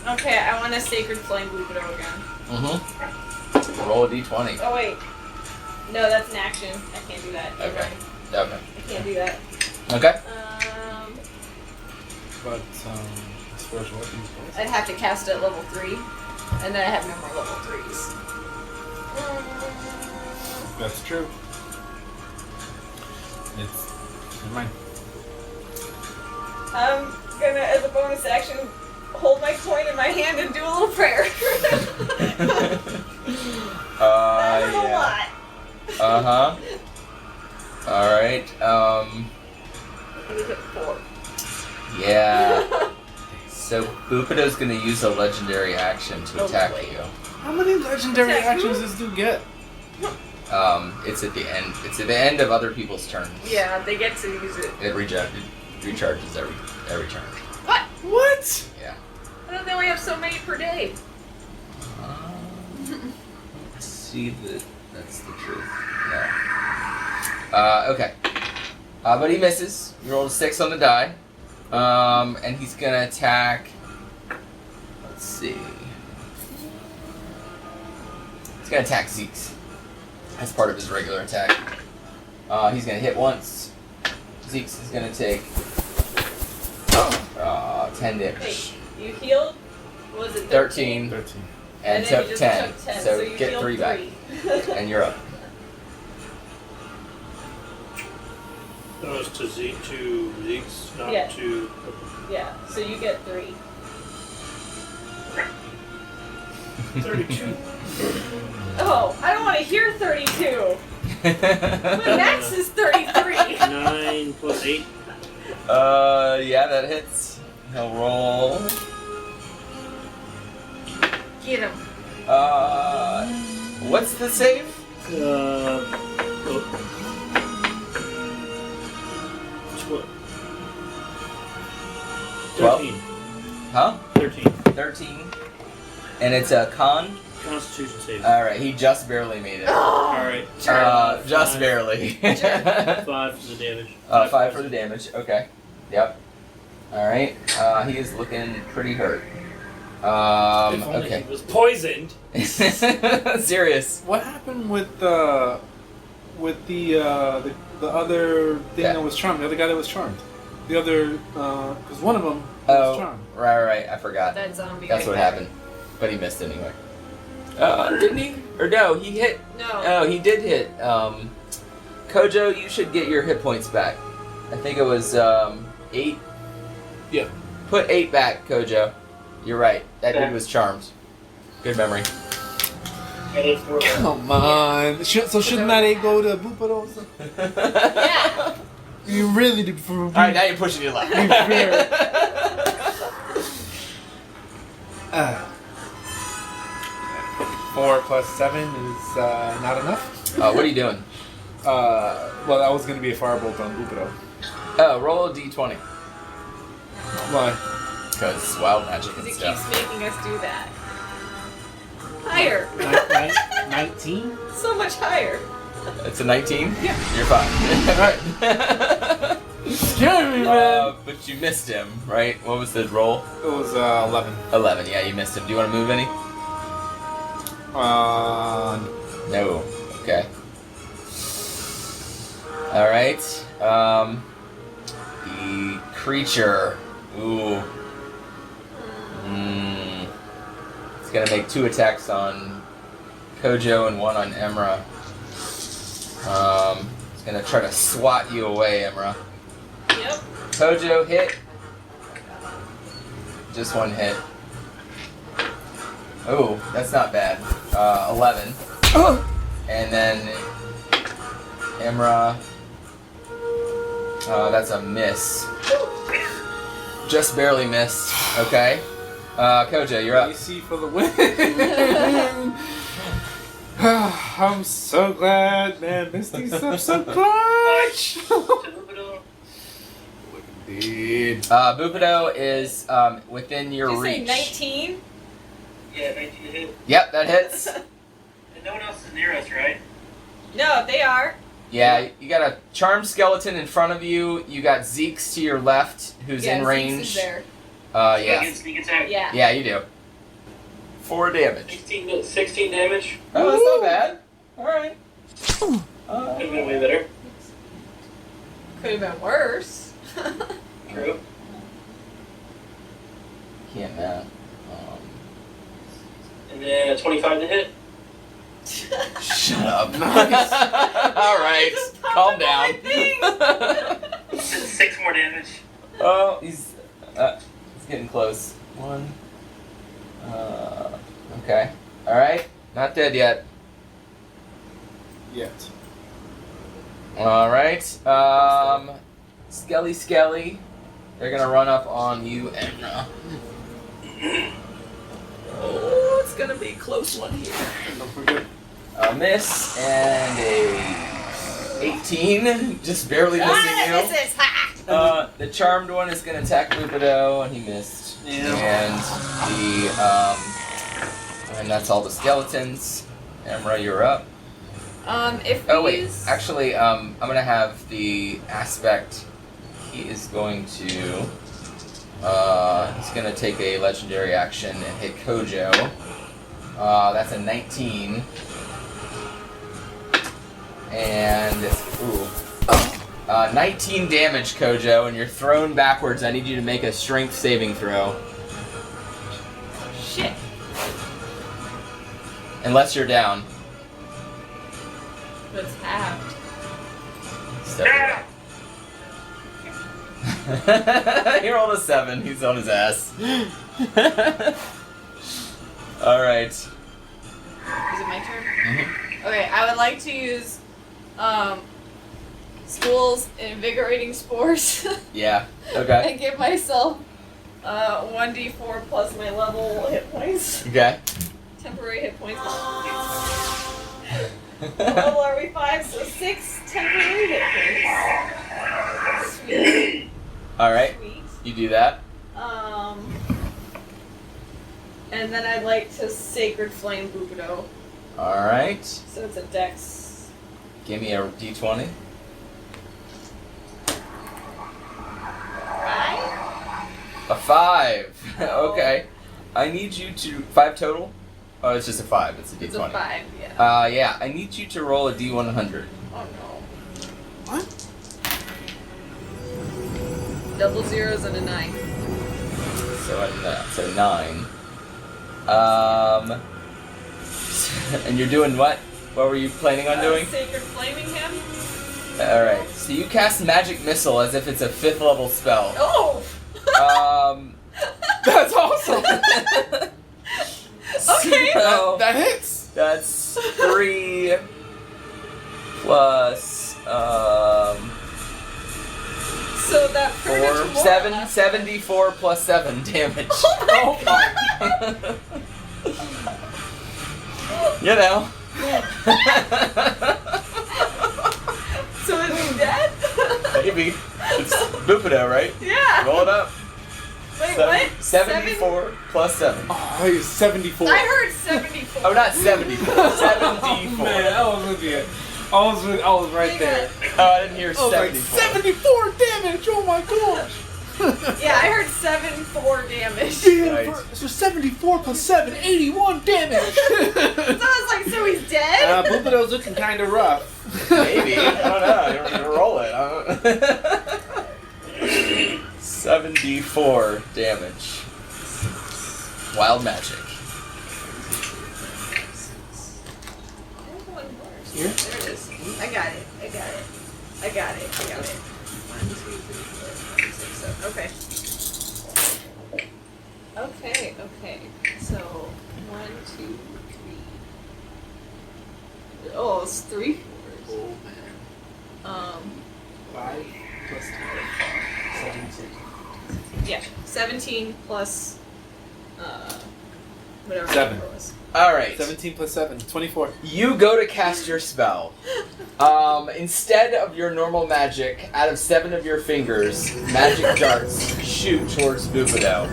Okay, I want a Sacred Flame Bupido again. Mm-hmm. Roll a d20. Oh, wait. No, that's an action. I can't do that. You're Okay. right. Okay. I can't do that. Okay. But, as far as weapons goes. I'd have to cast it at level 3, and then I have no more level 3s. That's true. It's never mind. I'm gonna, as a bonus action, hold my coin in my hand and do a little prayer. That was a lot. Uh-huh. Alright, Look at 4. yeah. So Bupido's gonna use a legendary action to attack you. How many legendary actions does this dude get? It's at the end. It's at the end of other people's turns. Yeah, they get to use it. It recharges every turn. What? What? Yeah. I thought they only have so many per day. Let's see that that's the truth. No. Okay. But he misses. He rolled a 6 on the die. And he's gonna attack. Let's see. He's gonna attack Zeke's as part of his regular attack. He's gonna hit once. Zeke's is gonna take 10 damage. Wait, you healed? What was it 13. 13. And then took you just 10. took 10, So you get healed 3 back. 3. And you're up. That was to Zeke's, not Yeah. to. Yeah, so you get 3. 32. Oh, I don't want to hear 32. My max is 33. 9 plus 8. Yeah, that hits. He'll roll. Get him. What's the save? 13. Huh? 13. 13. And it's a con? Constitution save. Alright, he just barely made it. Alright. Just barely. 5 for the damage. 5 for the damage, okay. Yep. Alright, he is looking pretty hurt. If only Okay. he was poisoned. Serious. What happened with the other thing that was charmed? The other guy that was charmed. The other, because one of them was charmed. Right, I forgot. That zombie. That's what happened. But he missed anyway. Didn't he? Or no, he hit. No. Oh, he did hit. Kojo, you should get your hit points back. I think it was 8. Yeah. Put 8 back, Kojo. You're right. That dude was charmed. Good memory. Come on. So shouldn't that 8 go to Bupido? Yeah. You really did for me. Alright, now you're pushing your luck. 4 plus 7 is not enough. What are you doing? Well, that was going to be a firebolt on Bupido. Oh, roll a d20. Why? Because wild magic Because and he stuff. keeps making us do that. Higher. 19? So much higher. It's a 19? Yeah. You're fine. Alright. Scare me, man. But you missed him, right? What was the roll? It was 11. 11, yeah, you missed him. Do you want to move any? No. Okay. Alright. The creature. Ooh. It's gonna make 2 attacks on Kojo and 1 on Emra. It's gonna try to swat you away, Emra. Yep. Kojo, hit. Just 1 hit. Oh, that's not bad. 11. And then Emra. That's a miss. Just barely missed. Okay. Kojo, you're up. AC for the win. I'm so glad, man. Misty's up so clutch. Indeed. Bupido is within your Did you reach. say 19? Yeah, 19 to hit. Yep, that hits. And no one else is near us, right? No, they are. Yeah, you got a charmed skeleton in front of you. You got Zeke's to your left, who's in range. Zeke's is there. Yeah. Sneak attack. Yeah. Yeah, you do. 4 damage. 16 damage. Oh, that's not bad. Alright. Could have been way better. Could have been worse. True. Can't math. And then a 25 to hit. Shut up. Nice. Alright, calm down. 6 more damage. Oh, he's getting close. 1. Okay. Alright. Not dead yet. Yet. Alright. Skelly. They're gonna run up on you and oh, it's gonna be a close one here. Don't forget. A miss and a 18. Just barely missing you. Misses. Ha! The charmed one is gonna attack Bupido and he missed. Yeah. And that's all the skeletons. Emra, you're up. If Oh wait, these- actually, I'm gonna have the aspect. He is going to. He's gonna take a legendary action and hit Kojo. That's a 19. And 19 damage, Kojo, and you're thrown backwards. I need you to make a strength saving throw. Shit. Unless you're down. But it's halved. He rolled a 7. He's on his ass. Alright. Is it my turn? Mm-hmm. Okay, I would like to use School's Invigorating Spores Yeah. Okay. and give myself 1d4 plus my level hit points. Okay. Temporary hit points. What level are we? 5, so 6 temporary hit points. Sweet. Alright. Sweet. You do that. And then I'd like to Sacred Flame Bupido. Alright. So it's a dex. Give me a d20. 5? A 5. Okay. I need you to... 5 total? Oh, it's just a 5. It's a d20. It's a 5, yeah. Yeah. I need you to roll a d100. Oh no. What? Double zeros and a 9. So 9. And you're doing what? What were you planning on doing? Sacred Flaming him? Alright. So you cast Magic Missile as if it's a 5th level spell. Oh! That's awesome. Okay. So that hits. that's 3 plus So that 4, 7, 74 plus 7 damage. Oh my. You know. So is he dead? Maybe. It's Bupido, right? Yeah. Roll it up. Wait, what? 74 plus 7. Oh, he's 74. I heard 74. Oh, not 74. 74. Oh, man, I was with you. I was right there. Oh, I didn't hear I was like, 74. 74 damage! Oh my gosh! Yeah, I heard 74 damage. Damn, Right. so 74 plus 7, 81 damage! So I was like, so he's dead? Bupido's looking kind of rough. Maybe. I don't know. You're gonna roll it. 74 damage. Wild magic. Here? There it is. I got it. 1, 2, 3, 4, 5, 6, 7. Okay. So 1, 2, 3. Oh, it's 3 4s. Oh man. 5 plus 12. 17. Yeah, 17 plus whatever 7. number was. Alright. 17 plus 7, 24. You go to cast your spell. Instead of your normal magic, out of 7 of your fingers, magic darts shoot towards Bubido.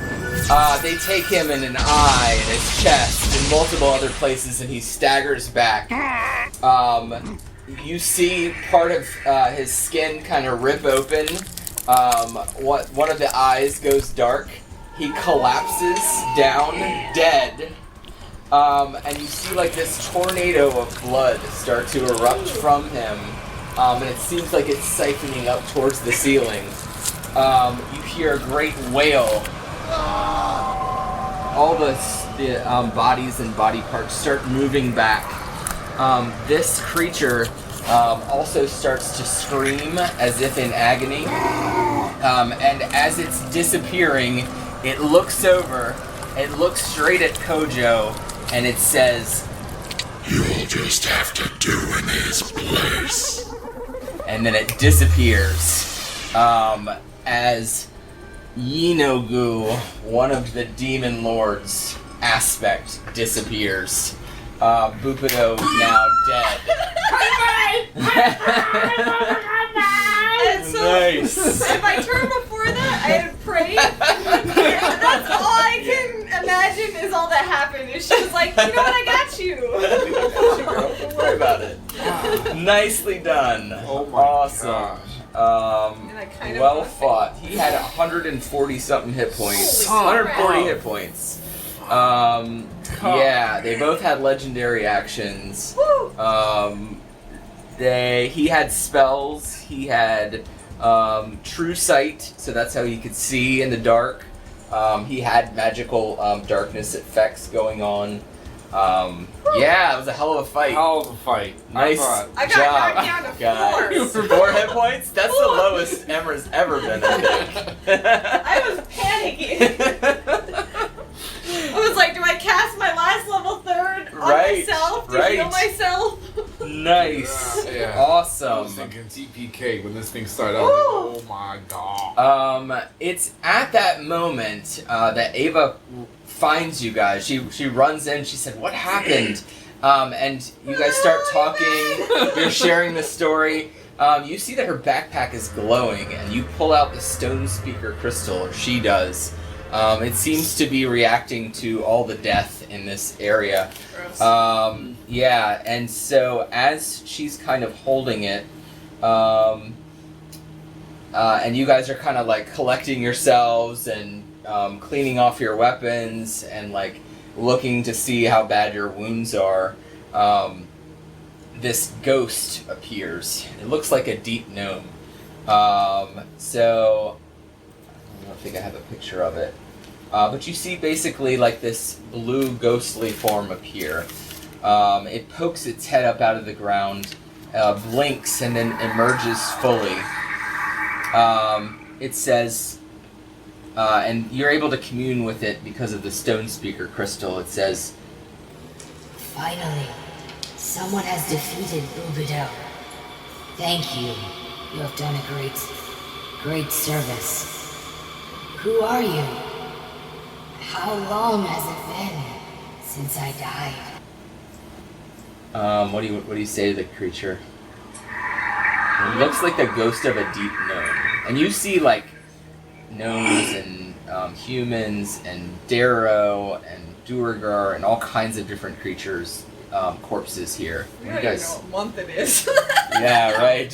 They take him in an eye, in his chest, and multiple other places, and he staggers back. You see part of his skin kind of rip open. One of the eyes goes dark. He collapses down, dead. And you see like this tornado of blood start to erupt from him. And it seems like it's siphoning up towards the ceiling. You hear a great wail. All the bodies and body parts start moving back. This creature also starts to scream as if in agony. And as it's disappearing, it looks over, it looks straight at Kojo, and it says, "You'll just have to do in his place." And then it disappears. As Yeenoghu, one of the demon lords' aspect, disappears. Bubido now dead. And so, Nice. in my turn before that, I had prayed. That's all I can imagine is all that happened. And she was like, you know what, I got you. Don't worry about it. Nicely done. Oh my awesome. And I kind of Well fought. He had 140 something hit points. Holy 140 crap. hit points. Yeah, they both had legendary actions. Woo. He had spells. He had true sight, so that's how he could see in the dark. He had magical darkness effects going on. Yeah, it was a hell of a fight. Hell of a fight. Nice I got job, knocked down to guys. 4. 4 hit points? That's the lowest Emmer's ever been, I think. I was panicking. I was like, do I cast my last level 3rd on myself to heal myself? Nice. Yeah. Awesome. I was thinking TPK when this thing started. I was like, oh my god. It's at that moment that Ava finds you guys. She runs in. She said, "What happened?" And you guys start talking. You're sharing the story. You see that her backpack is glowing, and you pull out the stone speaker crystal, or she does. It seems to be reacting to all the death in this area. Yeah, and so as she's kind of holding it, and you guys are kind of like collecting yourselves and cleaning off your weapons and like looking to see how bad your wounds are, this ghost appears. It looks like a deep gnome. So I don't think I have a picture of it. But you see basically like this blue ghostly form appear. It pokes its head up out of the ground, blinks, and then emerges fully. It says, and you're able to commune with it because of the stone speaker crystal. It says, Finally, someone has defeated Bubido. Thank you. You have done a great service. Who are you? How long has it been since I died? what do you say to the creature? It looks like the ghost of a deep gnome. And you see like gnomes and humans and Darrow and Duergar and all kinds of different creatures, corpses here. We don't even know what month it is. Yeah, right.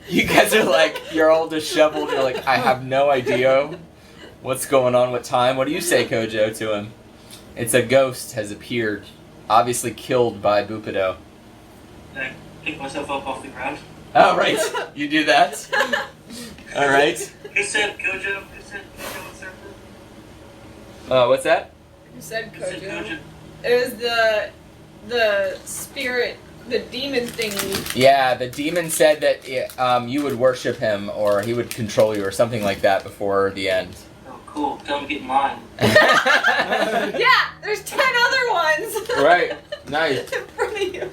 You guys are like, you're all disheveled. You're like, I have no idea what's going on, what time. What do you say, Kojo, to him? It's a ghost has appeared, obviously killed by Bubido. I pick myself up off the ground. Oh, right. You do that? All right. Who said Kojo? Who said Kojo was circle? What's that? Who said Who said Kojo? Kojo? It was the spirit The demon thingy. Yeah, the demon said that you would worship him, or he would control you, or something like that before the end. Oh, cool. Tell him to get in line. Yeah, there's 10 other ones. Right. Nice. In front of you.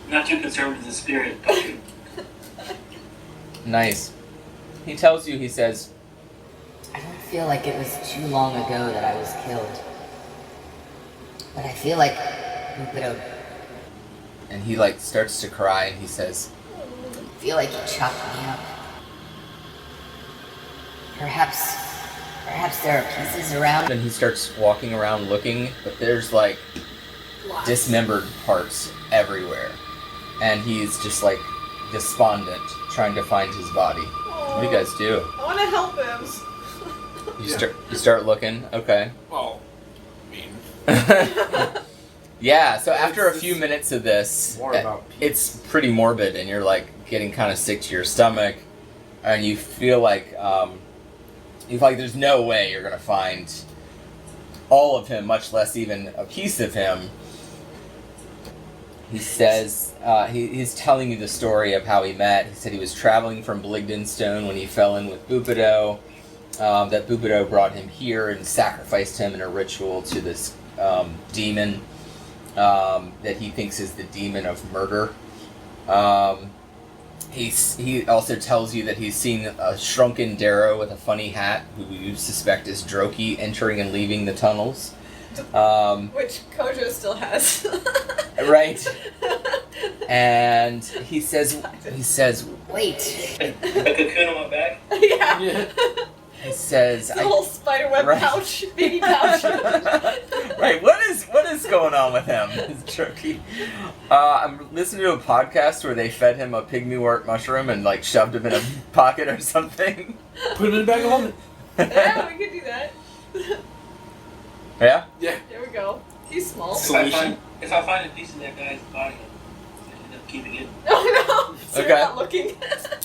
Not too conservative in spirit. Nice. He tells you, he says, I don't feel like it was too long ago that I was killed. But I feel like Bupido. And he starts to cry, and he says, I feel like he chopped me up. Perhaps there are pieces around. and he starts walking around looking, but there's dismembered parts everywhere. And he's just despondent, trying to find his body. What do you guys do? I want to help him. You start looking? Okay. Well, I mean... Yeah, so after a few minutes of this, More about it's pretty morbid, and you're getting kind of sick to your stomach, and you feel like there's no way you're gonna find all of him, much less even a piece of him. He says he's telling you the story of how he met. He said he was traveling from Bligdenstone when he fell in with Bupido. That Bupido brought him here and sacrificed him in a ritual to this demon. That he thinks is the demon of murder. He also tells you that he's seen a shrunken Darrow with a funny hat, who you suspect is Droki, entering and leaving the tunnels. Which Kojo still has. Right. And he says, wait. A cocoon on my back? Yeah. He says, the whole spiderweb pouch, baby pouch. Right, what is going on with him? It's tricky. I'm listening to a podcast where they fed him a pygmy-wort mushroom and shoved him in a pocket or something. Put him in a bag of holding. Yeah, we could do that. Yeah? Yeah. There we go. He's small. If I find a piece of that guy's body, I'll end up keeping it. Oh no! So Okay. you're not looking.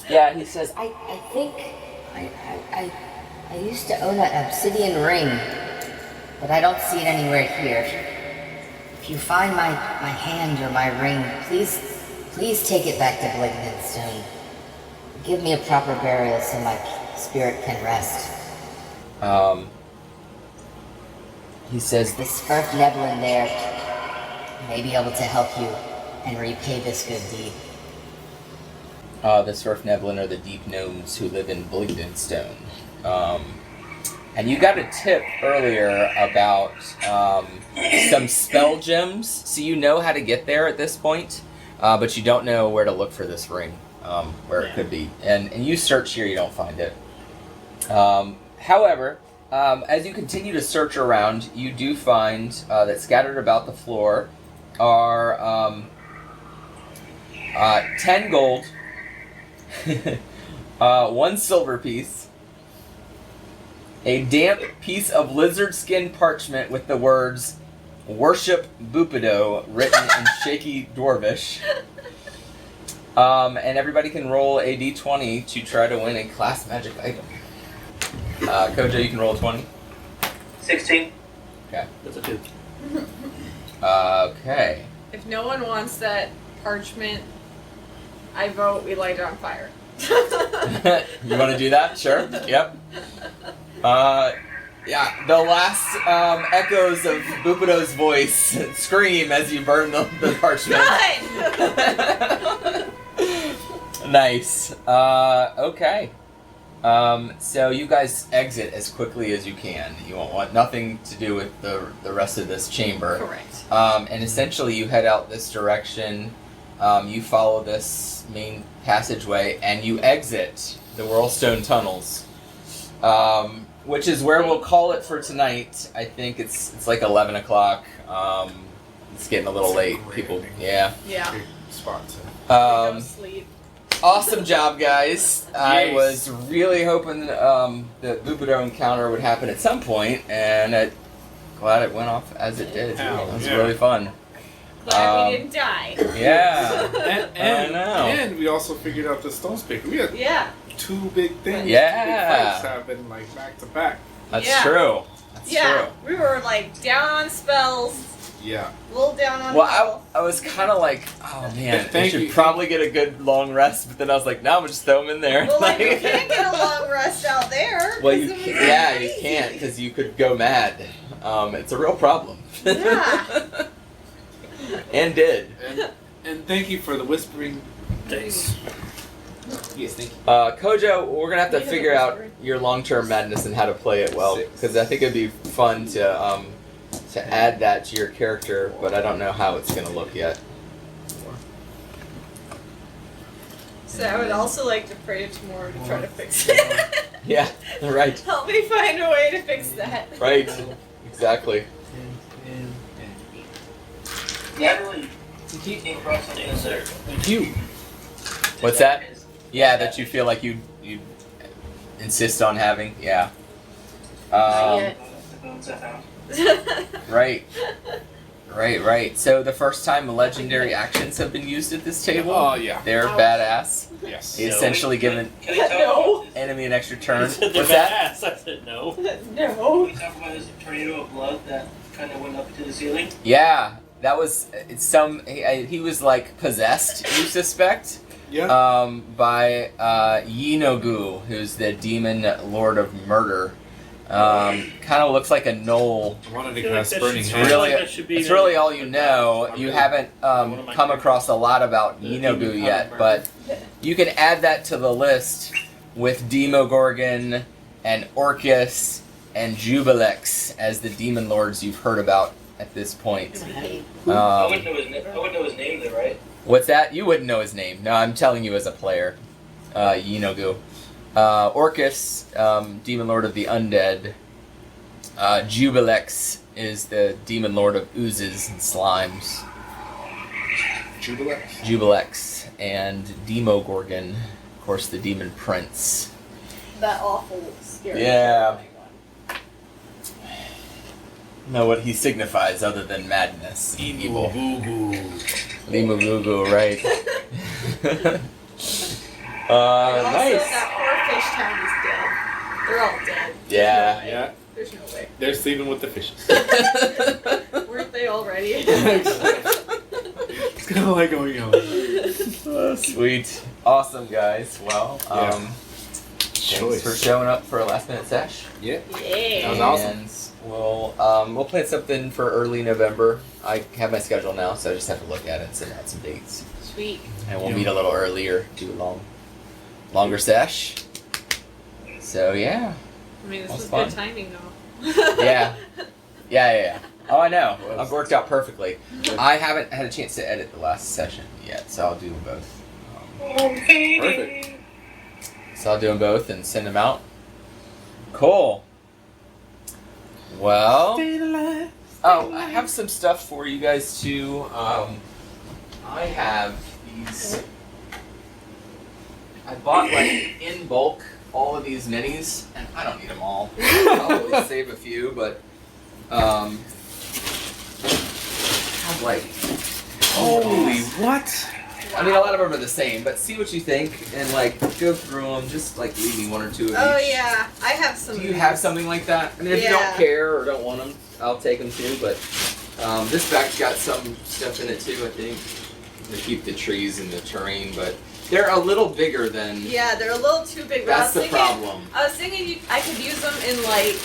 Yeah, he says, I think I used to own an obsidian ring, but I don't see it anywhere here. If you find my hand or my ring, please take it back to Bligdenstone. Give me a proper burial so my spirit can rest. He says, the Spark Nebulin there may be able to help you and repay this good deed. The Swarfneblin are the deep gnomes who live in Bligdenstone. And you got a tip earlier about some spell gems, so you know how to get there at this point, but you don't know where to look for this ring, where it could be. And you search here, you don't find it. However, as you continue to search around, you do find that scattered about the floor are 10 gold, 1 silver piece, a damp piece of lizard skin parchment with the words "Worship Bupido" written in shaky Dwarvish. And everybody can roll a d20 to try to win a class magic item. Kojo, you can roll a 20. 16. Okay. That's a 2. Okay. If no one wants that parchment, I vote we light it on fire. You want to do that? Sure. Yep. Yeah, the last echoes of Bupido's voice scream as you burn the parchment. Nice. Okay. So you guys exit as quickly as you can. You won't want nothing to do with the rest of this chamber. Correct. And essentially you head out this direction. You follow this main passageway, and you exit the Whirlstone Tunnels. Which is where we'll call it for tonight. I think it's like 11 o'clock. It's getting a little late. People, yeah. Yeah. Spots. Sleep. Awesome job, guys. I was really hoping the Bupido encounter would happen at some point, and glad it went off as it did. It was really fun. Glad we didn't die. Yeah. And I know. And we also figured out the Stone Speaker. We had 2 big things. Yeah. 2 big fights happen back to back. That's true. That's true. We were down on spells Yeah. A little down on Well, health. I was kind of like, oh man, I Thank should you. probably get a good long rest, but then I was like, no, I'm gonna just throw him in there. Well, like, you can't get a long rest out there. Well, 'cause you it was yeah, you crazy. can't because you could go mad. It's a real problem. Yeah. And did. And thank you for the whispering dice. Yes, thank you. Kojo, we're gonna have to You have figure a out whispering. your long-term madness and how to play it well, 6. because I think it'd be fun to add that to your character, but I don't know how it's gonna look yet. So I would also like to pray tomorrow to try to fix it. Yeah, right, Help me find a way to fix that. right, exactly. Natalie, came across something there. You. What's that? Yeah, that you feel like you insist on having. Yeah. Not yet. Right. Right. So the first time legendary actions have been used at this table, Oh, yeah. they're Ouch. badass. Yes. He essentially given Can we talk No. about enemy an extra turn. They're What's that? badass. I said no. No. Can we talk about this tornado of blood that kind of went up to the ceiling? Yeah, that was he was like possessed, you suspect, Yeah. by Yeenoghu, who's the demon lord of murder. Kind of looks like a gnoll. I wanted to I feel like cast that burning should- hand. Really, that should be it's the- really all you know. You haven't come across a lot about Yeenoghu yet, but you can add that to the list with Demogorgon and Orcus and Jubilex as the demon lords you've heard about at this point. I Um, wouldn't know his name though, right? what's that? You wouldn't know his name. No, I'm telling you as a player. Yeenoghu. Orcus, demon lord of the undead. Jubilex is the demon lord of oozes and slimes. Jubilex. And Demogorgon, of course, the demon prince. That awful, scary. Yeah. terrifying one. Know what he signifies other than madness, evil. Yeenoghu, right? Also, Nice. that poor fish town is dead. They're all dead. Yeah. Yeah. There's no way. They're sleeping with the fishes. Weren't they already? It's kind of like going on. Oh, sweet. Awesome, guys. Well, thanks for showing up for a last minute sesh. Yeah. Yeah. That was awesome. And we'll plan something for early November. I have my schedule now, so I just have to look at it and send out some dates. Sweet. And we'll meet a little earlier, do a longer sesh. So yeah. I mean, this That's was fun. good timing, though. Yeah. Oh, I know. It worked out perfectly. I haven't had a chance to edit the last session yet, so I'll do them both. Perfect. So I'll do them both and send them out. Cool. Well. Oh, I have some stuff for you guys too. I have these. I bought like in bulk all of these minis, and I don't need them all. I'll probably save a few, but I have like holy what? I mean, a lot of them are the same, but see what you think and like go through them. Just like leave me one or two of each. Oh, yeah. I have some. Do you have something like that? I mean, if you don't Yeah. care or don't want them, I'll take them too. But this bag's got some stuff in it too, I think, to keep the trees and the terrain. But they're a little bigger than. Yeah, they're a little too big. But That's the problem. I was thinking I could use them in like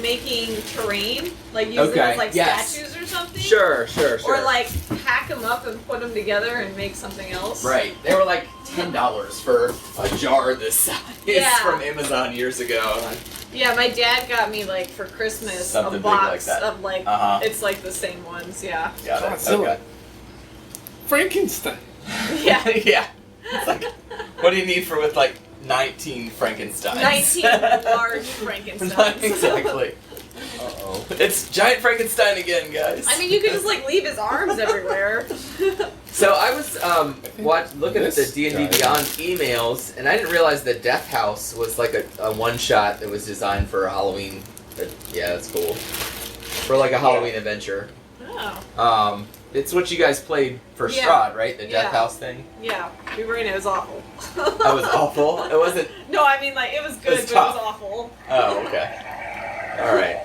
making terrain, like use them Okay, as like yes. statues or something. Sure. Or like hack them up and put them together and make something else. Right. They were like $10 for a jar this size Yeah. from Amazon years ago. Yeah, my dad got me like for Christmas Something a big like box that. of like Uh-huh. it's like the same ones. Yeah. Got it. Godzilla. Okay. Frankenstein. Yeah. Yeah. It's like, what do you need for with like 19 Frankensteins? 19 large Frankensteins. Exactly. Uh-oh. It's giant Frankenstein again, guys. I mean, you could just like leave his arms everywhere. So I was looking at the this D&D guy- Beyond emails, and I didn't realize that Death House was like a one-shot that was designed for a Halloween. Yeah, that's cool. For like a Halloween adventure. Oh. It's what you guys played for Yeah. Strahd, right? The Death Yeah. House thing? Yeah, we were in it. It was awful. That was awful? It wasn't... No, I mean like it was good, It was but tough. it was awful. Oh, okay. Alright.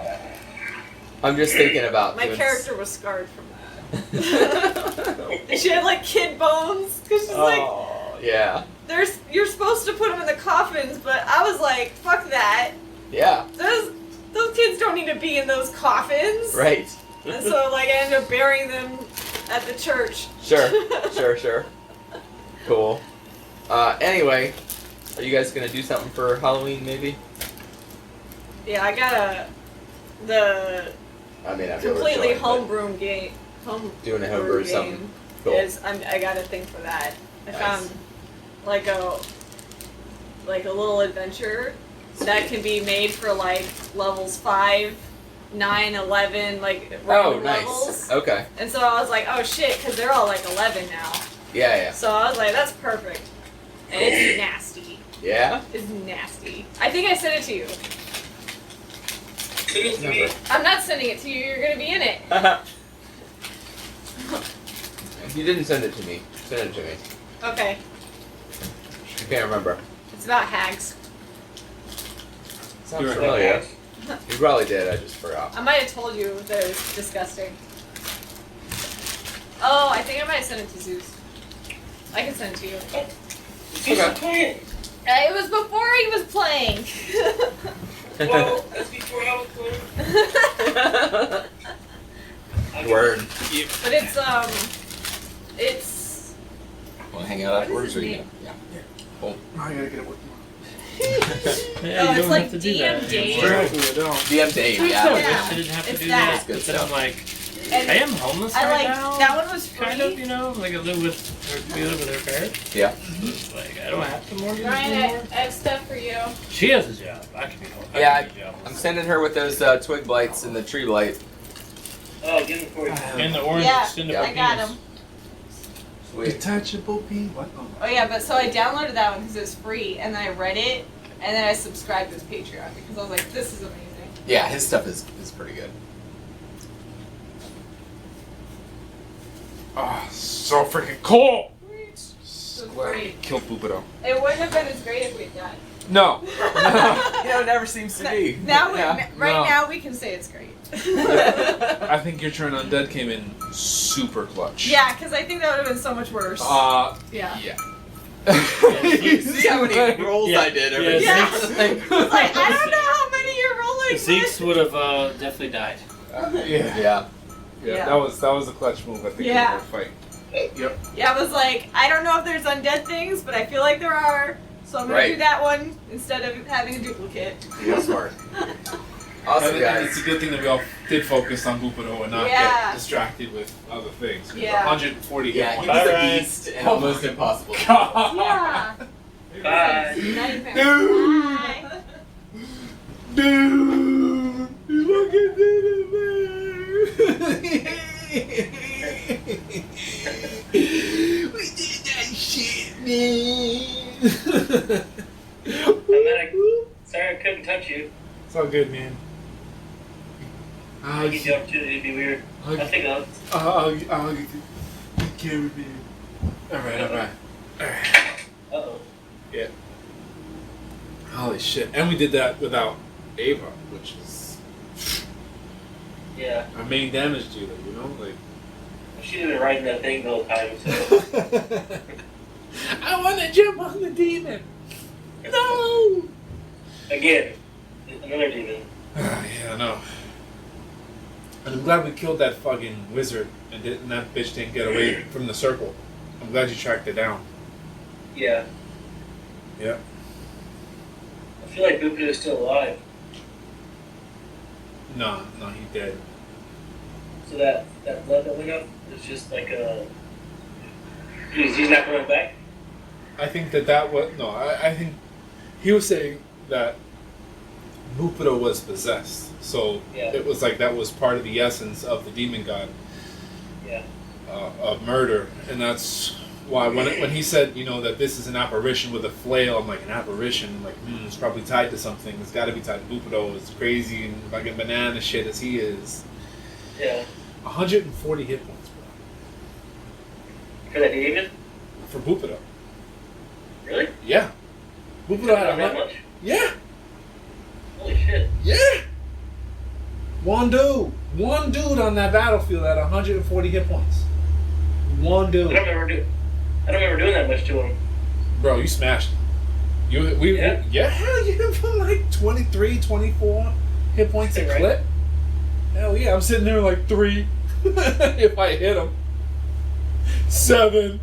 I'm just thinking about My doing character was scarred from that. She had like kid bones because she's like, yeah. You're supposed to put them in the coffins, but I was like, fuck that. Yeah. Those kids don't need to be in those coffins. Right. And so like I ended up burying them at the church. Sure. Cool. Anyway, are you guys gonna do something for Halloween maybe? Yeah, I got I mean, I've completely homebrew game. Doing a homebrew something. Cool. I got a thing for that. I Nice. found like a little adventure that can be made for like levels 5, 9, 11, like random levels. Okay. And so I was like, oh shit, because they're all like 11 now. Yeah. So I was like, that's perfect. And it's nasty. Yeah? It's nasty. I think I sent it to you. Send it to me. I'm not sending it to you. You're gonna be in it. You didn't send it to me. Send it to me. Okay. I can't remember. It's about hags. Sounds familiar. You probably did. I just forgot. I might have told you that it was disgusting. Oh, I think I might have sent it to Zeus. I can send it to you. Okay. It was before he was playing. Well, that's before I was playing. Word. But it's. Want to hang out afterwards, or you? Yeah. Cool. I gotta get it with It's like DM Dave. DM Dave, I yeah. didn't have to It's do that. that. But then I'm like, And I am homeless I right like now. that one was free. Kind of, you know, like we live with her parents. Yeah. It's like I don't have to mortgage Ryan, anymore. I have stuff for you. She has a job. I can be home. I'm sending her with those twig blights and the tree blight. Oh, give them for you. And the orange extendable I got penis. him. Sweet. Detachable peen. What? Oh yeah, but so I downloaded that one because it was free, and then I read it, and then I subscribed to his Patreon because I was like, this is amazing. Yeah, his stuff is pretty good. Oh, so freaking cool! So Glad great. we killed Bubido. It wouldn't have been as great if we'd died. No. It never seems to be. Now, No. now we can say it's great. I think your turn undead came in super clutch. Yeah, because I think that would have been so much worse. Yeah. You see how many rolls I did every Yeah. day? It's like, I don't know how many you're rolling. Zeke's would have definitely died. Yeah. Yeah. That was a clutch move. I think in the fight. Yep. Yeah, I was like, I don't know if there's undead things, but I feel like there are. So I'm gonna do that one instead of having a duplicate. Yeah, smart. Awesome, And guys. it's a good thing that we all did focus on Bubido and not get distracted with other things. 'Cause 140 hit Yeah, points. he was a beast and almost impossible. God. Yeah. Bye. Nightmare. Bye. Dude, you fucking did it, man. We did that shit, man. Sorry I couldn't touch you. It's all good, man. I'll give you the opportunity to be weird. I'll take it. I'll get care of it. Alright. Uh-oh. Yeah. Holy shit. And we did that without Ava, which is Yeah. our main damage dealer, you know? Like She'd have been riding that thing the whole time, so. I wanna jump on the demon. No! Again. Another demon. Yeah, I know. And I'm glad we killed that fucking wizard and that bitch didn't get away from the circle. I'm glad you tracked it down. Yeah. Yep. I feel like Buku is still alive. No, he dead. So that blood that went up is just like a. He's not going back? I think that was no. I think he was saying that Bupido was possessed, so it was like that was part of the essence of the demon god. Yeah. Of murder, and that's why when he said, you know, that this is an apparition with a flail, I'm like, an apparition? I'm like, it's probably tied to something. It's got to be tied to Bupido. As crazy and fucking banana shit as he is. Yeah. 140 hit points, bro. For that demon? For Bupido. Really? Yeah. Bupido had that much? Yeah. Holy shit. Yeah. Wando. One dude on that battlefield had 140 hit points. One dude. I don't remember doing that much to him. Bro, you smashed him. Hell, you hit him like 23, 24 hit points a clip. Hell yeah, I'm sitting there like 3 if I hit him. 7.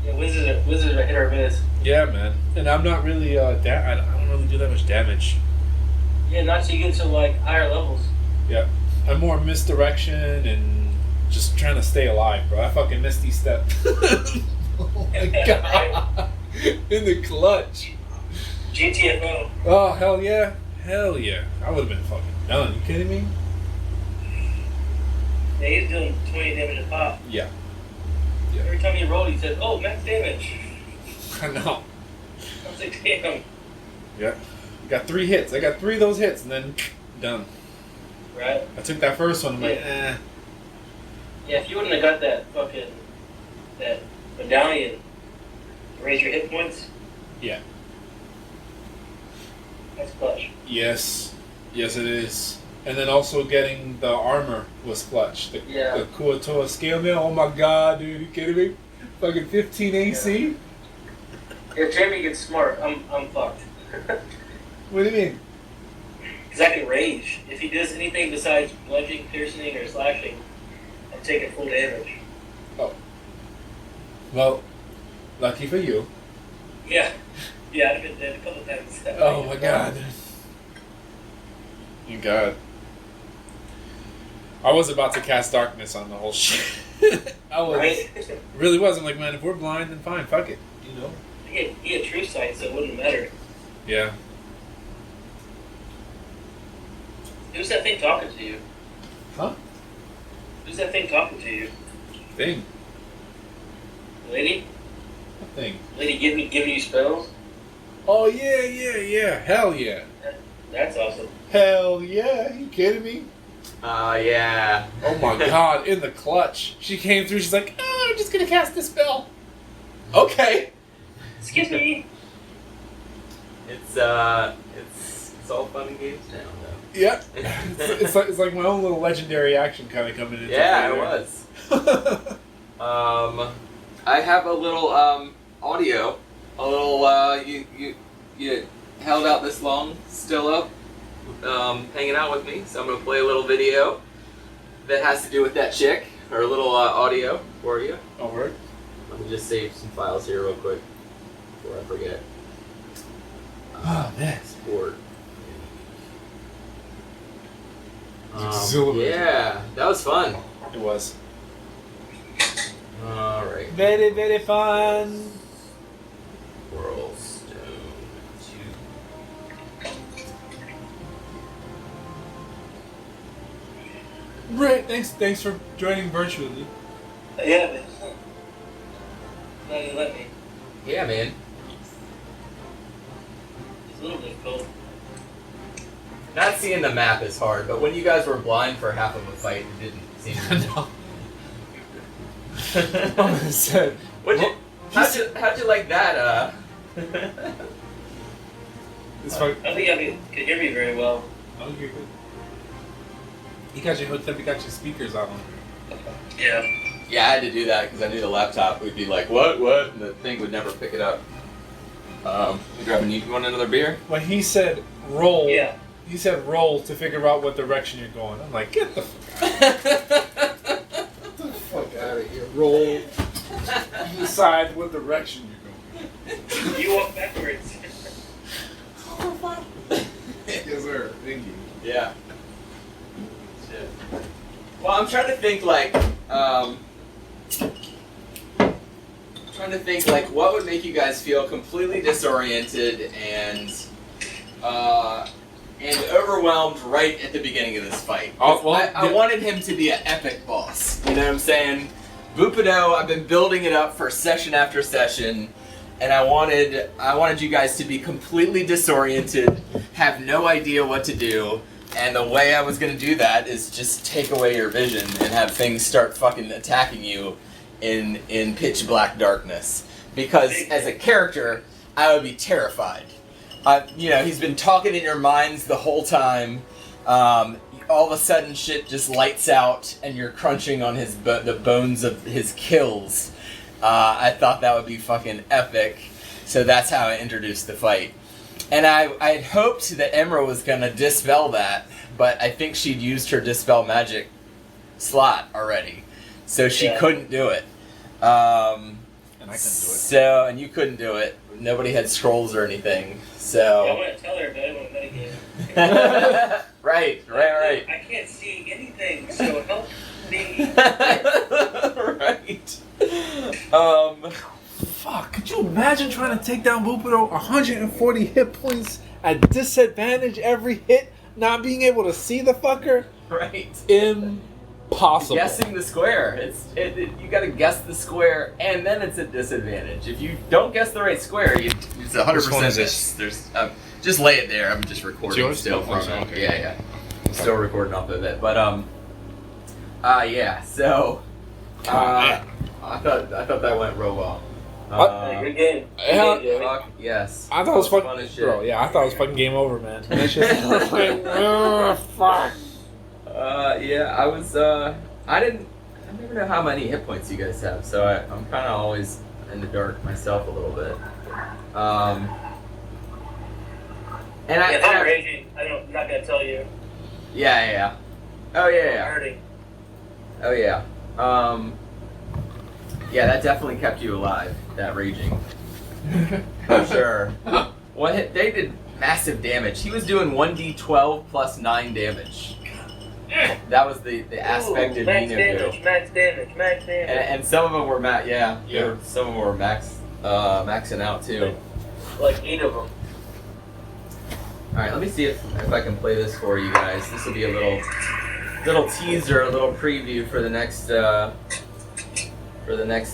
Yeah, wizards are hit or miss. Yeah, man. And I'm not really, I don't really do that much damage. Yeah, not till you get to like higher levels. Yeah. I'm more misdirection and just trying to stay alive, bro. I fucking Misty Step. Oh my god. In the clutch. GTFO. Oh, hell yeah. Hell yeah. I would have been fucking done. You kidding me? Yeah, he's doing 20 damage a pop. Yeah. Every time he rolled, he said, "Oh, max damage." I know. I was like, "Damn." Yeah. Got 3 hits. I got 3 of those hits and then done. Right. I took that first one. I'm like, eh. Yeah, if you wouldn't have got that medallion to raise your hit points. Yeah. That's clutch. Yes. Yes, it is. And then also getting the armor was clutch. The Kuatoa scale mail. Oh my god, dude, you kidding me? Fucking 15 AC? Yeah. If Jamie gets smart, I'm fucked. What do you mean? Because I can rage. If he does anything besides bludgeoning, piercing, or slashing, I'm taking full damage. Oh. Well, lucky for you. Yeah. Yeah, I've been dead a couple times. Oh my god. Thank God. I was about to cast darkness on the whole shit. I was. Right? Really was. I'm like, man, if we're blind, then fine, fuck it. You know? He had true sight, so it wouldn't matter. Yeah. Who's that thing talking to you? Huh? Who's that thing talking to you? Thing. The lady? What thing? Lady giving you spells? Oh, yeah. Hell yeah. That's awesome. Hell yeah. You kidding me? Yeah. Oh my god, in the clutch. She came through, she's like, oh, I'm just gonna cast this spell. Okay. Excuse me. It's all fun and games now, though. Yeah. it's like my own little legendary action kind of coming in. Yeah, it was. I have a little audio. A little you held out this long, still up, hanging out with me. So I'm gonna play a little video that has to do with that chick, or a little audio for you. Oh, word. Let me just save some files here real quick before I forget. Oh, man. Sport. Exhilarating. Yeah, that was fun. It was. Alright. Very, very fun. Whirlstone 2. Right, thanks for joining virtually. Yeah, man. Now you let me. Yeah, man. It's a little difficult. Not seeing the map is hard, but when you guys were blind for half of a fight, it didn't seem to. I said. How'd you like that? It's fine. I don't think I can hear me very well. Oh, you're good. You got your hooked up. You got your speakers on. Yeah. Yeah, I had to do that because I knew the laptop would be like, what, and the thing would never pick it up. You want another beer? When he said roll, Yeah. he said roll to figure out what direction you're going. I'm like, get the fuck out of here. Roll. You decide what direction you're going. You walk backwards. Yes, sir. Thank you. Yeah. Shit. Well, I'm trying to think what would make you guys feel completely disoriented and overwhelmed right at the beginning of this fight. I wanted him to be an epic boss. You know what I'm saying? Bupido, I've been building it up for session after session, and I wanted you guys to be completely disoriented, have no idea what to do, and the way I was gonna do that is just take away your vision and have things start fucking attacking you in pitch black darkness. Because as a character, I would be terrified. He's been talking in your minds the whole time. all of a sudden shit just lights out and you're crunching on the bones of his kills. I thought that would be fucking epic, so that's how I introduced the fight. And I had hoped that Emra was gonna dispel that, but I think she'd used her dispel magic slot already, so she couldn't do it. And I couldn't do it. So, and you couldn't do it. Nobody had scrolls or anything. So. Yeah, I want to tell her, but I want to metagame. Right. I can't see anything, so help me. Right. Fuck, could you imagine trying to take down Bupido 140 hit points at disadvantage every hit, not being able to see the fucker? Right. Impossible. Guessing the square. You gotta guess the square, and then it's a disadvantage. If you don't guess the right square, it's 100% miss. There's just lay it there. I'm just recording still from it. Okay. Yeah. I'm still recording off of it. But yeah. So I thought that went real well. Good game. Fuck yes. I thought it was fucking fun as shit. bro. Yeah, I thought it was fucking game over, man. That shit was like, fuck. Yeah, I was. I never know how many hit points you guys have, so I'm kind of always in the dark myself a little bit. And I'm raging. I'm not gonna tell you. Yeah. Oh yeah. I'm hurting. Oh yeah. Yeah, that definitely kept you alive. That raging. For sure. One hit. They did massive damage. He was doing 1d12 plus 9 damage. That was the aspect of Yeenoghu. Max damage. And some of them were some of them were maxing out too. Like 8 of them. All right, let me see if I can play this for you guys. This will be a little teaser, a little preview for the next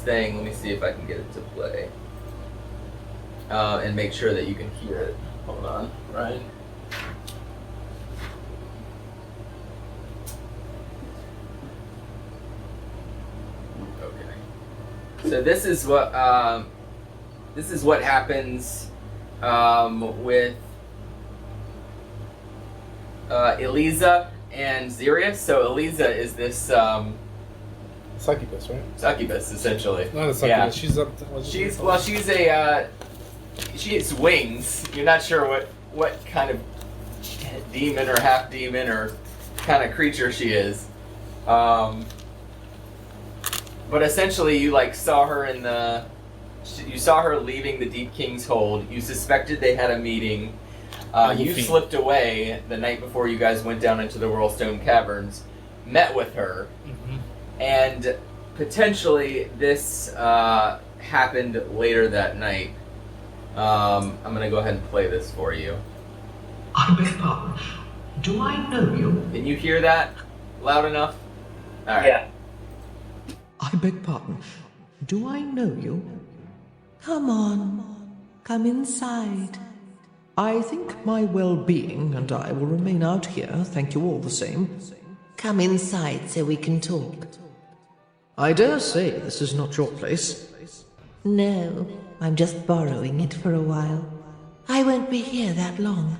thing. Let me see if I can get it to play and make sure that you can hear it. Hold on, Ryan. Okay. So this is what happens with Eliza and Xerius. So Eliza is this Succubus, right? Succubus, essentially. Not a succubus. Yeah. She's up. She has wings. You're not sure what kind of demon or half demon or kind of creature she is. But essentially, you saw her you saw her leaving the Deep King's hold. You suspected they had a meeting. You slipped away the night before you guys went down into the Whirlstone Caverns, met with her, and potentially this happened later that night. I'm going to go ahead and play this for you. I beg pardon. Do I know you? Can you hear that loud enough? All right. Yeah. I beg pardon. Do I know you? Come on. Come inside. I think my well-being and I will remain out here, thank you all the same. Come inside so we can talk. I dare say this is not your place. No, I'm just borrowing it for a while. I won't be here that long.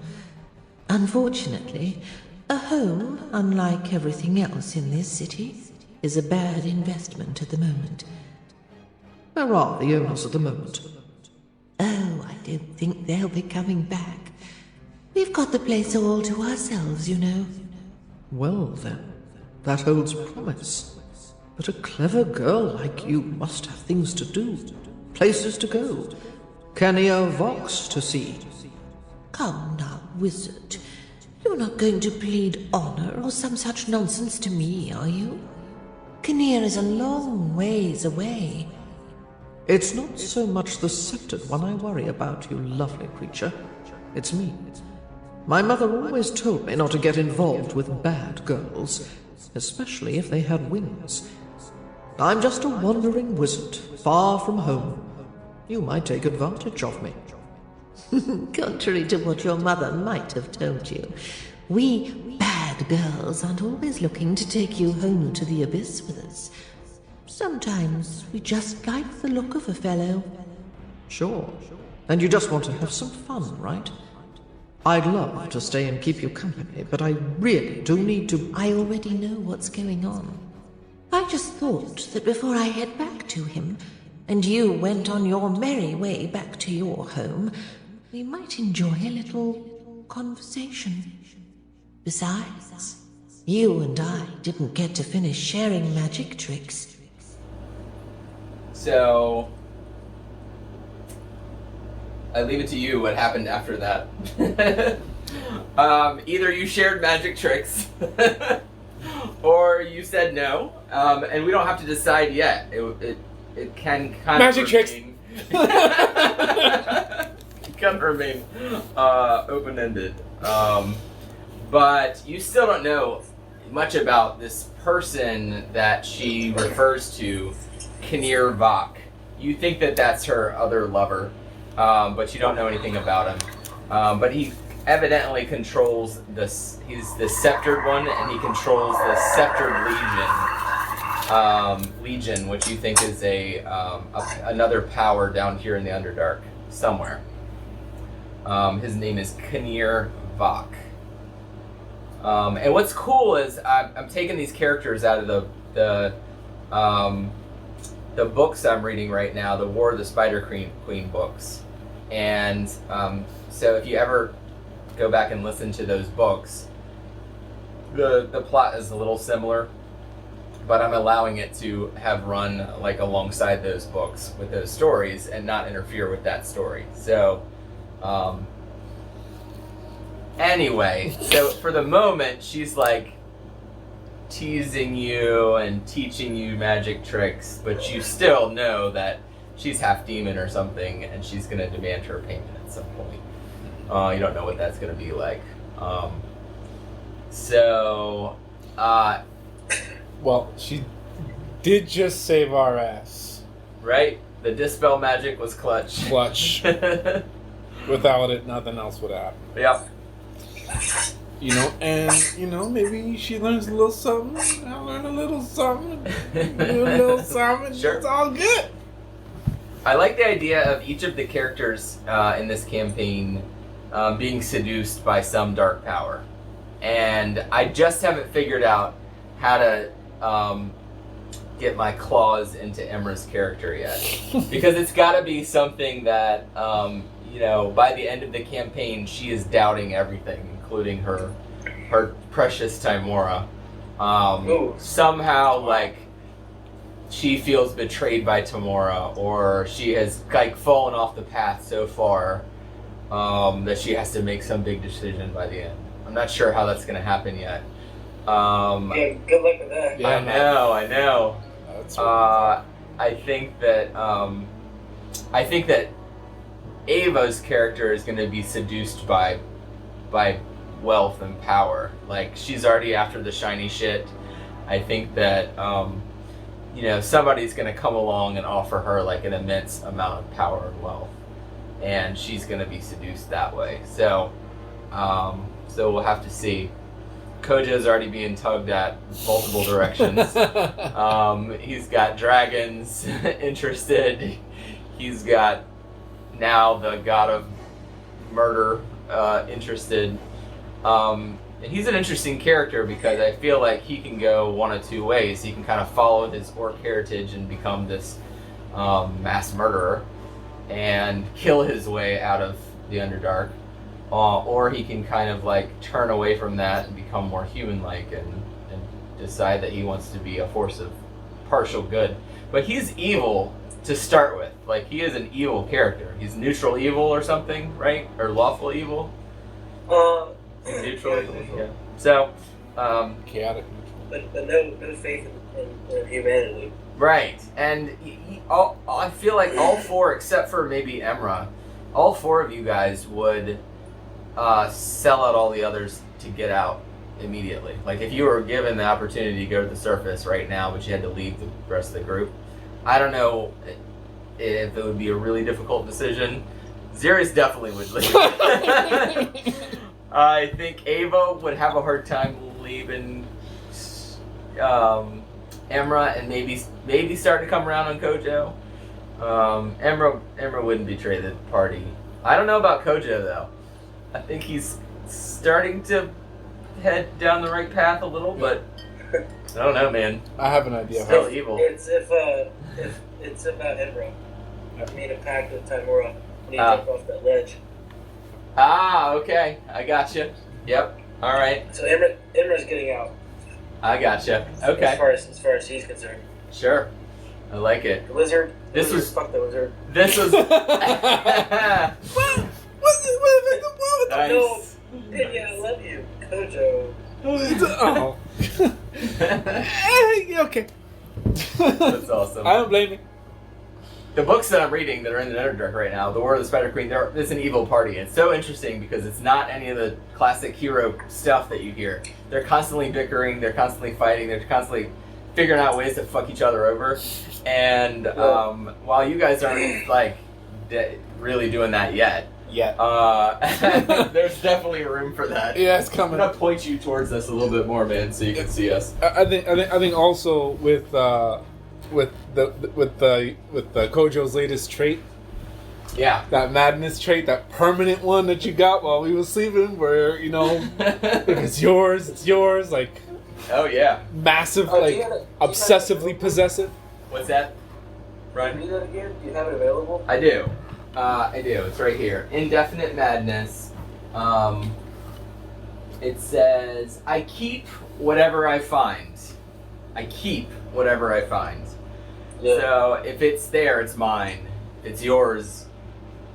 Unfortunately, a home, unlike everything else in this city, is a bad investment at the moment. Where are the owners at the moment? Oh, I don't think they'll be coming back. We've got the place all to ourselves, you know. Well then, that holds promise. But a clever girl like you must have things to do, places to go, Kenia Vox to see. Come now, wizard. You're not going to plead honor or some such nonsense to me, are you? Kinnear is a long ways away. It's not so much the sceptred one I worry about, you lovely creature. It's me. My mother always told me not to get involved with bad girls, especially if they had wings. I'm just a wandering wizard, far from home. You might take advantage of me. Contrary to what your mother might have told you, we bad girls aren't always looking to take you home to the abyss with us. Sometimes we just like the look of a fellow. Sure. And you just want to have some fun, right? I'd love to stay and keep you company, but I really do need to... I already know what's going on. I just thought that before I head back to him, and you went on your merry way back to your home, we might enjoy a little conversation. Besides, you and I didn't get to finish sharing magic tricks. So, I leave it to you what happened after that. Either you shared magic tricks, or you said no, and we don't have to decide yet. It can kind magic of tricks. Can remain open-ended. But you still don't know much about this person that she refers to, Kinnear Vok. You think that that's her other lover, but you don't know anything about him. But he evidently controls this. He's the Sceptered One, and he controls the Sceptered Legion, which you think is another power down here in the Underdark somewhere. His name is Kinnear Vok. And what's cool is I'm taking these characters out of the books I'm reading right now, the War of the Spider Queen books. And so if you ever go back and listen to those books, the plot is a little similar, but I'm allowing it to have run like alongside those books with those stories and not interfere with that story. So anyway, so for the moment, she's like teasing you and teaching you magic tricks, but you still know that she's half demon or something, and she's going to demand her payment at some point. You don't know what that's going to be like. Well, she did just save our ass. Right? The dispel magic was clutch. Clutch. Without it, nothing else would happen. Yep. Maybe she learns a little something. I learn a little something. A little something. Sure. It's all good. I like the idea of each of the characters in this campaign being seduced by some dark power. And I just haven't figured out how to get my claws into Emra's character yet. Because it's got to be something that, by the end of the campaign, she is doubting everything, including her precious Timora. Somehow, she feels betrayed by Timora, or she has fallen off the path so far that she has to make some big decision by the end. I'm not sure how that's going to happen yet. Yeah, good luck with that. Yeah, I know. That's right. I think that Ava's character is going to be seduced by wealth and power. Like, she's already after the shiny shit. I think that somebody's going to come along and offer her an immense amount of power and wealth, and she's going to be seduced that way. So we'll have to see. Kojo's already being tugged at multiple directions. He's got dragons interested. He's got now the god of murder interested. And he's an interesting character because I feel like he can go one of two ways. He can kind of follow his orc heritage and become this mass murderer and kill his way out of the Underdark. Or he can kind of turn away from that and become more human-like and decide that he wants to be a force of partial good. But he's evil to start with. He is an evil character. He's neutral evil or something, right? Or lawful evil? Neutral evil, yeah. So, chaotic. But no faith in humanity. Right. And I feel like all four, except for maybe Emra, all four of you guys would sell out all the others to get out immediately. If you were given the opportunity to go to the surface right now, but you had to leave the rest of the group, I don't know if it would be a really difficult decision. Xerius definitely would leave. I think Ava would have a hard time leaving Emra, and maybe start to come around on Kojo. Emra wouldn't betray the party. I don't know about Kojo though. I think he's starting to head down the right path a little, but I don't know, man. I have an idea. Still evil. It's if about Emra. He made a pact with Timora when he jumped off that ledge. Ah, okay. I gotcha. Yep. All right. So Emra's getting out. I gotcha. Okay. As far as he's concerned. Sure. I like it. The lizard. Fuck the lizard. This was. Nice. No, Pinya, I love you, Kojo. Oh. Okay. That's awesome. I don't blame you. The books that I'm reading that are in the Underdark right now, The War of the Spider Queen, it's an evil party. It's so interesting because it's not any of the classic hero stuff that you hear. They're constantly bickering, they're constantly fighting, they're constantly figuring out ways to fuck each other over. And while you guys aren't like really doing that yet, there's definitely room for that. Yeah, it's coming. I'm gonna point you towards us a little bit more, man, so you can see us. I think also with Kojo's latest trait. Yeah. That madness trait, that permanent one that you got while we were sleeping, where, you know, if it's yours, like... Oh, yeah. Massive, obsessively possessive. What's that? Right. Read that again? Do you have it available? I do. It's right here. Indefinite madness. It says, I keep whatever I find. I keep whatever I find. Yeah. So if it's there, it's mine. If it's yours,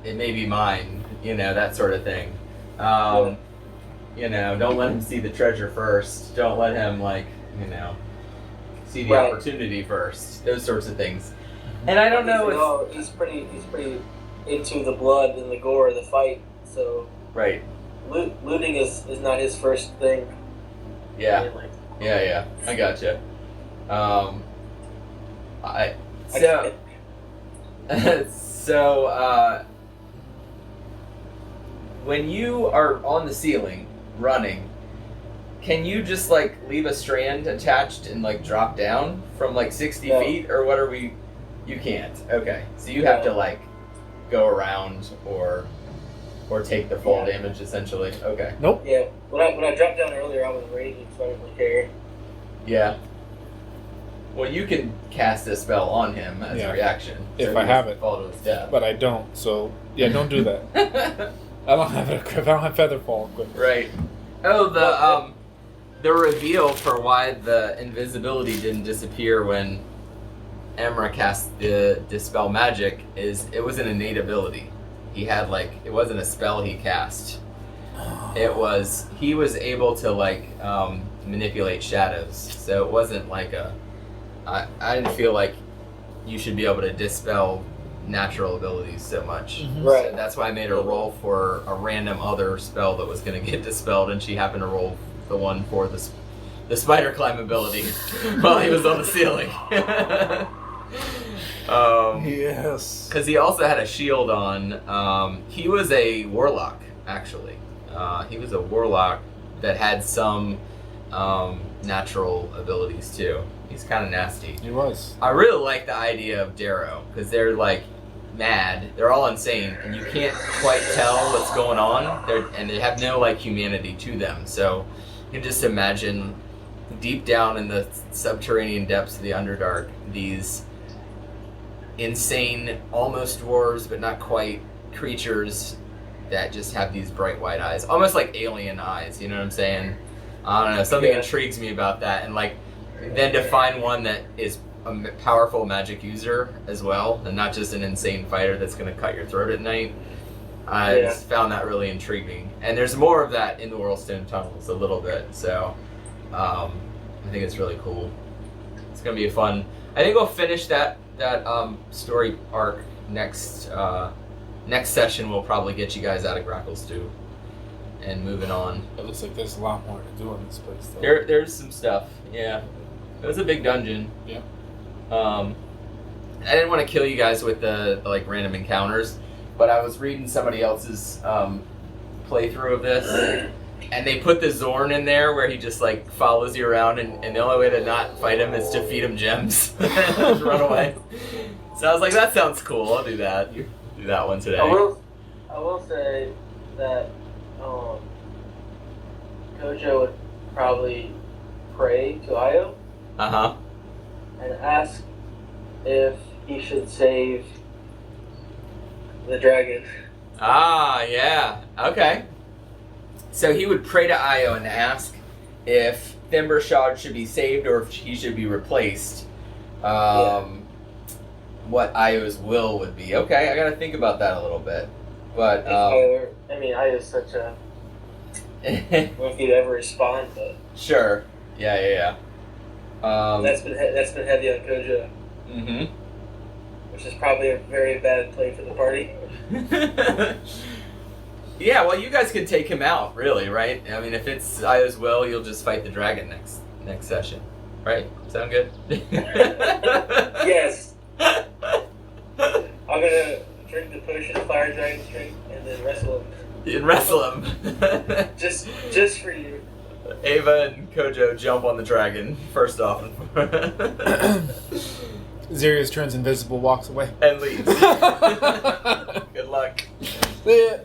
it may be mine. You know, that sort of thing. You know, don't let him see the treasure first. Don't let him, see the opportunity first. Those sorts of things. And I don't know if... He's pretty into the blood and the gore of the fight, so... Right. Looting is not his first thing. Yeah. Yeah. I gotcha. When you are on the ceiling running, can you just leave a strand attached and drop down from 60 feet, or what are we? You can't. Okay, so you have to go around or take the fall damage essentially. Okay. Nope. Yeah. When I dropped down earlier, I was raging, so I didn't care. Yeah. Well, you can cast a spell on him as a reaction. If I have it. Fall to his death. But I don't, so don't do that. I don't have it equipped. I don't have Featherfall equipped. Right. Oh, the reveal for why the invisibility didn't disappear when Emra cast the Dispel Magic is it was an innate ability. He had it wasn't a spell he cast. It was he was able to manipulate shadows. So it wasn't I didn't feel like you should be able to dispel natural abilities so much. Mm-hmm. Right. So that's why I made her roll for a random other spell that was going to get dispelled, and she happened to roll the one for the spider climb ability while he was on the ceiling. Yes. Because he also had a shield on. He was a warlock, actually. He was a warlock that had some natural abilities too. He's kind of nasty. He was. I really like the idea of Darrow because they're mad. They're all insane, and you can't quite tell what's going on. And they have no humanity to them. So you can just imagine deep down in the subterranean depths of the Underdark, these insane, almost dwarves but not quite creatures that just have these bright white eyes, almost like alien eyes. You know what I'm saying? I don't know. Something intrigues me about that, and then to find one that is a powerful magic user as well, and not just an insane fighter that's going to cut your throat at night. I just found that really intriguing. And there's more of that in the Whirlstone Tunnels, a little bit. So I think it's really cool. It's going to be fun. I think we'll finish that story arc next session. We'll probably get you guys out of Grackle Stew and moving on. It looks like there's a lot more to do in this place, though. There's some stuff, yeah. It was a big dungeon. Yeah. I didn't want to kill you guys with the random encounters, but I was reading somebody else's playthrough of this, and they put the Zorn in there where he just follows you around, and the only way to not fight him is to feed him gems and run away. So I was like, that sounds cool. I'll do that. Do that one today. I will say that Kojo would probably pray to Io and ask if he should save the dragon. Ah, yeah. Okay. So he would pray to Io and ask if Thimbershad should be saved or if he should be replaced. What Io's will would be. Okay, I gotta think about that a little bit. But Io's such a. I don't know if he'd ever respond, but. Sure. Yeah. That's been heavy on Kojo. Mm-hmm. Which is probably a very bad play for the party. Yeah, well, you guys could take him out, really, right? I mean, if it's Io's will, you'll just fight the dragon next session, right? Sound good? Yes. I'm gonna drink the potion, fire dragon's drink, and then wrestle him. You can wrestle him. just for you. Ava and Kojo jump on the dragon first off. Xerius turns invisible, walks away, and leaves. Good luck. Yeah,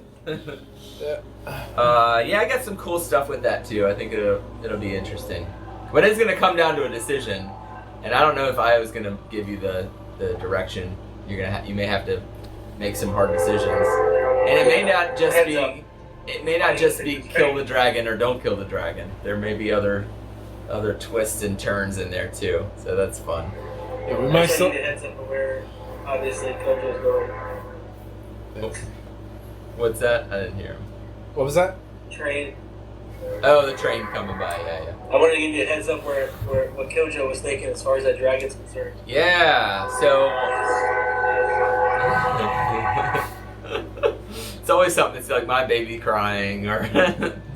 I got some cool stuff with that too. I think it'll be interesting, but it's gonna come down to a decision, and I don't know if I was gonna give you the direction. You may have to make some hard decisions, and it may not just be kill the dragon or don't kill the dragon. There may be other twists and turns in there too, so that's fun. Yeah, we might still need a heads up of where obviously Kojo's going. What's that? I didn't hear him. What was that? Train. Oh, the train coming by. Yeah. I wanted to give you a heads up where what Kojo was thinking as far as that dragon's concerned. Yeah. So it's always something. It's like my baby crying or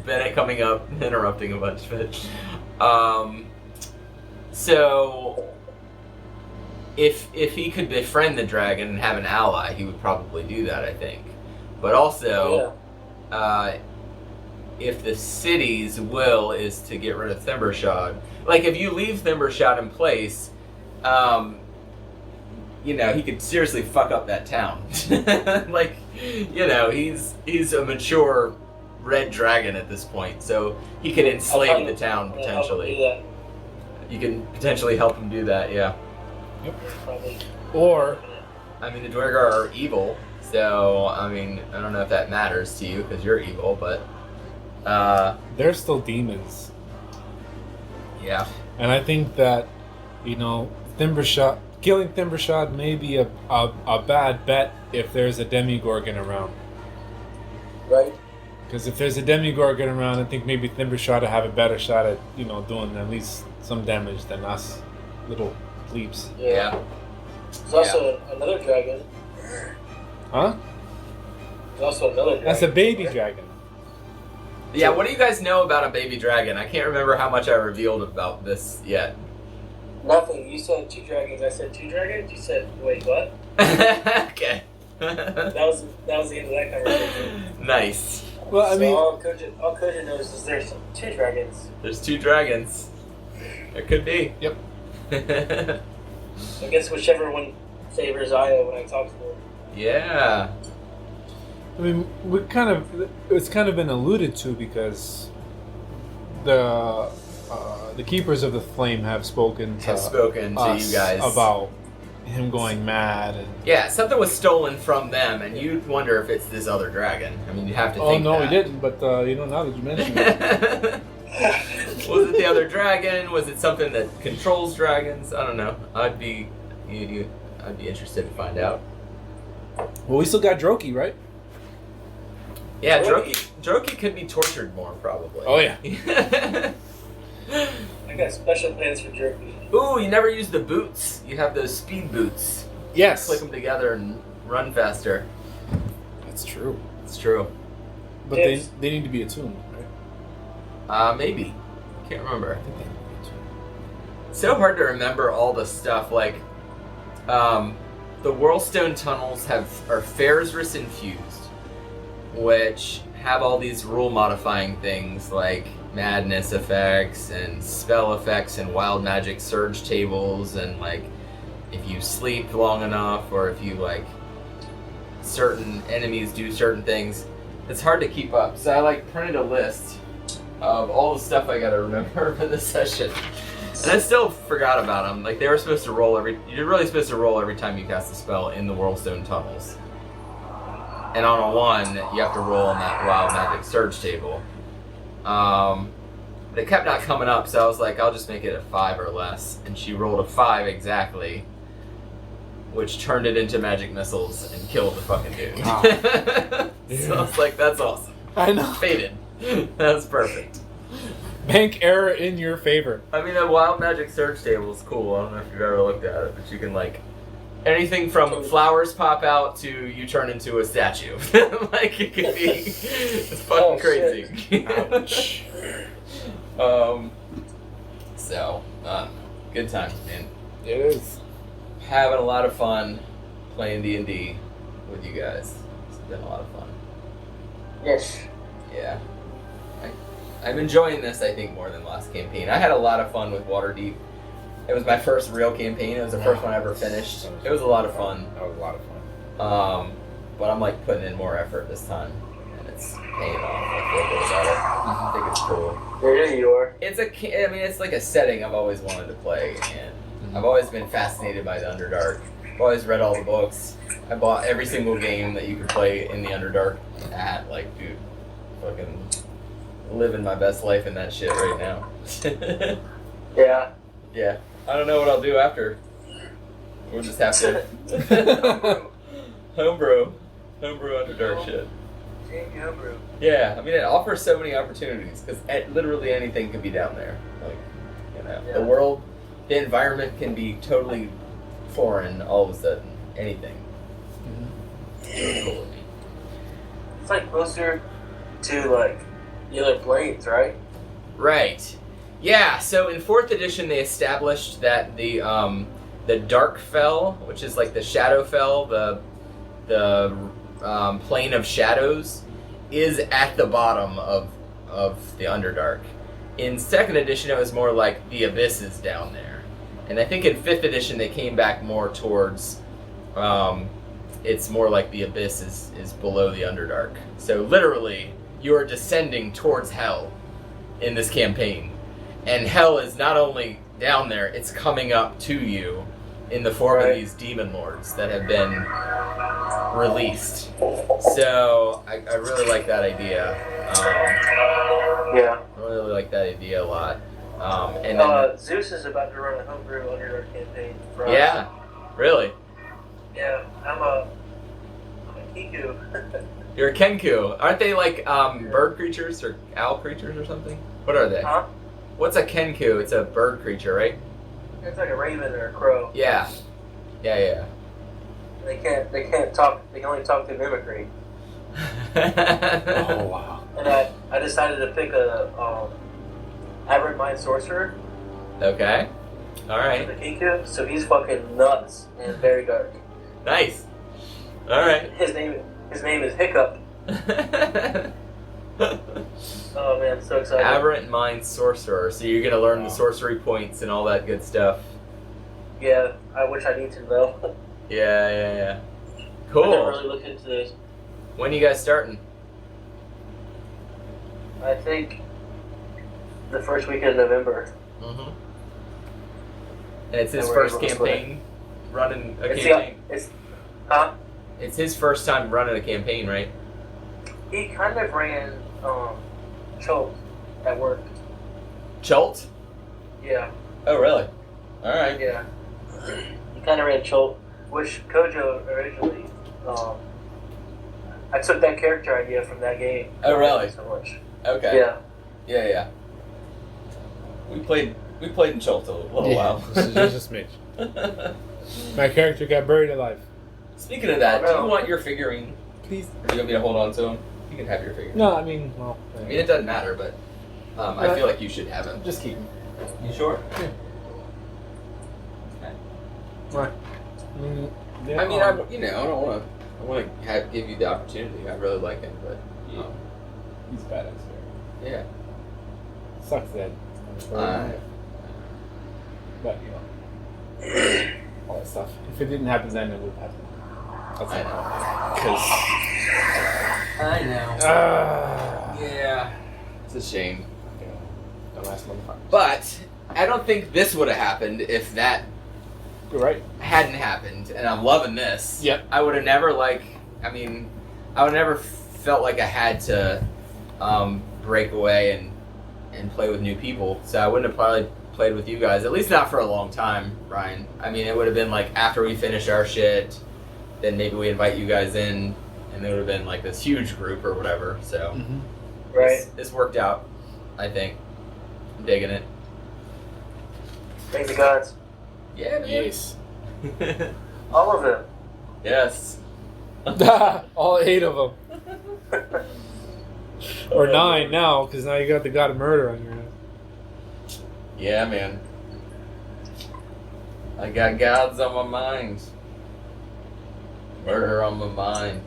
Bennett coming up interrupting a bunch of it. So if he could befriend the dragon and have an ally, he would probably do that, I think. But also, if the city's will is to get rid of Thimbershad, like if you leave Thimbershad in place, he could seriously fuck up that town. Like, he's a mature red dragon at this point, so he could enslave the town potentially. You can potentially help him do that, yeah. Yep. Or, I mean, the Dwergar are evil, so, I mean, I don't know if that matters to you, because you're evil, but... they're still demons. Yeah. And I think that, killing Thimbershad may be a bad bet if there's a Demigorgon around. Right. Because if there's a Demigorgon around, I think maybe Thimbershad will have a better shot at, doing at least some damage than us little plebes. Yeah. There's also another dragon. Huh? There's also another dragon. That's a baby dragon. Yeah, what do you guys know about a baby dragon? I can't remember how much I revealed about this yet. Nothing. You said 2 dragons. I said 2 dragons. You said, wait, what? Okay. that was the end of that conversation. Nice. Well, I mean, all Kojo knows is there's 2 dragons. There's 2 dragons. There could be. Yep. I guess whichever one favors Io when I talk to her. Yeah. I mean, it's kind of been alluded to because the keepers of the flame have spoken to you guys about him going mad and something was stolen from them, and you'd wonder if it's this other dragon. I mean, you have to think. Oh no, that. he didn't. But now that you mention it, was it the other dragon? Was it something that controls dragons? I don't know. I'd be interested to find out. Well, we still got Droki, right? Yeah, Droki could be tortured more, probably. Oh, yeah. I got special plans for Droki. Ooh, you never use the boots. You have those speed boots. Yes. Click them together and run faster. That's true. It's true. But they need to be attuned, right? Maybe. Can't remember. I think they need to be attuned. It's so hard to remember all the stuff, like, the Whirlstone tunnels are Ferrisris infused, which have all these rule modifying things like madness effects and spell effects and wild magic surge tables, and like if you sleep long enough or if you like certain enemies do certain things. It's hard to keep up. So I like printed a list of all the stuff I gotta remember for this session. And I still forgot about them. Like, they were supposed to roll you're really supposed to roll every time you cast a spell in the Whirlstone Tunnels. And on a 1, you have to roll on that Wild Magic Surge table. But it kept not coming up, so I was like, I'll just make it a 5 or less. And she rolled a 5 exactly, which turned it into magic missiles and killed the fucking dude. Oh. So I was like, that's awesome. I know. Faded. That's perfect. Bank error in your favor. I mean, the Wild Magic Surge table is cool. I don't know if you've ever looked at it, but you can, like, anything from flowers pop out to you turn into a statue. Like, it could be... It's fucking crazy. Ouch. Good times, man. It is. Having a lot of fun playing D&D with you guys. It's been a lot of fun. Yes. Yeah. I'm enjoying this, I think, more than last campaign. I had a lot of fun with Waterdeep. It was my first real campaign. It was the first one I ever finished. It was a lot of fun. That was a lot of fun. But I'm like putting in more effort this time, and it's paying off. I feel good about it. I think it's cool. There you are. It's like a setting I've always wanted to play, and I've always been fascinated by the Underdark. I've always read all the books. I bought every single game that you could play in the Underdark. Like, dude, fucking living my best life in that shit right now. Yeah. Yeah. I don't know what I'll do after. We'll just have to homebrew Underdark shit. Homebrew. Yeah, I mean, it offers so many opportunities because literally anything can be down there. Like, you know, Yeah. the world, the environment can be totally foreign all of a sudden. Anything. It's really cool with me. It's like closer to like the other planes, right? Right. Yeah. So in 4th edition, they established that the Dark Fell, which is like the Shadowfell, the plane of shadows, is at the bottom of the Underdark. In 2nd edition, it was more like the Abyss is down there, and I think in 5th edition they came back more towards. It's more like the Abyss is below the Underdark. So literally, you are descending towards Hell in this campaign. And Hell is not only down there, it's coming up to you in the form of these demon lords that have been released. So I really like that idea. Yeah. I really like that idea a lot. And then, Zeus is about to run a homebrew Underdark campaign for us. Yeah, really? Yeah, I'm a Kiku. You're a Kenku. Aren't they like bird creatures or owl creatures or something? What are they? Huh? What's a Kenku? It's a bird creature, right? It's like a raven or a crow. Yeah. Yeah. They can't talk. They can only talk through mimicry. Oh wow. And I decided to pick a Aberrant Mind Sorcerer. Okay. All right. The Kiku, so he's fucking nuts and very dark. Nice. All right. His name is Hiccup. Oh man, I'm so excited. Aberrant Mind Sorcerer. So you're gonna learn the sorcery points and all that good stuff. Yeah, which I need to know. Yeah. I didn't Cool. really look into this. When you guys starting? I think the first week of November. Mm-hmm. And it's his And we're first able to campaign running a It's campaign. Huh? It's his first time running a campaign, right? He kind of ran Choke at work. Cholt? Yeah. Oh, really? All right. Yeah. He kind of ran Choke, which Kojo originally. I took that character idea from that game. Oh, really? So much. Okay. Yeah. Yeah. We played in Cholt a little while. Just a smidge. My character got buried alive. Speaking of that, do you want your figurine, please? Or do you want me to hold on to him? You can have your figurine. No, I mean, well. I mean, it doesn't matter, but I feel like you should have him. Just keep him. You sure? Yeah. Okay. Right. I mean, I don't want to. I want to give you the opportunity. I really like him, but he's badass. Yeah. Sucks that. But you know, all that stuff. If it didn't happen then, it would happen. That's I know. I know. Yeah. It's a shame. But I don't think this would have happened if that hadn't happened. And I'm loving this. Yep. I would have never I would have never felt like I had to break away and play with new people. So I wouldn't have probably played with you guys, at least not for a long time, Brian. I mean, it would have been like after we finish our shit, then maybe we invite you guys in, and it would have been like this huge group or whatever. So, Right. this worked out, I think. I'm digging it. Thank the gods. Yeah, man. Yes. All of them. Yes. All 8 of them. Or 9 now, because now you got the God of Murder on your head. Yeah, man. I got gods on my mind. Murder on my mind.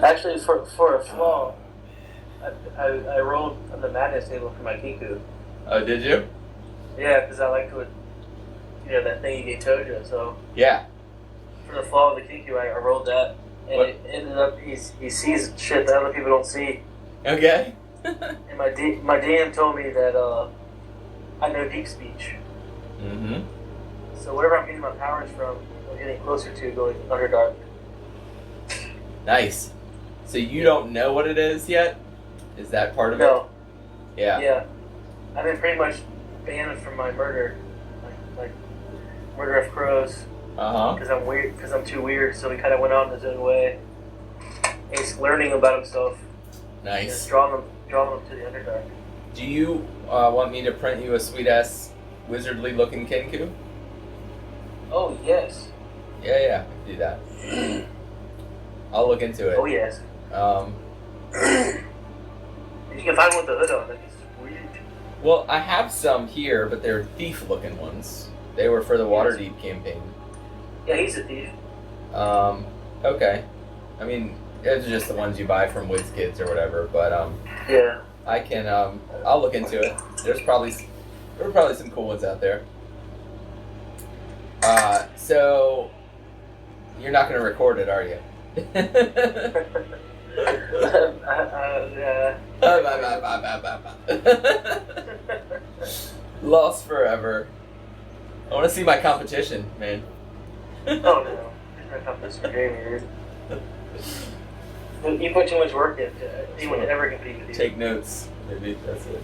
Actually, for a flaw, I rolled on the madness table for my Kiku. Oh, did you? Yeah, because I liked what, that thing you gave Tojo. So Yeah. for the flaw of the Kiku, I rolled that, and it ended up he sees shit that other people don't see. Okay. And my DM told me that I know deep speech. Mm-hmm. So whatever I'm getting my powers from, I'm getting closer to going Underdark. Nice. So you don't know what it is yet? Is that part of No. it? Yeah. Yeah. I've been pretty much banned from my murder, like Murder of Crows. Because I'm weird. Because I'm too weird. So he kind of went on his own way. He's learning about himself. Nice. And drawing him to the Underdark. Do you want me to print you a sweet ass wizardly looking Kenku? Oh yes. Yeah, I can do that. I'll look into it. Oh yes. You can find one with the hood on. That'd be sweet. Well, I have some here, but they're thief looking ones. They were for the Waterdeep campaign. Yeah, he's a thief. Okay. I mean, those are just the ones you buy from Wiz Kids or whatever, but yeah. I can I'll look into it. There were probably some cool ones out there. So you're not gonna record it, are you? Lost forever. I want to see my competition, man. Oh no, there's no competition for Jamie, dude. You put too much work into it. Anyone can ever compete with you. Take notes, maybe that's it.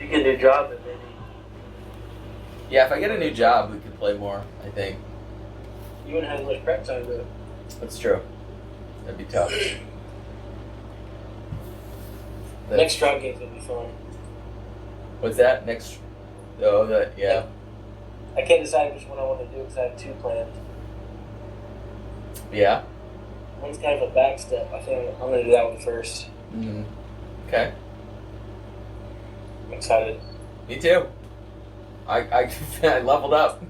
You get a new job, then maybe. Yeah, if I get a new job, we could play more. I think. You wouldn't have much prep time though. That's true. That'd be tough. Next job game's gonna be fun. What's that? Next? Oh, that yeah. I can't decide which one I want to do because I have 2 planned. Yeah. One's kind of a back step. I think I'm gonna do that one first. Mm-hmm. Okay. I'm excited. Me too. I leveled up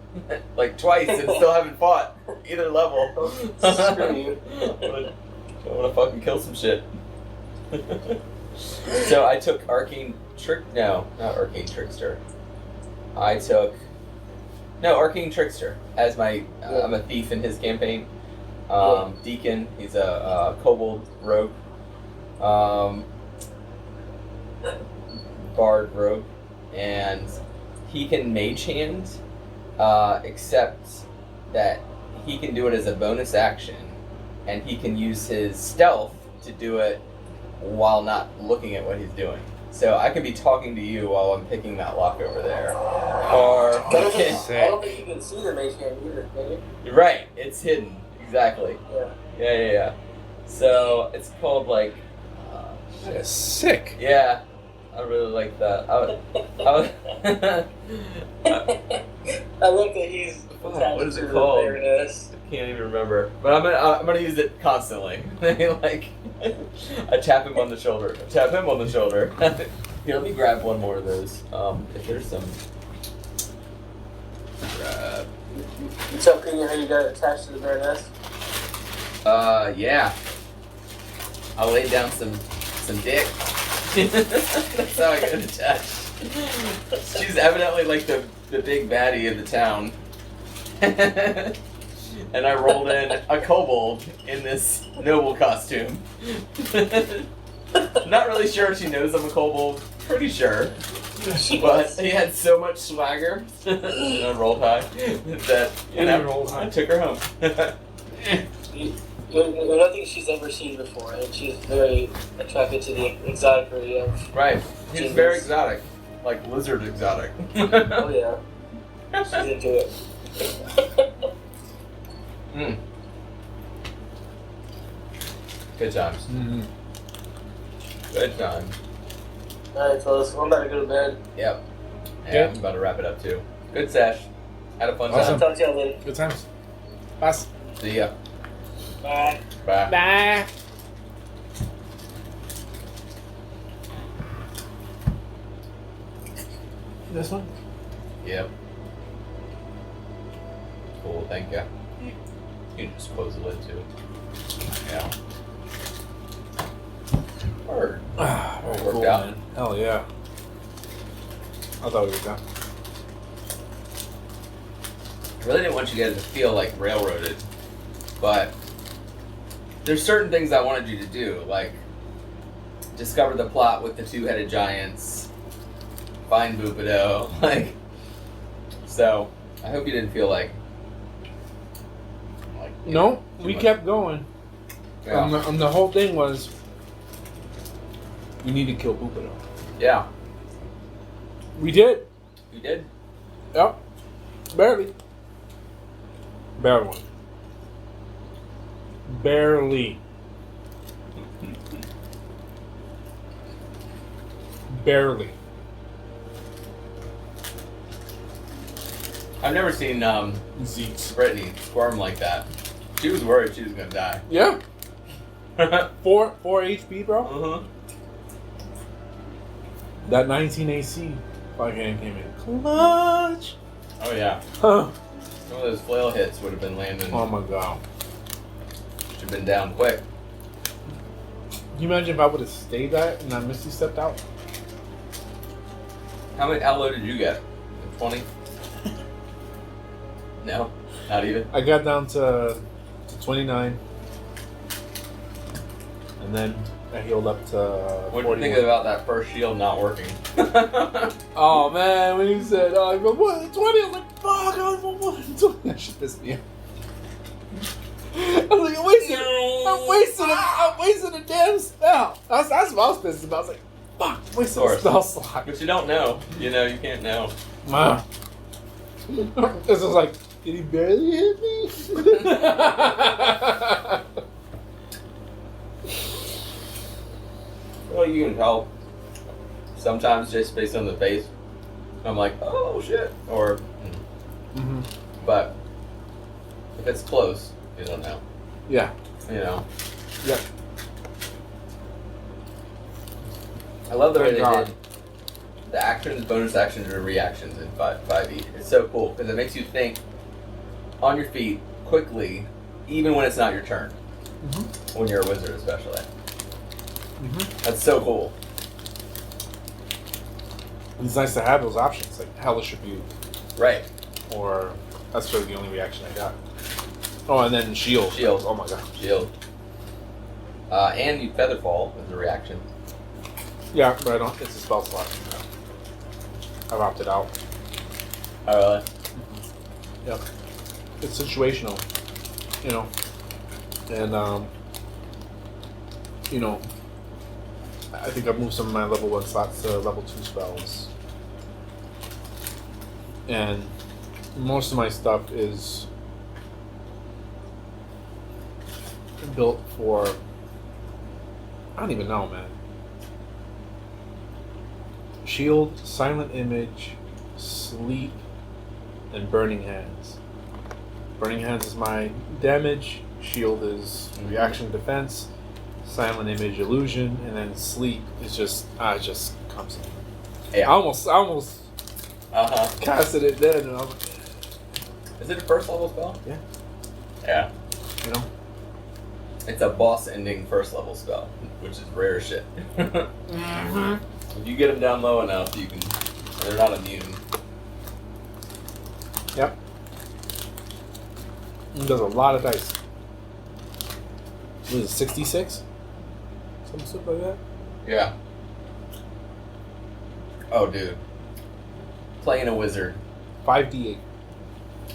like twice and still haven't fought either level. Screw you. I want to fucking kill some shit. So I took Arcane No, not Arcane Trickster. I took Arcane Trickster as my. I'm a thief in his campaign. Deacon, he's a kobold rogue. Bard rogue, and he can mage hand, except that he can do it as a bonus action, and he can use his stealth to do it while not looking at what he's doing. So I could be talking to you while I'm picking that lock over there. Or I don't think you can see the mage hand either, can you? You're right, it's hidden. Exactly. Yeah. So it's called like That is sick. Yeah. I really like that. I like that he's what is it called? I can't even remember. But I'm gonna use it constantly. Like I tap him on the shoulder. Tap him on the shoulder. Here, let me grab one more of those. If there's some. Grab. So, can you how you got attached to the Baroness? Yeah. I laid down some dick. That's how I got attached. She's evidently like the big baddie of the town. and I rolled in a kobold in this noble costume. Not really sure if she knows I'm a kobold. Pretty sure. But he had so much swagger, and I rolled high, that I took her home. Nothing she's ever seen before, and she's very attracted to the exoticry of. Right. He's very exotic. Like lizard exotic. Oh, yeah. She's into it. Good times. Mm-hmm. Good times. Alright, fellas, I'm about to go to bed. Yep. Yeah, I'm about to wrap it up too. Good sesh. Had a fun Awesome. time. Talk to y'all later. Good times. Pass. See ya. Bye. Bye. Bye. This one? Yep. Cool, thank you. You can just close the lid too. Yeah. Word. Very Worked cool, out. man. Hell yeah. I thought we were done. I really didn't want you guys to feel like railroaded, but there's certain things I wanted you to do, like discover the plot with the two-headed giants, find Bupido, like. So I hope you didn't feel like. No, we kept going. Yeah. And the whole thing was, we need to kill Bupido. Yeah. We did. You did? Yep. Barely. Barely won. Barely. Barely. I've never seen Zeeks. Brittany squirm like that. She was worried she was gonna die. Yeah. 4 HP, bro. Uh-huh. That 19 AC fucking came in clutch. Oh yeah. Huh. Some of those flail hits would have been landing. Oh my god. Should have been down quick. Can you imagine if I would have stayed that and that Misty stepped out? How low did you get? 20? No, not even. I got down to 29. And then I healed up to What do you think about that first shield not working? Oh man, when you said, oh, I go, what, 20? I was like, fuck, I was like, 20. That shit pissed me off. I was like, I'm wasting a damn spell. That's what I was pissed about. I was like, fuck, I'm wasting a spell slot. But you don't know. You know, you can't know. Wow. This was like, did he barely hit me? Well, you can tell. Sometimes just based on the face, I'm like, oh shit, or. But if it's close, you don't know. Yeah. You know. Yeah. I love the way Thank they God. did the actions, bonus actions, and reactions in 5e. It's so cool because it makes you think on your feet quickly, even when it's not your turn. When you're a wizard, especially. That's so cool. It's nice to have those options, like Hellish Rebuke. Right. Or that's really the only reaction I got. Oh, and then Shield. Shield. Oh my god. Shield. And you Featherfall as a reaction. Yeah, but I don't. It's a spell slot. I've opted out. Oh, really? Yep. It's situational, you know. And you know, I think I've moved some of my level 1 slots to level 2 spells. And most of my stuff is built for, I don't even know, man. Shield, Silent Image, Sleep, and Burning Hands. Burning Hands is my damage, Shield is reaction defense, Silent Image illusion, and then Sleep is just comes in. Yeah. I almost casted it then, and I was like, is it a first level spell? Yeah. Yeah. You know? It's a boss ending first level spell, which is rare shit. If you get them down low enough, you can. They're not immune. Yep. It does a lot of dice. What is it, 66? Something like that? Yeah. Oh, dude. Playing a wizard. 5d8.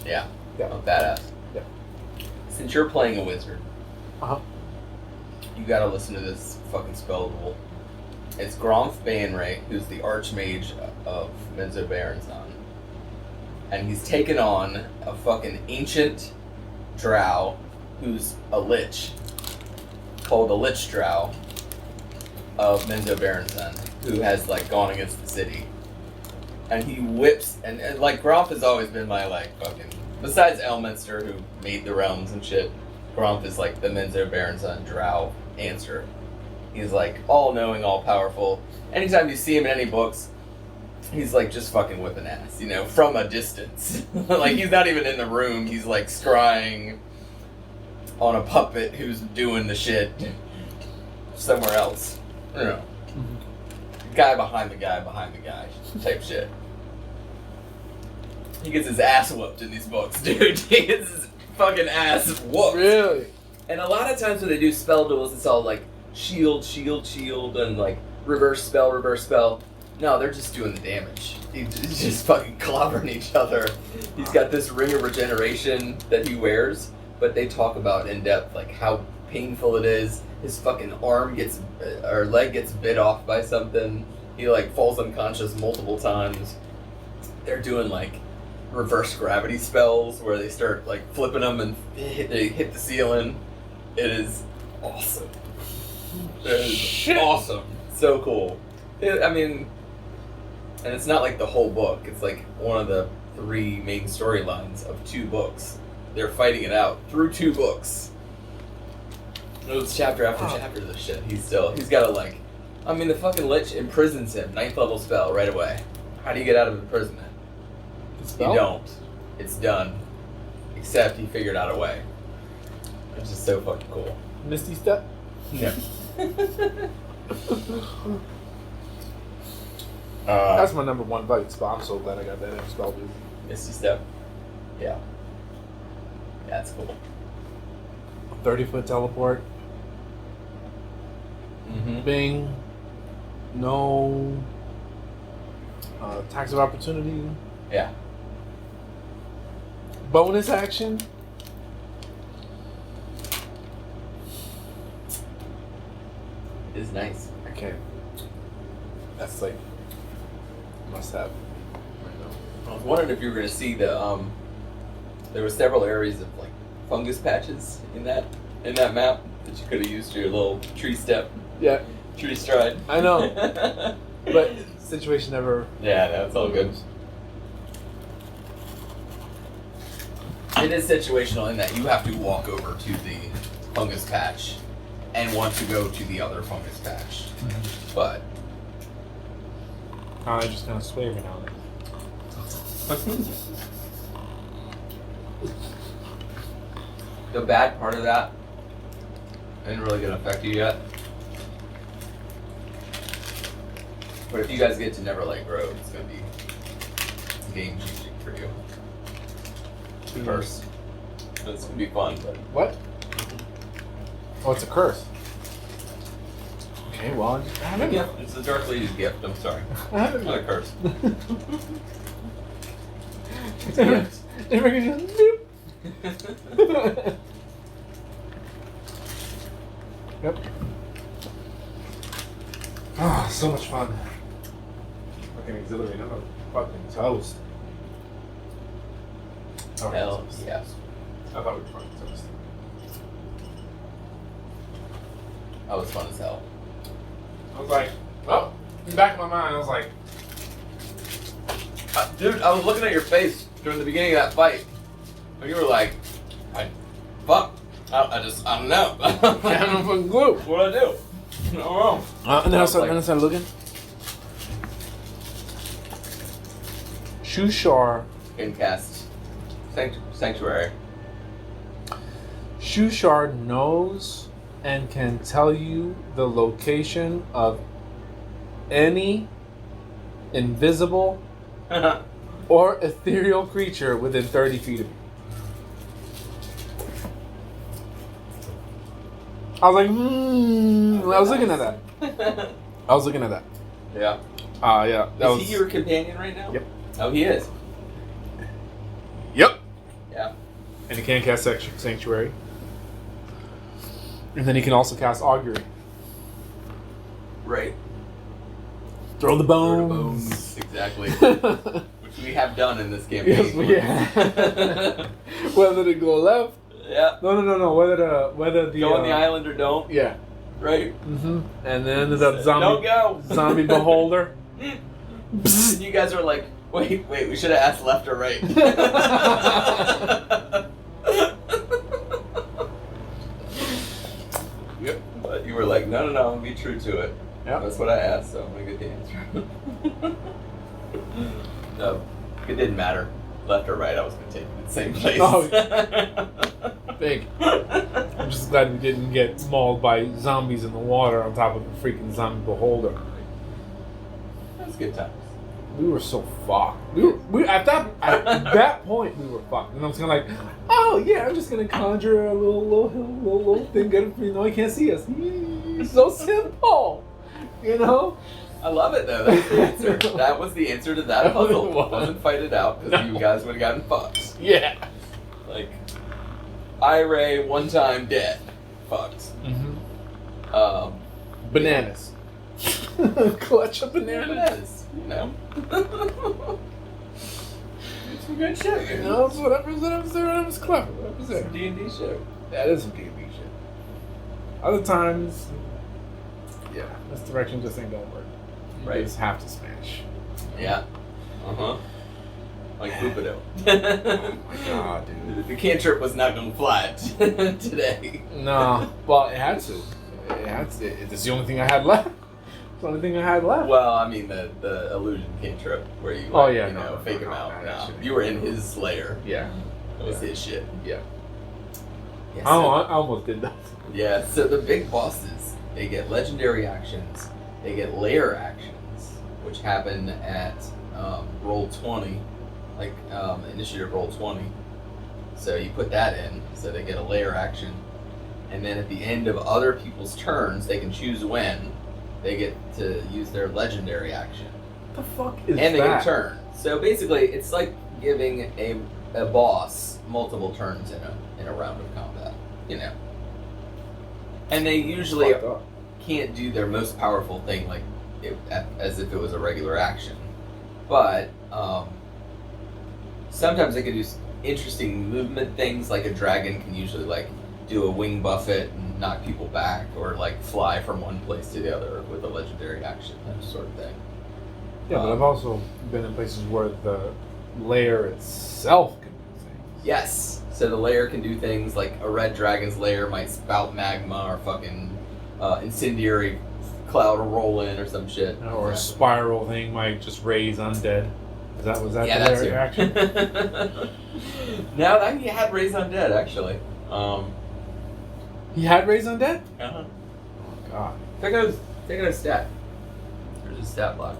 Yeah. Yeah. Oh, badass. Yeah. Since you're playing a wizard, Uh-huh. you gotta listen to this fucking spell rule. It's Gromf Baenray, who's the Archmage of Menzo Baronzon. And he's taken on a fucking ancient drow who's a lich, called a Lich Drow of Menzo Baronzon, who has, like, gone against the city. And he whips, and like, Gromf has always been my, like, fucking, besides Elminster, who made the realms and shit, Gromf is, like, the Menzo Baronzon drow answer. He's, like, all-knowing, all-powerful. Anytime you see him in any books, he's, like, just fucking whipping ass, you know, from a distance. Like, he's not even in the room, he's, like, scrying on a puppet who's doing the shit somewhere else. You know. Guy behind the guy behind the guy type shit. He gets his ass whooped in these books, dude. He gets his fucking ass whooped. Really? And a lot of times when they do spell duels, it's all like shield, shield, shield, and like reverse spell, reverse spell. No, they're just doing the damage. He's just fucking clobbering each other. He's got this ring of regeneration that he wears, but they talk about in depth like how painful it is. His fucking arm gets, or leg gets bit off by something. He like falls unconscious multiple times. They're doing like reverse gravity spells where they start like flipping them and they hit the ceiling. It is awesome. It is awesome. So cool. I mean, and it's not like the whole book. It's like one of the 3 main storylines of 2 books. They're fighting it out through 2 books. It's chapter after chapter of this shit. He's got to like, I mean, the fucking Lich imprisons him, 9th level spell right away. How do you get out of imprisonment? You don't. It's done. Except he figured out a way. Which is so fucking cool. Misty Step? Yeah. That's my number 1 fight spell. I'm so glad I got that in spell, dude. Misty Step. Yeah. That's cool. 30-foot teleport. Mm-hmm. Bing. No tax of opportunity. Yeah. Bonus action. It is nice. Okay. That's like must have. I was wondering if you were going to see the there were several areas of like fungus patches in that map that you could have used your little tree step. Yeah. Tree stride. I know. But situation never. Yeah, that's all good. It is situational in that you have to walk over to the fungus patch and want to go to the other fungus patch. Mm-hmm. But I just kind of sway every now and then. the bad part of that isn't really going to affect you yet. But if you guys get to Neverlight Grove, it's going to be game changing for you. Curse. It's going to be fun, but... What? Oh, it's a curse. Okay, well, I haven't. Yeah, it's the Dark Lady's gift, I'm sorry. It's not a curse. It's a gift. Yep. Oh, so much fun. Fucking exhilarating. I'm a fucking toast. Oh, Hell toast. yes. I thought we were fucking toast. That was fun as hell. I was like, well, in the back of my mind, I was like, dude, I was looking at your face during the beginning of that fight. And you were like, fuck. I don't know. I don't fucking glue. What'd I do? I don't know. And then I started looking. Shushar. Incast. Sanctuary. Shushar knows and can tell you the location of any invisible or ethereal creature within 30 feet of you. I was like, I was looking at that. Yeah. Yeah. Is he your companion right now? Yep. Oh, he is. Yep. Yeah. And he can cast Sanctuary. And then he can also cast Augury. Right. Throw the bones. Exactly. Which we have done in this campaign. Yes, we have. Whether to go left. Yeah. No. Whether the go on the island or don't. Yeah. Right. Mm-hmm. And then the zombie. Don't go. Zombie beholder. And you guys are like, wait. We should have asked left or right. Yep. But you were like, no, be true to it. Yep. That's what I asked, so I'm gonna get the answer. No, it didn't matter. Left or right, I was gonna take it in the same place. Oh, big. I'm just glad we didn't get mauled by zombies in the water on top of a freaking zombie beholder. That's good times. We were so fucked. We at that point we were fucked, and I was kind of like, oh yeah, I'm just gonna conjure a little thing. Get you know, he can't see us. So simple, you know. I love it though. That's the answer. That was the answer to that puzzle. It wasn't fight it out because you guys would have gotten fucked. Yeah. Like, Ray one time dead, fucked. Mm-hmm. Bananas. Clutch of bananas. You know. It's some good shit. You know, it's whatever's clever. Whatever's there. Some D&D shit. That is some D&D shit. Other times, yeah, this direction just ain't gonna work. You Right. just have to smash. Yeah. Like Bupido. Oh my god, dude. The cantrip was not gonna fly today. No. Well, it had to. It's the only thing I had left. It's the only thing I had left. Well, I mean the illusion cantrip where you fake him out. No, you were in his lair. Yeah. That was his shit. Yeah. Yeah, I almost did that. Yeah, so the big bosses, they get legendary actions, they get lair actions, which happen at roll 20, like initiative roll 20. So you put that in, so they get a lair action. And then at the end of other people's turns, they can choose when they get to use their legendary action. What the fuck is and they that? get a turn. So basically, it's like giving a boss multiple turns in a round of combat, you know. And they usually can't do their most powerful thing as if it was a regular action. But sometimes they can do interesting movement things, like a dragon can usually do a wing buffet and knock people back, or fly from one place to the other with a legendary action, that sort of thing. Yeah, but I've also been in places where the lair itself can do things. Yes. So the lair can do things like a red dragon's lair might spout magma or fucking incendiary cloud will roll in or some shit. Or a spiral thing might just raise undead. Was that the lair action? No, that he had raise undead actually. He had raise undead? Uh-huh. Oh god. Check out his stat. There's a stat block.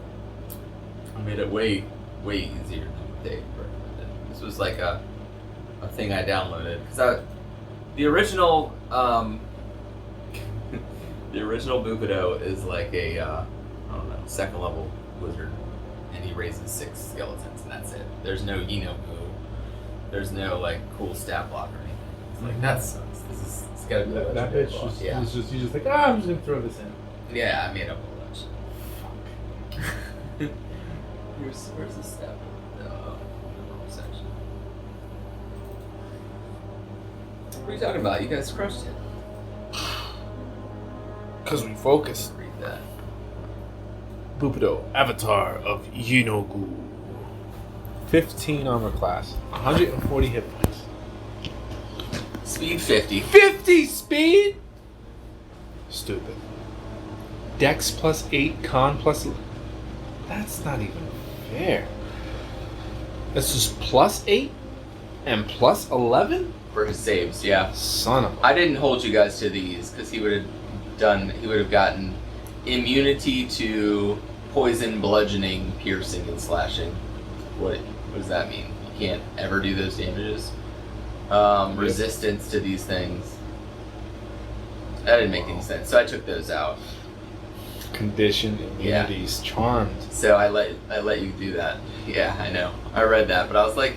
I made it way easier to take. This was like a thing I downloaded because the original Bupido is like a I don't know, second level wizard, and he raises 6 skeletons and that's it. There's no Yeenoghu. There's no cool stat block or anything. It's like that sucks. It's gotta be that bitch just, you just like, I'm just gonna throw this in. Yeah, I made up all that shit. Fuck. Where's the stat block? Section. What are you talking about? You guys crushed it. Because we focused. Read that. Bupido, Avatar of Yeenoghu. 15 armor class, 140 hit points. Speed 50. 50 speed? Stupid. Dex plus 8, con plus 11. That's not even fair. This is plus 8 and plus 11? For his saves, yeah. Son of a... I didn't hold you guys to these because he would have gotten immunity to poison, bludgeoning, piercing, and slashing. What does that mean? You can't ever do those damages. Resistance to these things. That didn't make any sense. So I took those out. Condition immunities charmed. So I let you do that. Yeah, I know. I read that, but I was like,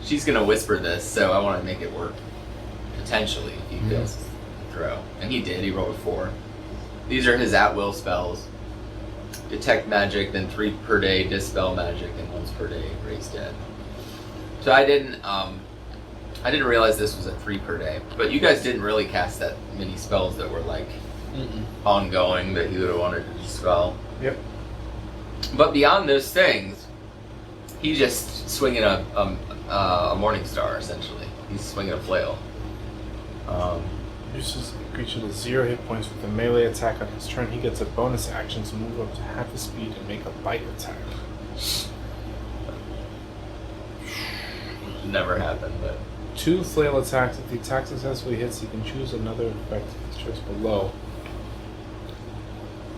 she's gonna whisper this, so I want to make it work. Potentially, if he fails to throw, and he did. He rolled a 4. These are his at-will spells: detect magic, then 3 per day; dispel magic, and once per day; raise dead. So I didn't realize this was a 3 per day. But you guys didn't really cast that many spells that were like ongoing that you would have wanted to dispel. Yep. But beyond those things, he's just swinging a morning star. Essentially, he's swinging a flail. Uses a creature to 0 hit points with a melee attack on his turn. He gets a bonus action to move up to half his speed and make a bite attack. Never happened, but 2 flail attacks. If the attack successfully hits, he can choose another effect of his choice below.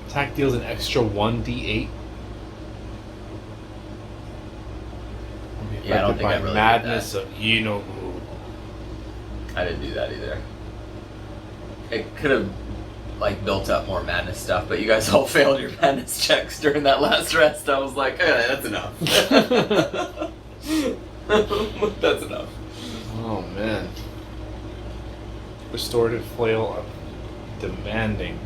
Attack deals an extra 1d8. Yeah, I don't think I really madness of Yeenoghu. I didn't do that either. It could have built up more madness stuff, but you guys all failed your madness checks during that last rest. I was like, that's enough. That's enough. Oh man. Restorative flail of demanding.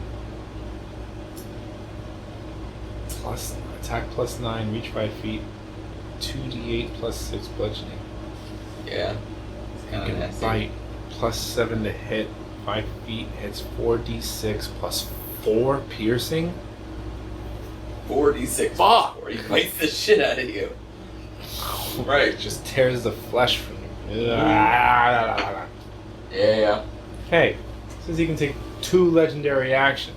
Plus attack plus 9, reach 5 feet, 2d8 plus 6 bludgeoning. Yeah. You can bite plus 7 to hit, 5 feet hits 4d6 plus 4 piercing. 4d6. Fuck! He bites the shit out of you. Right. It just tears the flesh from you. Yeah. Hey, says he can take 2 legendary action.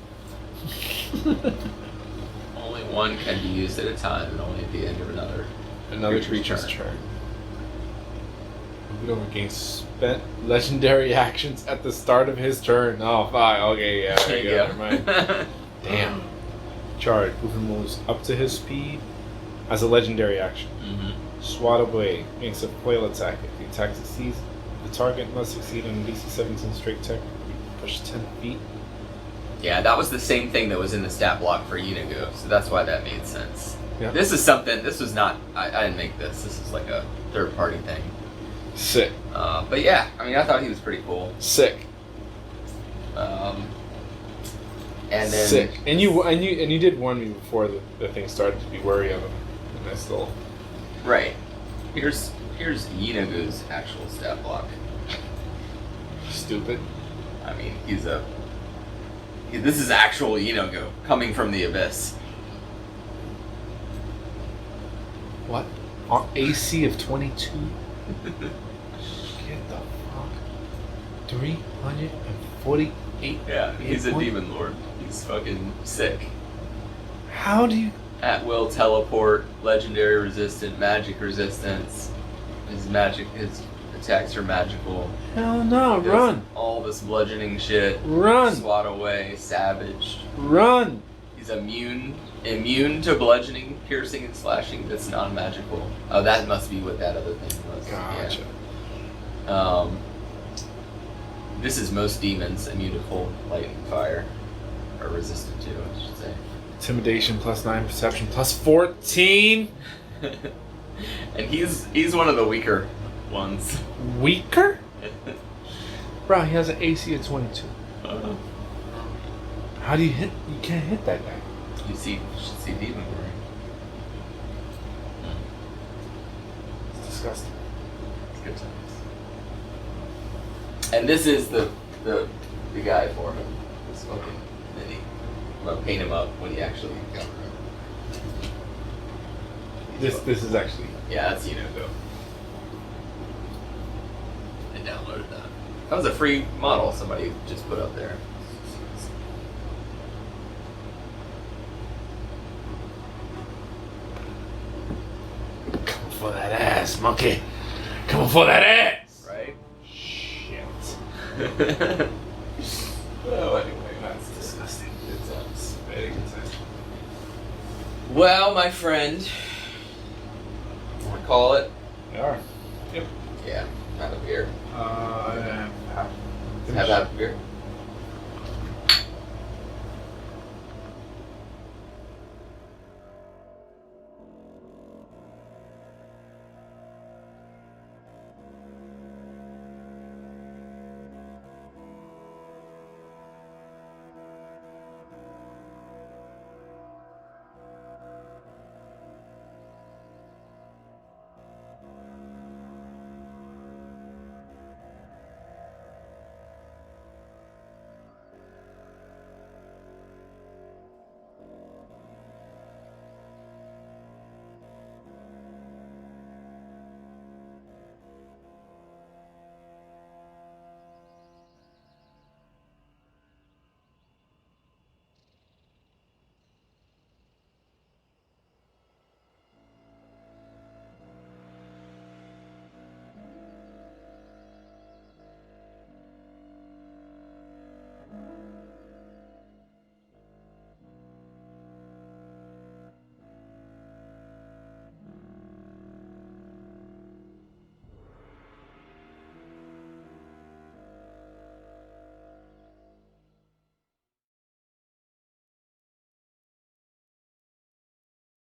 Only one can be used at a time, and only at the end of another creature's turn. Move it over against spent legendary actions at the start of his turn. Oh, fine. Okay, yeah, there you go. Never mind. Damn. Charge. Hoover moves up to his speed as a legendary action. Swat away. Makes a flail attack. If the attack succeeds, the target must succeed on a DC 17 straight tech. Push 10 feet. Yeah, that was the same thing that was in the stat block for Yeenoghu, so that's why that made sense. Yeah. This is something, this was not, I didn't make this. This is like a third-party thing. Sick. But yeah, I mean, I thought he was pretty cool. Sick. And then sick. And you did warn me before the thing started to be wary of him, and I still. Right. Here's Yeenoghu's actual stat block. Stupid. I mean, this is actual Yeenoghu coming from the abyss. What? AC of 22? Get the fuck. 348. Yeah, he's a demon lord. He's fucking sick. How do you... At will teleport, legendary resistant, magic resistance. His attacks are magical. Hell no, run! All this bludgeoning shit. Run! Swat away, savaged. Run! He's immune to bludgeoning, piercing, and slashing that's non-magical. Oh, that must be what that other thing was. Gotcha. Yeah. This is most demons immune to cold, lightning, fire. Or resistant to, I should say. Intimidation plus 9, perception plus 14. And he's one of the weaker ones. Weaker? Bro, he has an AC of 22. How do you hit? You can't hit that guy. You should see demon glory. It's disgusting. It's good times. And this is the guy for him. This fucking Minnie. I'm gonna paint him up when he actually encountered him. This is actually... Yeah, that's Yeenoghu. I downloaded that. That was a free model somebody just put up there. Come for that ass, monkey. Come for that ass. Right? Shit. Well, anyway, that's disgusting. It sounds very disgusting. Well, my friend, want to call it? They are. Yep. Yeah, have a beer. Have Have a beer.